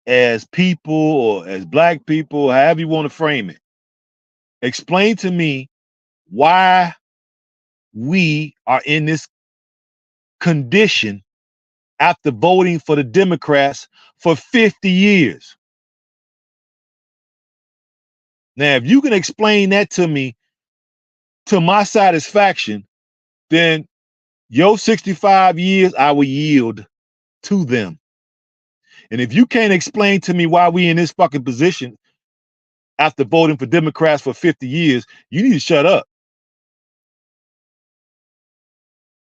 as people or as black people, however you want to frame it. Explain to me why we are in this condition after voting for the Democrats for 50 years. Now, if you can explain that to me to my satisfaction, then your 65 years I will yield to them. And if you can't explain to me why we in this fucking position after voting for Democrats for 50 years, you need to shut up.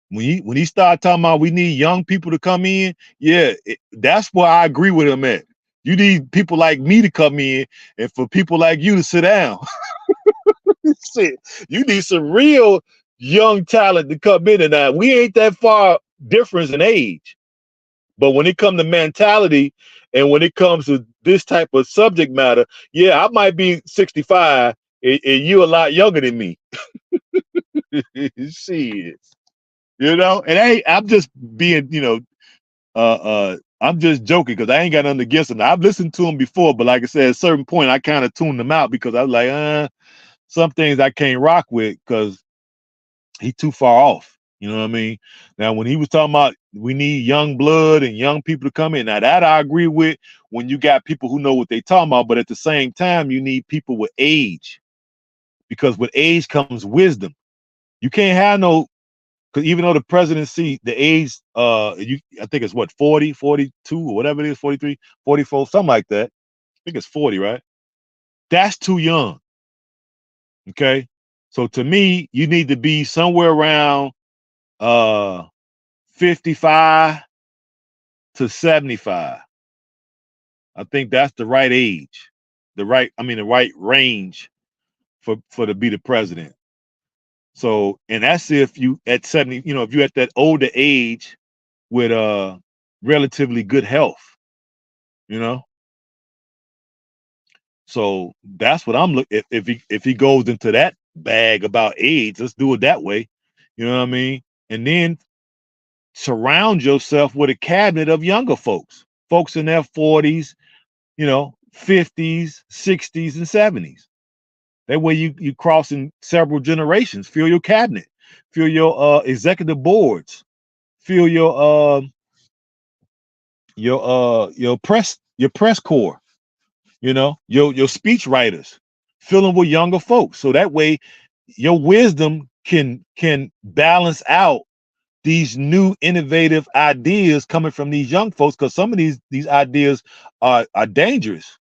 When he started talking about we need young people to come in, yeah, that's where I agree with him at. You need people like me to come in, and for people like you to sit down. Shit, you need some real young talent to come in, and we ain't that far difference in age. But when it comes to mentality, and when it comes to this type of subject matter, yeah, I might be 65, and you a lot younger than me. Shit. And I'm just being, I'm just joking because I ain't got nothing against him. I've listened to him before, but like I said, at a certain point, I kind of tuned him out because I was like, some things I can't rock with because he's too far off. You know what I mean? Now, when he was talking about we need young blood and young people to come in, now that I agree with when you got people who know what they talking about, but at the same time, you need people with age because with age comes wisdom. You can't have no because even though the presidency, the age, I think it's what, 40, 42, or whatever it is, 43, 44, something like that. I think it's 40, right? That's too young. Okay. So to me, you need to be somewhere around 55 to 75. I think that's the right age. The right range for to be the president. So, and that's if you at 70, if you're at that older age with relatively good health, you know. So that's what I'm looking. If he goes into that bag about age, let's do it that way. You know what I mean? And then surround yourself with a cabinet of younger folks in their 40s, 50s, 60s, and 70s. That way you crossing several generations. Fill your cabinet, fill your executive boards, fill your press corps. Your speech writers, fill them with younger folks, so that way your wisdom can balance out these new innovative ideas coming from these young folks, because some of these ideas are dangerous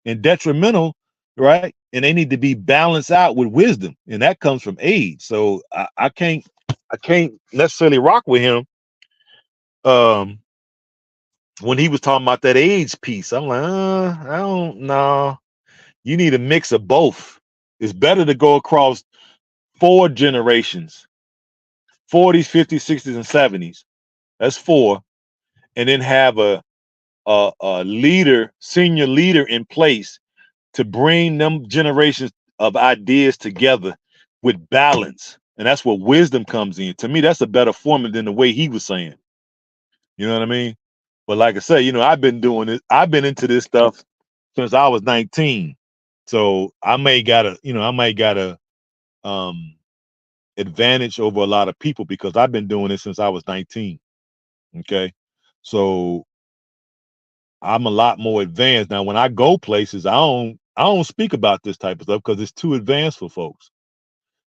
and detrimental, right? And they need to be balanced out with wisdom, and that comes from age. So I can't necessarily rock with him um when he was talking about that age piece. I'm like, I don't know. You need a mix of both. It's better to go across 4 generations, 40s, 50s, 60s, and 70s. That's 4. And then have a leader, senior leader in place to bring them generations of ideas together with balance. And that's where wisdom comes in. To me, that's a better formula than the way he was saying. You know what I mean? But like I said, I've been doing it. I've been into this stuff since I was 19. So I may got a um advantage over a lot of people because I've been doing it since I was 19. Okay. So I'm a lot more advanced now. When I go places, I don't speak about this type of stuff because it's too advanced for folks.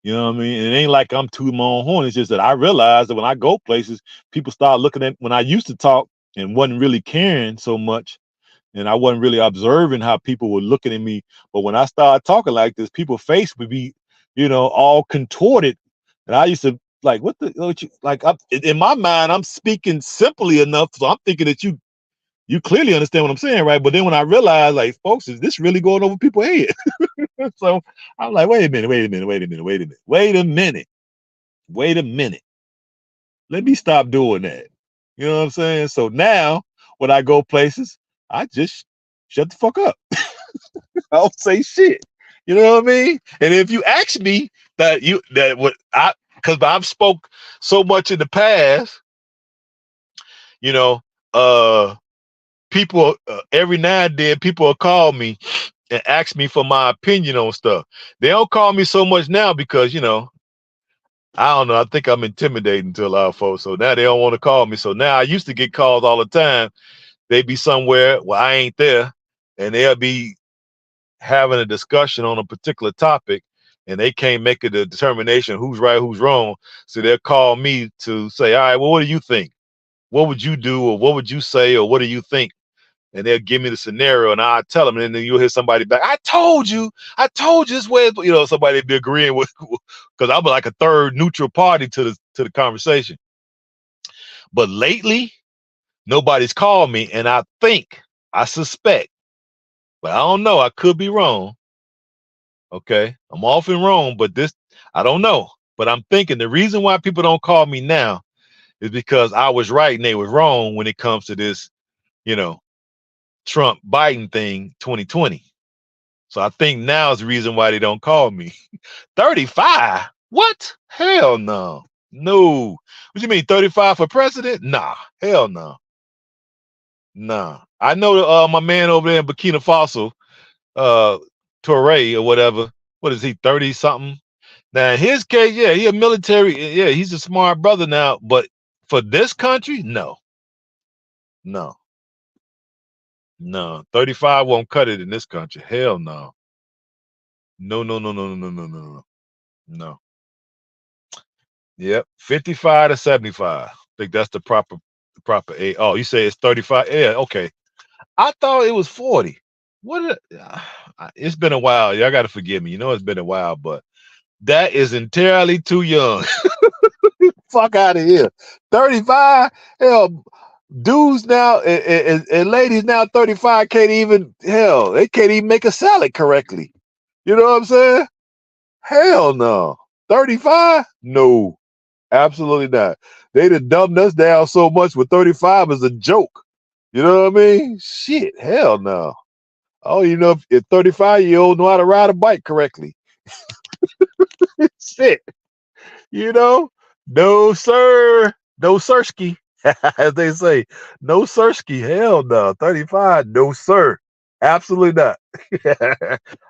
You know what I mean? It ain't like I'm tooting my own horn. It's just that I realize that when I go places, people start looking at when I used to talk and wasn't really caring so much, and I wasn't really observing how people were looking at me. But when I started talking like this, people's face would be, all contorted, and I used to like, what you like? In my mind, I'm speaking simply enough, so I'm thinking that you clearly understand what I'm saying, right? But then when I realized, like, folks, is this really going over people's head? So I'm like, wait a minute, wait a minute, wait a minute, wait a minute, wait a minute, wait a minute. Let me stop doing that. You know what I'm saying? So now when I go places, I just shut the fuck up. I don't say shit. You know what I mean? And if you ask me that what I because I've spoke so much in the past, you know, uh people every now and then people will call me and ask me for my opinion on stuff. They don't call me so much now because I don't know. I think I'm intimidating to a lot of folks, so now they don't want to call me. So now I used to get calls all the time. They'd be somewhere where I ain't there, and they'll be having a discussion on a particular topic, and they can't make a determination who's right, who's wrong. So they'll call me to say, "All right, well, what do you think? What would you do, or what would you say, or what do you think?" And they'll give me the scenario, and I tell them, and then you'll hear somebody back. I told you this way. Somebody be agreeing with, because I'm like a third neutral party to the conversation. But lately, nobody's called me, and I suspect, but I don't know. I could be wrong. Okay, I'm often wrong, but this I don't know. But I'm thinking the reason why people don't call me now is because I was right and they was wrong when it comes to this, you know, Trump Biden thing 2020. So I think now is the reason why they don't call me. 35? What? Hell no. No. What you mean 35 for president? Nah. Hell no. Nah. I know my man over there in Burkina Faso, uh Toure or whatever. What is he, 30 something? Now in his case, yeah, he a military, yeah, he's a smart brother now, but for this country, no. No. No. 35 won't cut it in this country. Hell no. No, no, no, no, no, no, no, no, no. No. Yep, 55 to 75. I think that's the proper age. Oh, you say it's 35? Yeah, okay. I thought it was 40. It's been a while. Y'all got to forgive me. It's been a while, but that is entirely too young. Fuck out of here. 35? Hell, dudes now and ladies now 35 can't even, hell, they can't even make a salad correctly. You know what I'm saying? Hell no. 35? No. Absolutely not. They'd have dumbed us down so much with 35 as a joke. You know what I mean? Shit, hell no. Oh, if 35-year-old know how to ride a bike correctly. Shit, you know? No, sir. No sirski. As they say. No sirski. Hell no. 35, no, sir. Absolutely not.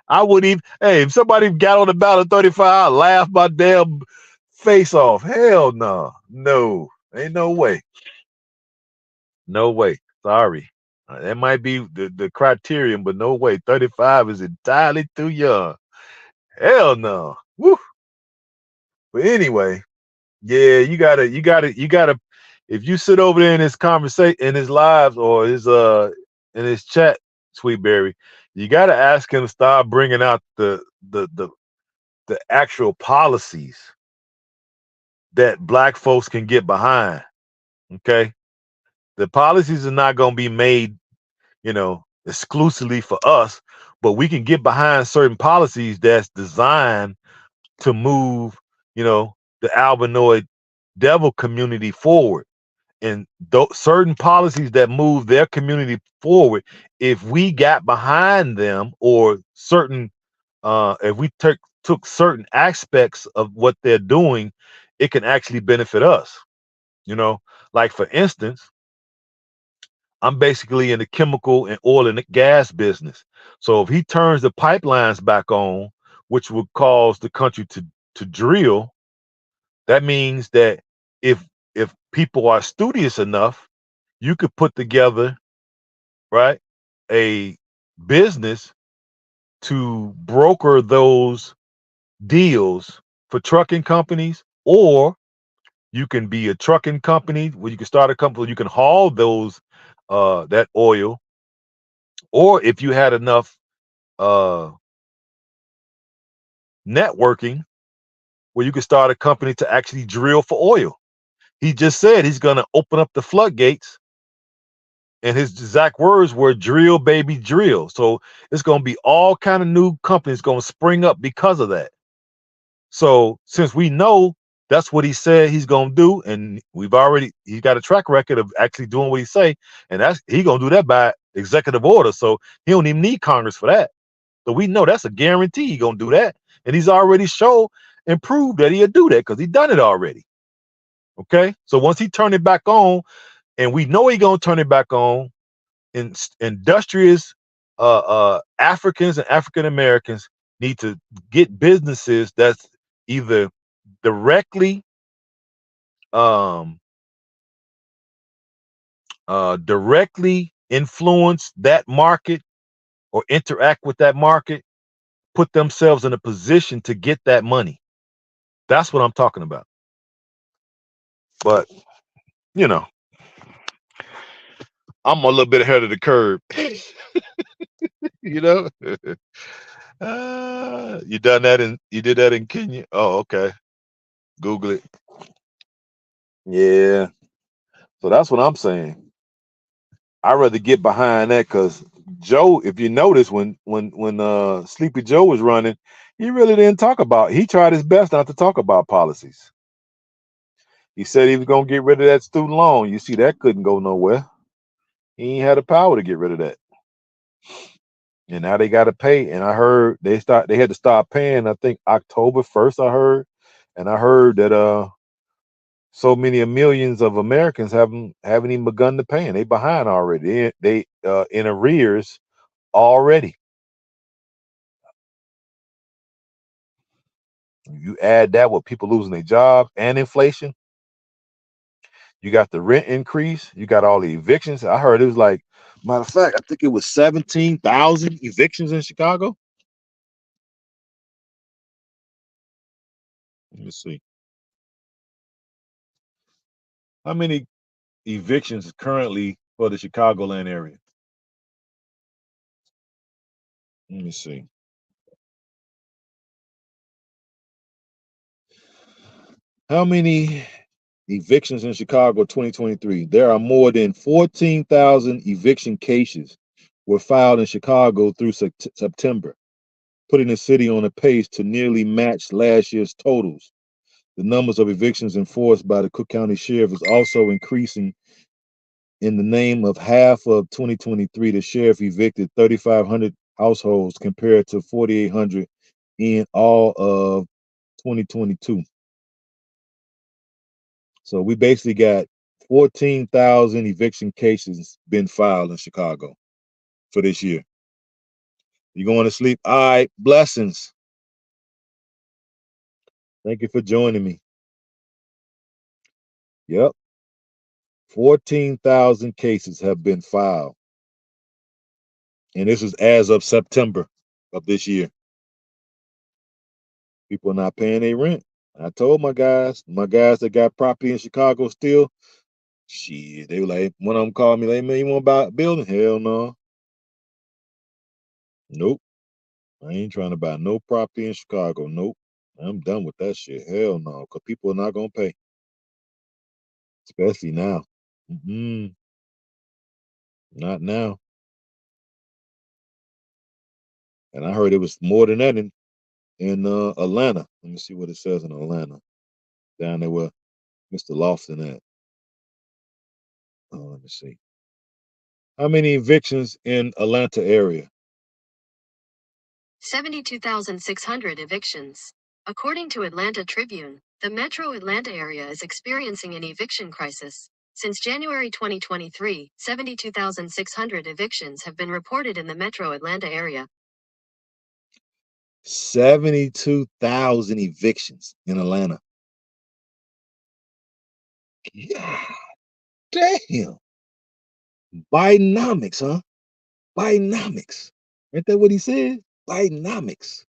I wouldn't even, hey, if somebody got on the ballot 35, I'd laugh my damn face off. Hell no. No. Ain't no way. No way. Sorry. That might be the criterion, but no way. 35 is entirely too young. Hell no. Woo. But anyway, yeah, you gotta if you sit over there in his conversation in his lives or his in his chat, Sweetberry, you gotta ask him to start bringing out the actual policies that black folks can get behind. Okay. The policies are not gonna be made exclusively for us, but we can get behind certain policies that's designed to move, the albinoid devil community forward. And certain policies that move their community forward, if we got behind them or if we took certain aspects of what they're doing, it can actually benefit us. Like for instance, I'm basically in the chemical and oil and gas business. So if he turns the pipelines back on, which would cause the country to drill, that means that if people are studious enough, you could put together right? A business to broker those deals for trucking companies, or you can be a trucking company where you can start a company where you can haul those that oil, or if you had enough uh networking where you can start a company to actually drill for oil. He just said he's going to open up the floodgates, and his exact words were drill baby drill. So it's going to be all kind of new companies going to spring up because of that. So since we know that's what he said he's going to do, and he's got a track record of actually doing what he say, and that's he going to do that by executive order. So he don't even need Congress for that. So we know that's a guarantee he going to do that, and he's already showed and proved that he'll do that because he done it already. Okay, so once he turned it back on, and we know he gonna turn it back on, industrious Africans and African Americans need to get businesses that's either directly um directly influence that market or interact with that market, put themselves in a position to get that money. That's what I'm talking about. But you know, I'm a little bit ahead of the curve. you know. You did that in Kenya? Oh, okay. Google it. Yeah. So that's what I'm saying. I'd rather get behind that because Joe, if you notice when Sleepy Joe was running, he really didn't talk about he tried his best not to talk about policies. He said he was gonna get rid of that student loan. You see, that couldn't go nowhere. He ain't had the power to get rid of that. And now they gotta pay. And I heard they had to start paying, I think October 1st, I heard. And I heard that so many millions of Americans haven't even begun to pay, and they behind already. They in arrears already. You add that with people losing their jobs and inflation. You got the rent increase. You got all the evictions. I heard it was like, matter of fact, I think it was 17,000 evictions in Chicago. Let me see how many evictions currently for the Chicagoland area. Let me see how many evictions in Chicago 2023. There are more than 14,000 eviction cases were filed in Chicago through September, putting the city on a pace to nearly match last year's totals. The numbers of evictions enforced by the Cook County Sheriff is also increasing. In the name of half of 2023, the sheriff evicted 3,500 households compared to 4,800 in all of 2022. So we basically got 14,000 eviction cases been filed in Chicago for this year. You going to sleep? All right. Blessings. Thank you for joining me. Yep. 14,000 cases have been filed. And this is as of September of this year. People are not paying their rent. I told my guys that got property in Chicago still, shit, they were like, one of them called me like, man, you want to buy a building? Hell no. Nope. I ain't trying to buy no property in Chicago. Nope. I'm done with that shit. Hell no. Because people are not going to pay, especially now. Not now. And I heard it was more than that in Atlanta. Let me see what it says in Atlanta. Down there where Mr. Lofton at. Let me see. How many evictions in Atlanta area? 72,600 evictions. According to Atlanta Tribune, the metro Atlanta area is experiencing an eviction crisis. Since January 2023, 72,600 evictions have been reported in the metro Atlanta area. 72,000 evictions in Atlanta. God damn. Bidenomics, huh? Bidenomics. Ain't that what he said? Bidenomics.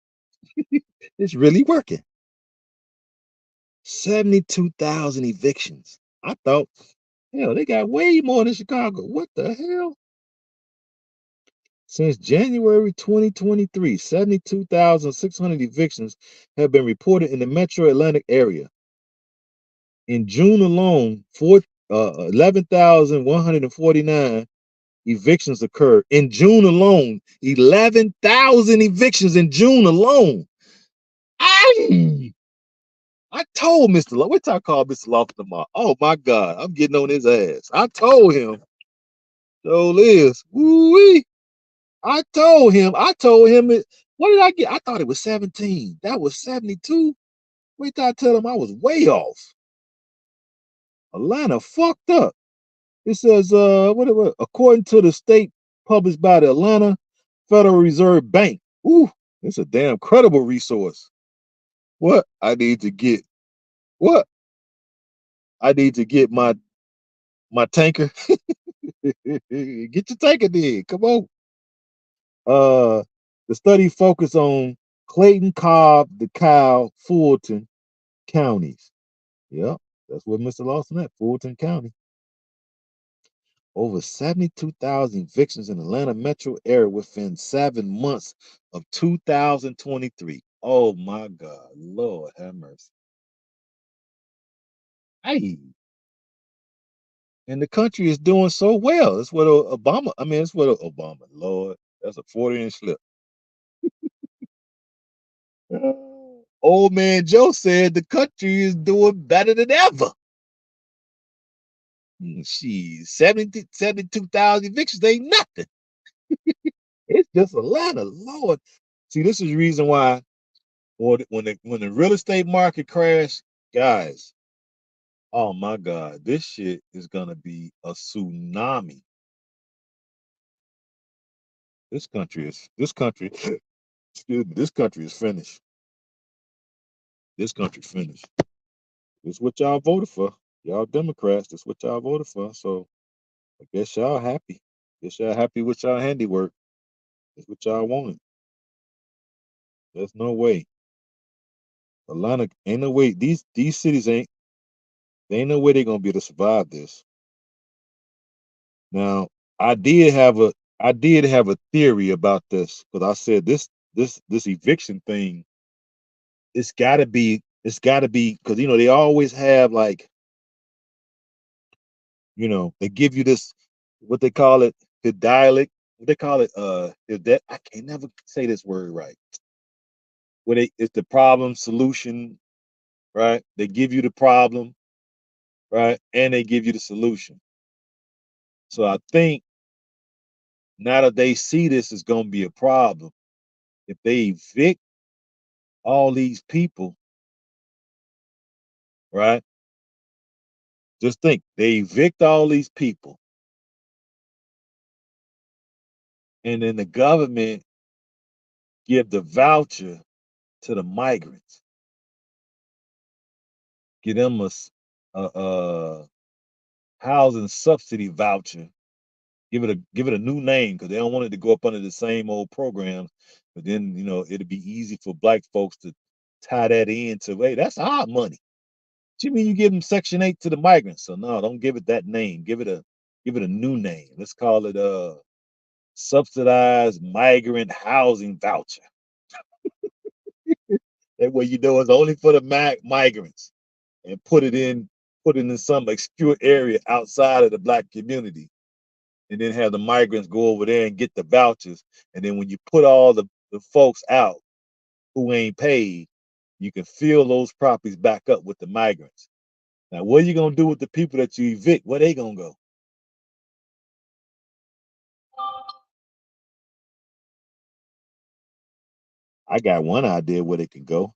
It's really working. 72,000 evictions. I thought, hell, they got way more than Chicago. What the hell? Since January 2023, 72,600 evictions have been reported in the metro Atlantic area. In June alone, 11,149 evictions occurred. In June alone, 11,000 evictions in June alone. I told Mr. Law, what I call Mr. Lofton tomorrow? Oh my God, I'm getting on his ass. I told him, so Liz, woo-wee. I told him it. What did I get? I thought it was 17. That was 72. Wait till I tell him I was way off. Atlanta fucked up. It says, whatever, according to the state published by the Atlanta Federal Reserve Bank. Ooh, it's a damn credible resource. What I need to get? What I need to get my tanker. Get your tanker, then. Come on. Uh, the study focused on Clayton, Cobb, DeKalb, Fulton counties. Yep, that's what Mr. Lawson at, Fulton County. Over 72,000 evictions in Atlanta metro area within 7 months of 2023. Oh my God, Lord have mercy. Hey, and the country is doing so well. It's what Obama, I mean, it's what Obama, Lord, that's a 40-inch slip. Old man Joe said the country is doing better than ever. She's 72,000 evictions ain't nothing. It's just Atlanta, Lord. See, this is the reason why when the real estate market crashed, guys, oh my God, this shit is gonna be a tsunami. This country, excuse me, this country is finished. This country finished. This is what y'all voted for. Y'all Democrats, this is what y'all voted for. So I guess y'all happy. Guess y'all happy with y'all handiwork. That's what y'all wanted. There's no way. Atlanta ain't no way. These cities ain't no way they're gonna be able to survive this. Now, I did have a theory about this because I said this eviction thing, it's gotta be because they always have like, they give you this what they call it, the dialect, what they call it, that I can never say this word right. Where it's the problem solution, right? They give you the problem, right? And they give you the solution. So I think now that they see this is gonna be a problem, if they evict all these people, right? Just think, they evict all these people, and then the government give the voucher to the migrants, give them a housing subsidy voucher, give it a new name because they don't want it to go up under the same old programs. But then it'd be easy for black folks to tie that into, hey, that's our money. What you mean you give them Section 8 to the migrants? So no, don't give it that name. Give it a new name. Let's call it subsidized migrant housing voucher. That way it's only for the migrants, and put it in some obscure area outside of the black community, and then have the migrants go over there and get the vouchers. And then when you put all the folks out who ain't paid, you can fill those properties back up with the migrants. Now, what are you gonna do with the people that you evict? Where they gonna go? I got one idea where they can go.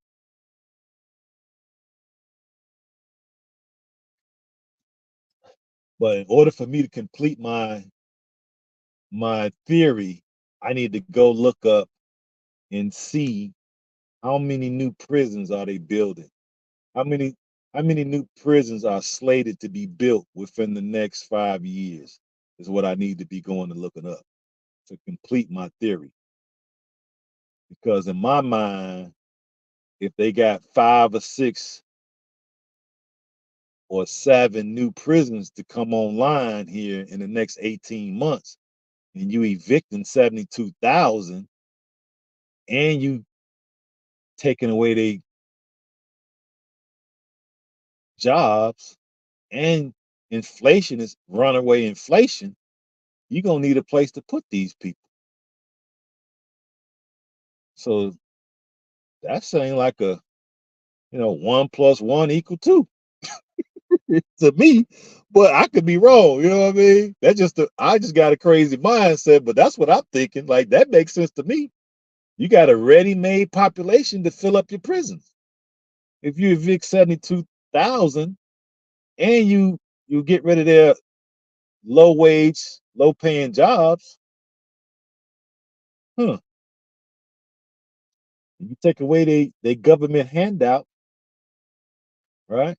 But in order for me to complete my theory, I need to go look up and see how many new prisons are they building. How many how many new prisons are slated to be built within the next 5 years is what I need to be going and looking up. to complete my theory. Because in my mind, if they got 5 or 6 or 7 new prisons to come online here in the next 18 months, and you evicting 72,000 and you taking away their jobs and inflation is runaway inflation, you're gonna need a place to put these people. So that seems like a 1 plus 1 equal 2 to me, but I could be wrong. You know what I mean? I just got a crazy mindset, but that's what I'm thinking. Like that makes sense to me. You got a ready-made population to fill up your prisons. If you evict 72,000 and you get rid of their low wage, low paying jobs, huh? You take away they government handout, right?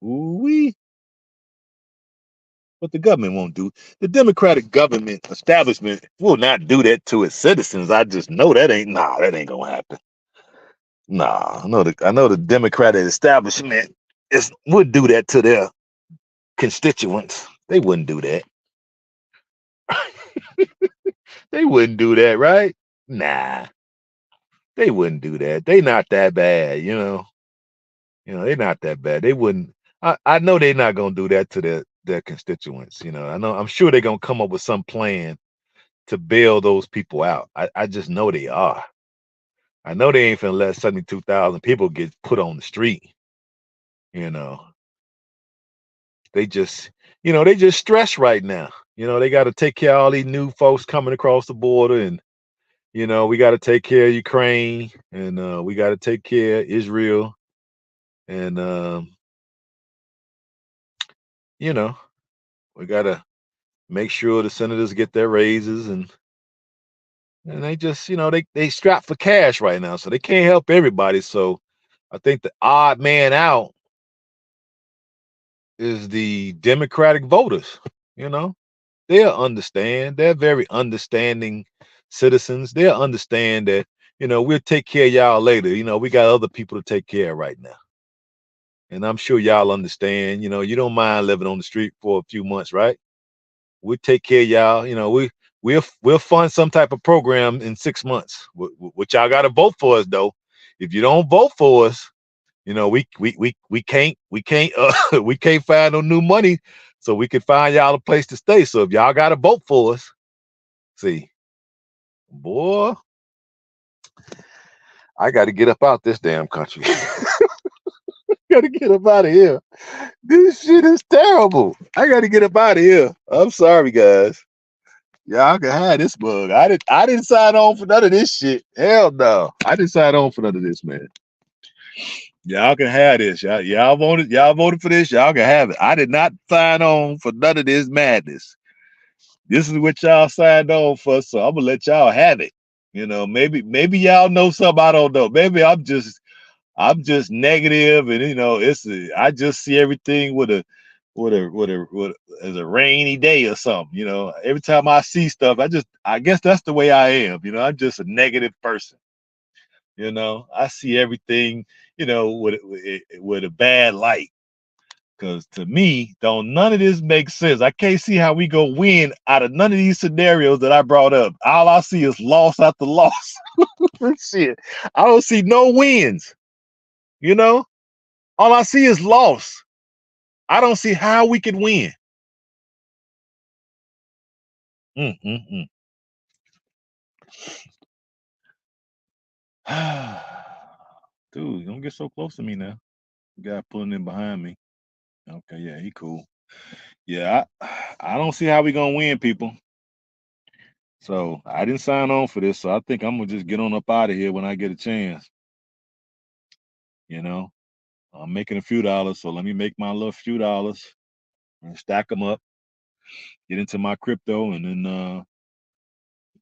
Ooh wee. What the government won't do. The Democratic government establishment will not do that to its citizens. I just know that ain't gonna happen. Nah, I know the Democratic establishment would do that to their constituents. They wouldn't do that. They wouldn't do that, right? Nah, they wouldn't do that. They not that bad, you know. They're not that bad. They wouldn't. I know they're not gonna do that to their constituents. I'm sure they're gonna come up with some plan to bail those people out. I just know they are. I know they ain't finna let 72,000 people get put on the street. You know, they just stressed right now. They got to take care of all these new folks coming across the border, and we got to take care of Ukraine, and we got to take care of Israel, and you know, we got to make sure the senators get their raises, and they just, they strapped for cash right now, so they can't help everybody. So I think the odd man out is the Democratic voters. You know, they'll understand. They're very understanding citizens. They'll understand that, we'll take care of y'all later. We got other people to take care of right now. And I'm sure y'all understand, you don't mind living on the street for a few months, right? We'll take care of y'all. We'll fund some type of program in 6 months. Which y'all got to vote for us though. If you don't vote for us, we can't we can't find no new money, so we can find y'all a place to stay. So if y'all got to vote for us, see, boy, I got to get up out this damn country. Got to get up out of here. This shit is terrible. I got to get up out of here. I'm sorry, guys. Y'all can have this bug. I didn't sign on for none of this shit. Hell no. I didn't sign on for none of this, man. Y'all can have this. Y'all voted for this. Y'all can have it. I did not sign on for none of this madness. This is what y'all signed on for, so I'm gonna let y'all have it. Maybe y'all know something I don't know. Maybe I'm just negative, and I just see everything with as a rainy day or something. Every time I see stuff, I guess that's the way I am. I'm just a negative person. I see everything, with a bad light. Cause to me, don't none of this makes sense. I can't see how we go win out of none of these scenarios that I brought up. All I see is loss after loss. Shit. I don't see no wins. You know? All I see is loss. I don't see how we could win. Mm, mm, mm. Dude, don't get so close to me now. Guy pulling in behind me. Okay, yeah, he cool. Yeah, I don't see how we gonna win, people. So I didn't sign on for this, so I think I'm gonna just get on up out of here when I get a chance. You know, I'm making a few dollars, so let me make my little few dollars and stack them up, get into my crypto, and then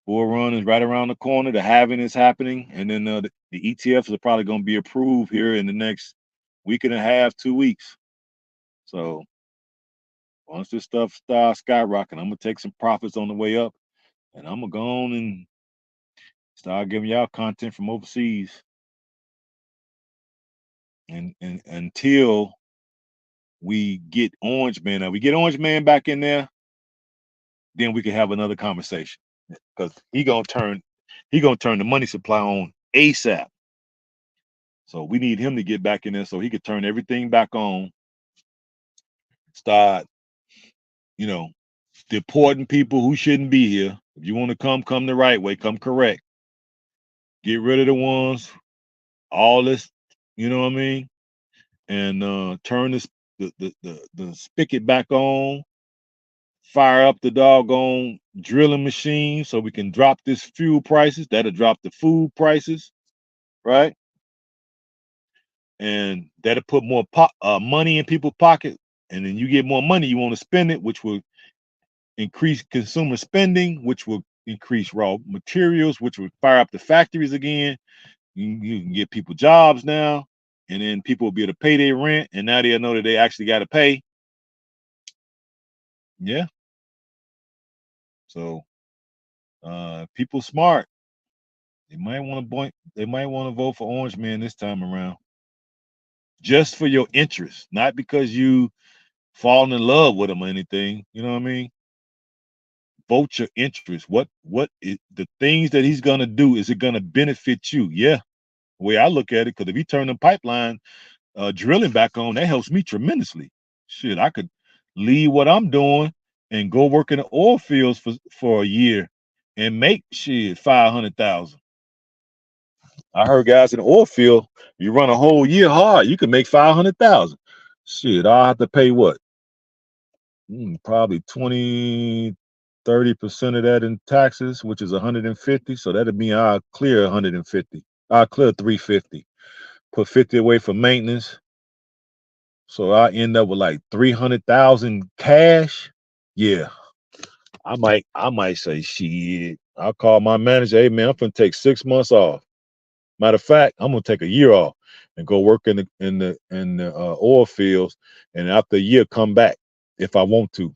bull run is right around the corner. The halving is happening, and then the ETFs are probably gonna be approved here in the next week and a half, 2 weeks. So Once this stuff starts skyrocketing, I'm gonna take some profits on the way up, and I'm gonna go on and start giving y'all content from overseas, and until we get Orange Man. Now we get Orange Man back in there, then we can have another conversation because he gonna turn the money supply on ASAP. So we need him to get back in there so he could turn everything back on, start, you know, deporting people who shouldn't be here. If you want to come the right way, come correct. Get rid of the ones, all this, you know what I mean? And turn this the spigot back on, fire up the doggone drilling machine so we can drop this fuel prices. That'll drop the food prices, right? And that'll put more money in people's pocket. And then you get more money, you want to spend it, which will increase consumer spending, which will increase raw materials, which will fire up the factories again. You can get people jobs now, and then people will be able to pay their rent, and now they'll know that they actually got to pay. Yeah. So people smart. They might want to vote for Orange Man this time around. Just for your interest, not because you falling in love with him or anything. You know what I mean? Vote your interest. The things that he's gonna do, is it gonna benefit you? Yeah. The way I look at it, because if he turn the pipeline drilling back on, that helps me tremendously. Shit, I could leave what I'm doing and go work in the oil fields for a year and make shit 500,000. I heard guys in the oil field, you run a whole year hard, you can make 500,000. Shit, I'll have to pay what? Probably 20, 30% of that in taxes, which is 150. So that'd mean I'll clear 150. I'll clear 350. Put 50 away for maintenance. So I end up with like 300,000 cash. Yeah, I might say shit. I'll call my manager. Hey man, I'm gonna take 6 months off. Matter of fact, I'm gonna take a year off and go work in the oil fields, and after a year come back if I want to,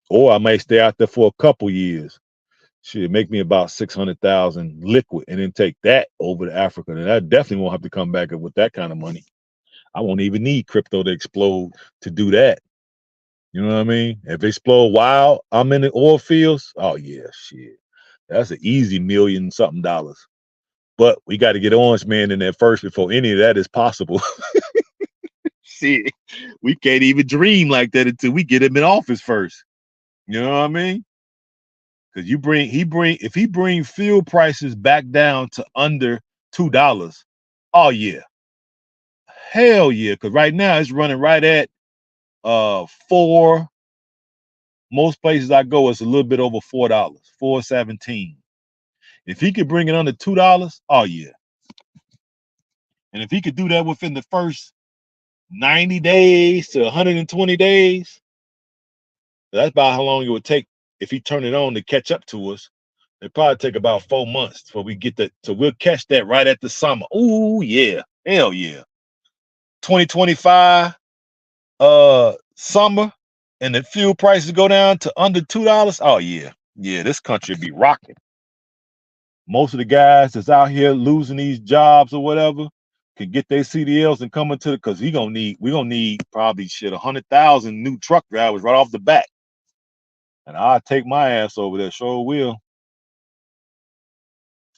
or I may stay out there for a couple years. Shit, make me about 600,000 liquid, and then take that over to Africa. And I definitely won't have to come back with that kind of money. I won't even need crypto to explode to do that. You know what I mean? If they explode while I'm in the oil fields, oh yeah, shit. That's an easy million something dollars. But we got to get Orange Man in there first before any of that is possible. Shit. We can't even dream like that until we get him in office first. You know what I mean? Because if he bring fuel prices back down to under $2, oh yeah. Hell yeah. Because right now it's running right at 4. Most places I go, it's a little bit over $4, 4.17. If he could bring it under $2, oh yeah. And if he could do that within the first 90 days to 120 days, that's about how long it would take if he turned it on to catch up to us. It'd probably take about 4 months before we get that. So we'll catch that right at the summer. Ooh, yeah. Hell yeah. 2025 summer, and the fuel prices go down to under $2. Oh yeah. Yeah, this country would be rocking. Most of the guys that's out here losing these jobs or whatever can get their CDLs and come into it, because we're gonna need probably shit 100,000 new truck drivers right off the bat. And I'll take my ass over there, sure will.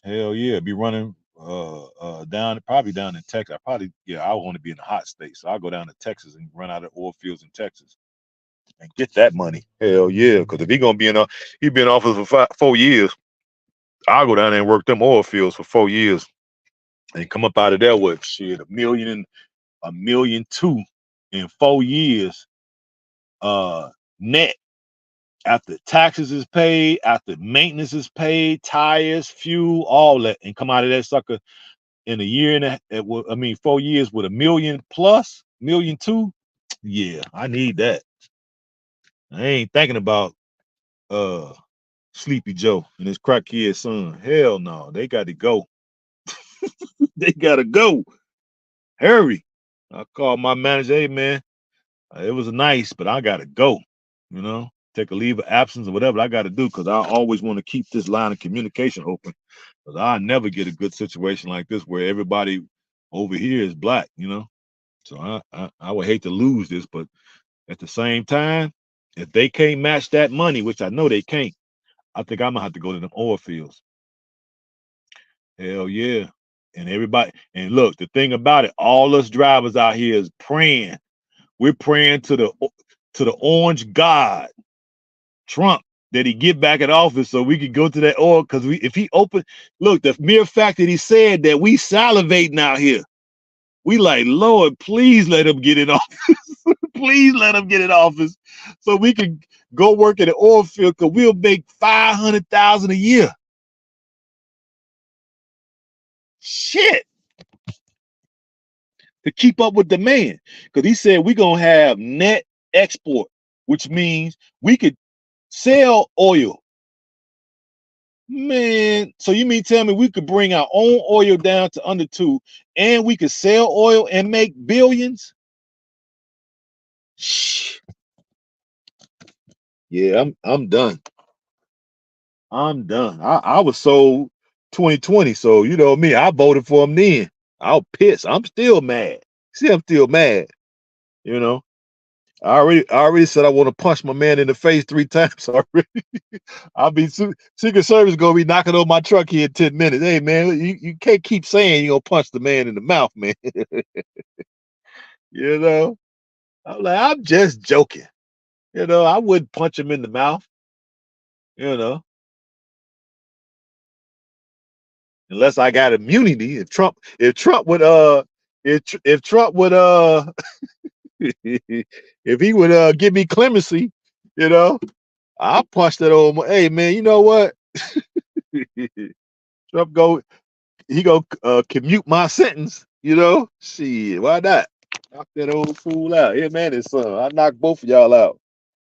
Hell yeah, be running down probably down in Texas. I want to be in a hot state, so I'll go down to Texas and run out of oil fields in Texas and get that money. Hell yeah, because if he been in office for 4 years, I'll go down there and work them oil fields for 4 years and come up out of there with shit a million two in 4 years net, after taxes is paid, after maintenance is paid, tires, fuel, all that, and come out of that sucker in a year and I mean 4 years with a million plus, million two. Yeah, I need that. I ain't thinking about uh Sleepy Joe and his crackhead son. Hell no, they got to go. They gotta go. Hurry. I called my manager, hey man, it was nice, but I gotta go. you know, take a leave of absence or whatever I got to do because I always want to keep this line of communication open because I never get a good situation like this where everybody over here is black, you know. So I would hate to lose this, but at the same time, if they can't match that money, which I know they can't, I think I'm gonna have to go to them oil fields. Hell yeah. And everybody, and look, the thing about it, all us drivers out here is praying. We're praying to the orange God, Trump, that he get back in office so we can go to that oil. Because if he open, look, the mere fact that he said that we salivating out here, we like, Lord, please let him get in office. Please let him get in office so we can go work in the oil field because we'll make 500,000 a year. Shit. To keep up with demand. Because he said we're gonna have net export, which means we could sell oil. Man, so you mean tell me we could bring our own oil down to under 2 and we could sell oil and make billions? Shh. Yeah, I'm done. I'm done. I was sold 2020, so you know me, I voted for him then. I was pissed. I'm still mad. See, I'm still mad, you know. I already said I want to punch my man in the face 3 times already. I'll be Secret Service gonna be knocking on my truck here in 10 minutes. Hey man, you can't keep saying you're gonna punch the man in the mouth, man. You know? I'm like, I'm just joking. You know, I wouldn't punch him in the mouth, you know, unless I got immunity. If Trump would if Trump would if he would give me clemency, you know, I'll punch that old hey man, you know what? Trump he go commute my sentence, you know? Shit, why not? Knock that old fool out. Here, man, his son. I knocked both of y'all out.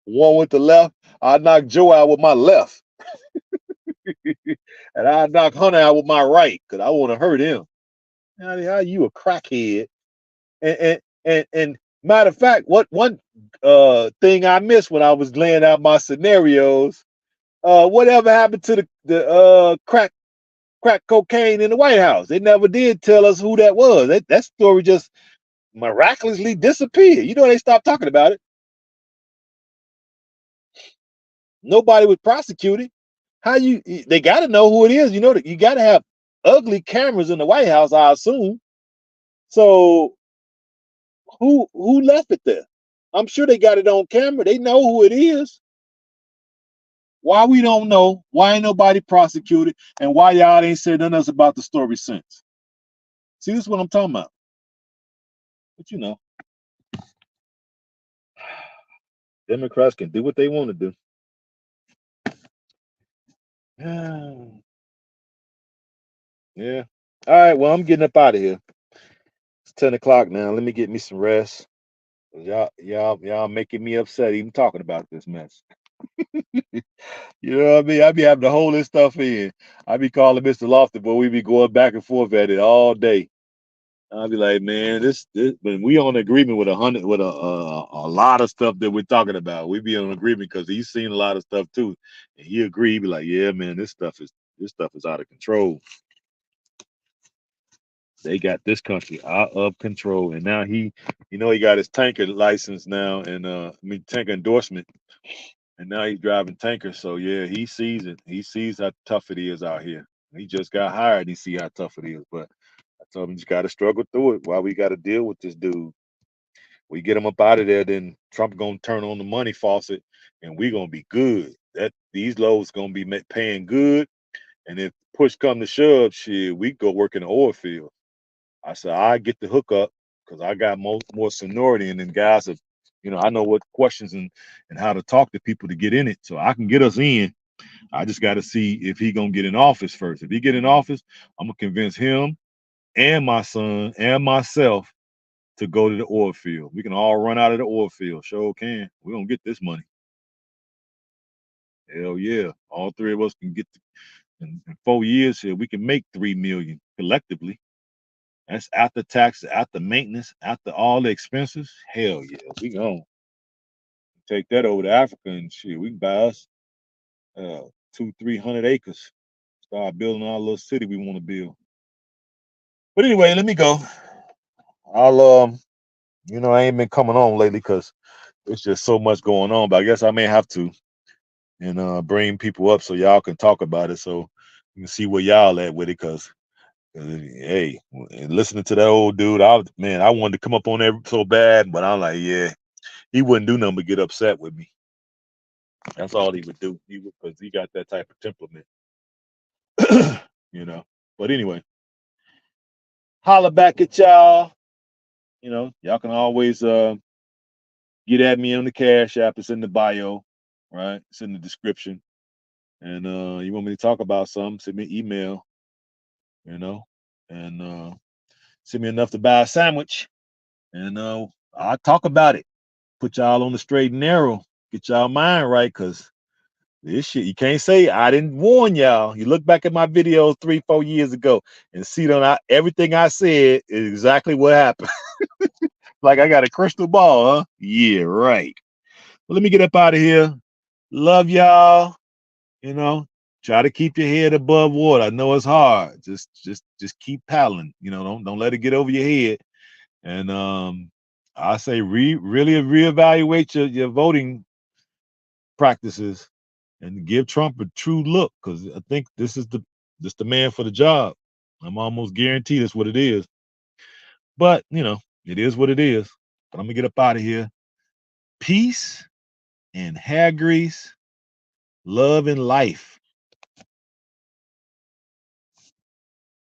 One with the left. I knocked Joe out with my left. And I knocked Hunter out with my right because I want to hurt him. How you a crackhead? And matter of fact, what one thing I missed when I was laying out my scenarios, whatever happened to the crack cocaine in the White House? They never did tell us who that was. That story just miraculously disappeared. You know, they stopped talking about it. Nobody was prosecuted. They got to know who it is. You know that you got to have ugly cameras in the White House, I assume. So who left it there? I'm sure they got it on camera. They know who it is. Why we don't know? Why ain't nobody prosecuted? And why y'all ain't said nothing else about the story since? See, this is what I'm talking about. But you know, Democrats can do what they want to do. Yeah. All right. Well, I'm getting up out of here. It's 10 o'clock now. Let me get me some rest. Y'all making me upset even talking about this mess. You know what I mean? I be having to hold this stuff in. I be calling Mr. Lofton, but we be going back and forth at it all day. I'll be like, man, this, but we on agreement with a lot of stuff that we're talking about. We be on agreement because he's seen a lot of stuff too, and he agree. He be like, yeah, man, this stuff is out of control. They got this country out of control, and now he got his tanker license now, and tanker endorsement, and now he's driving tanker. So yeah, he sees it. He sees how tough it is out here. He just got hired. He see how tough it is, but I told him you just got to struggle through it. Why we got to deal with this dude? We get him up out of there, then Trump gonna turn on the money faucet, and we gonna be good. That these loads gonna be paying good, and if push come to shove, shit, we go work in the oil field. I said I get the hookup because I got more seniority, and then guys have, I know what questions and how to talk to people to get in it, so I can get us in. I just got to see if he gonna get in office first. If he get in office, I'm gonna convince him and my son and myself to go to the oil field. We can all run out of the oil field. Sure can. We're gonna get this money. Hell yeah. All three of us can get in 4 years here, we can make 3 million collectively. That's after taxes, after maintenance, after all the expenses. Hell yeah, we gone. Take that over to Africa and shit. We can buy us 200-300 acres. Start building our little city we want to build. But anyway, let me go. I'll I ain't been coming on lately because it's just so much going on. But I guess I may have to and bring people up so y'all can talk about it, so you can see where y'all at with it. Cause hey, listening to that old dude, I wanted to come up on there so bad, but I'm like, yeah, he wouldn't do nothing but get upset with me. That's all he would do. He would, because he got that type of temperament, you know. But anyway, holla back at y'all. Y'all can always get at me on the Cash App. It's in the bio, right? It's in the description. And you want me to talk about something, send me an email, you know, and send me enough to buy a sandwich. And I'll talk about it. Put y'all on the straight and narrow. Get y'all mind right, because this shit, you can't say I didn't warn y'all. You look back at my videos 3-4 years ago and see that everything I said is exactly what happened. Like I got a crystal ball, huh? Yeah, right. Well, let me get up out of here. Love y'all. You know, try to keep your head above water. I know it's hard. Just keep paddling. Don't let it get over your head. And I say really reevaluate your voting practices and give Trump a true look, because I think this the man for the job. I'm almost guaranteed that's what it is. But it is what it is. But I'm gonna get up out of here. Peace and hair grease, love and life.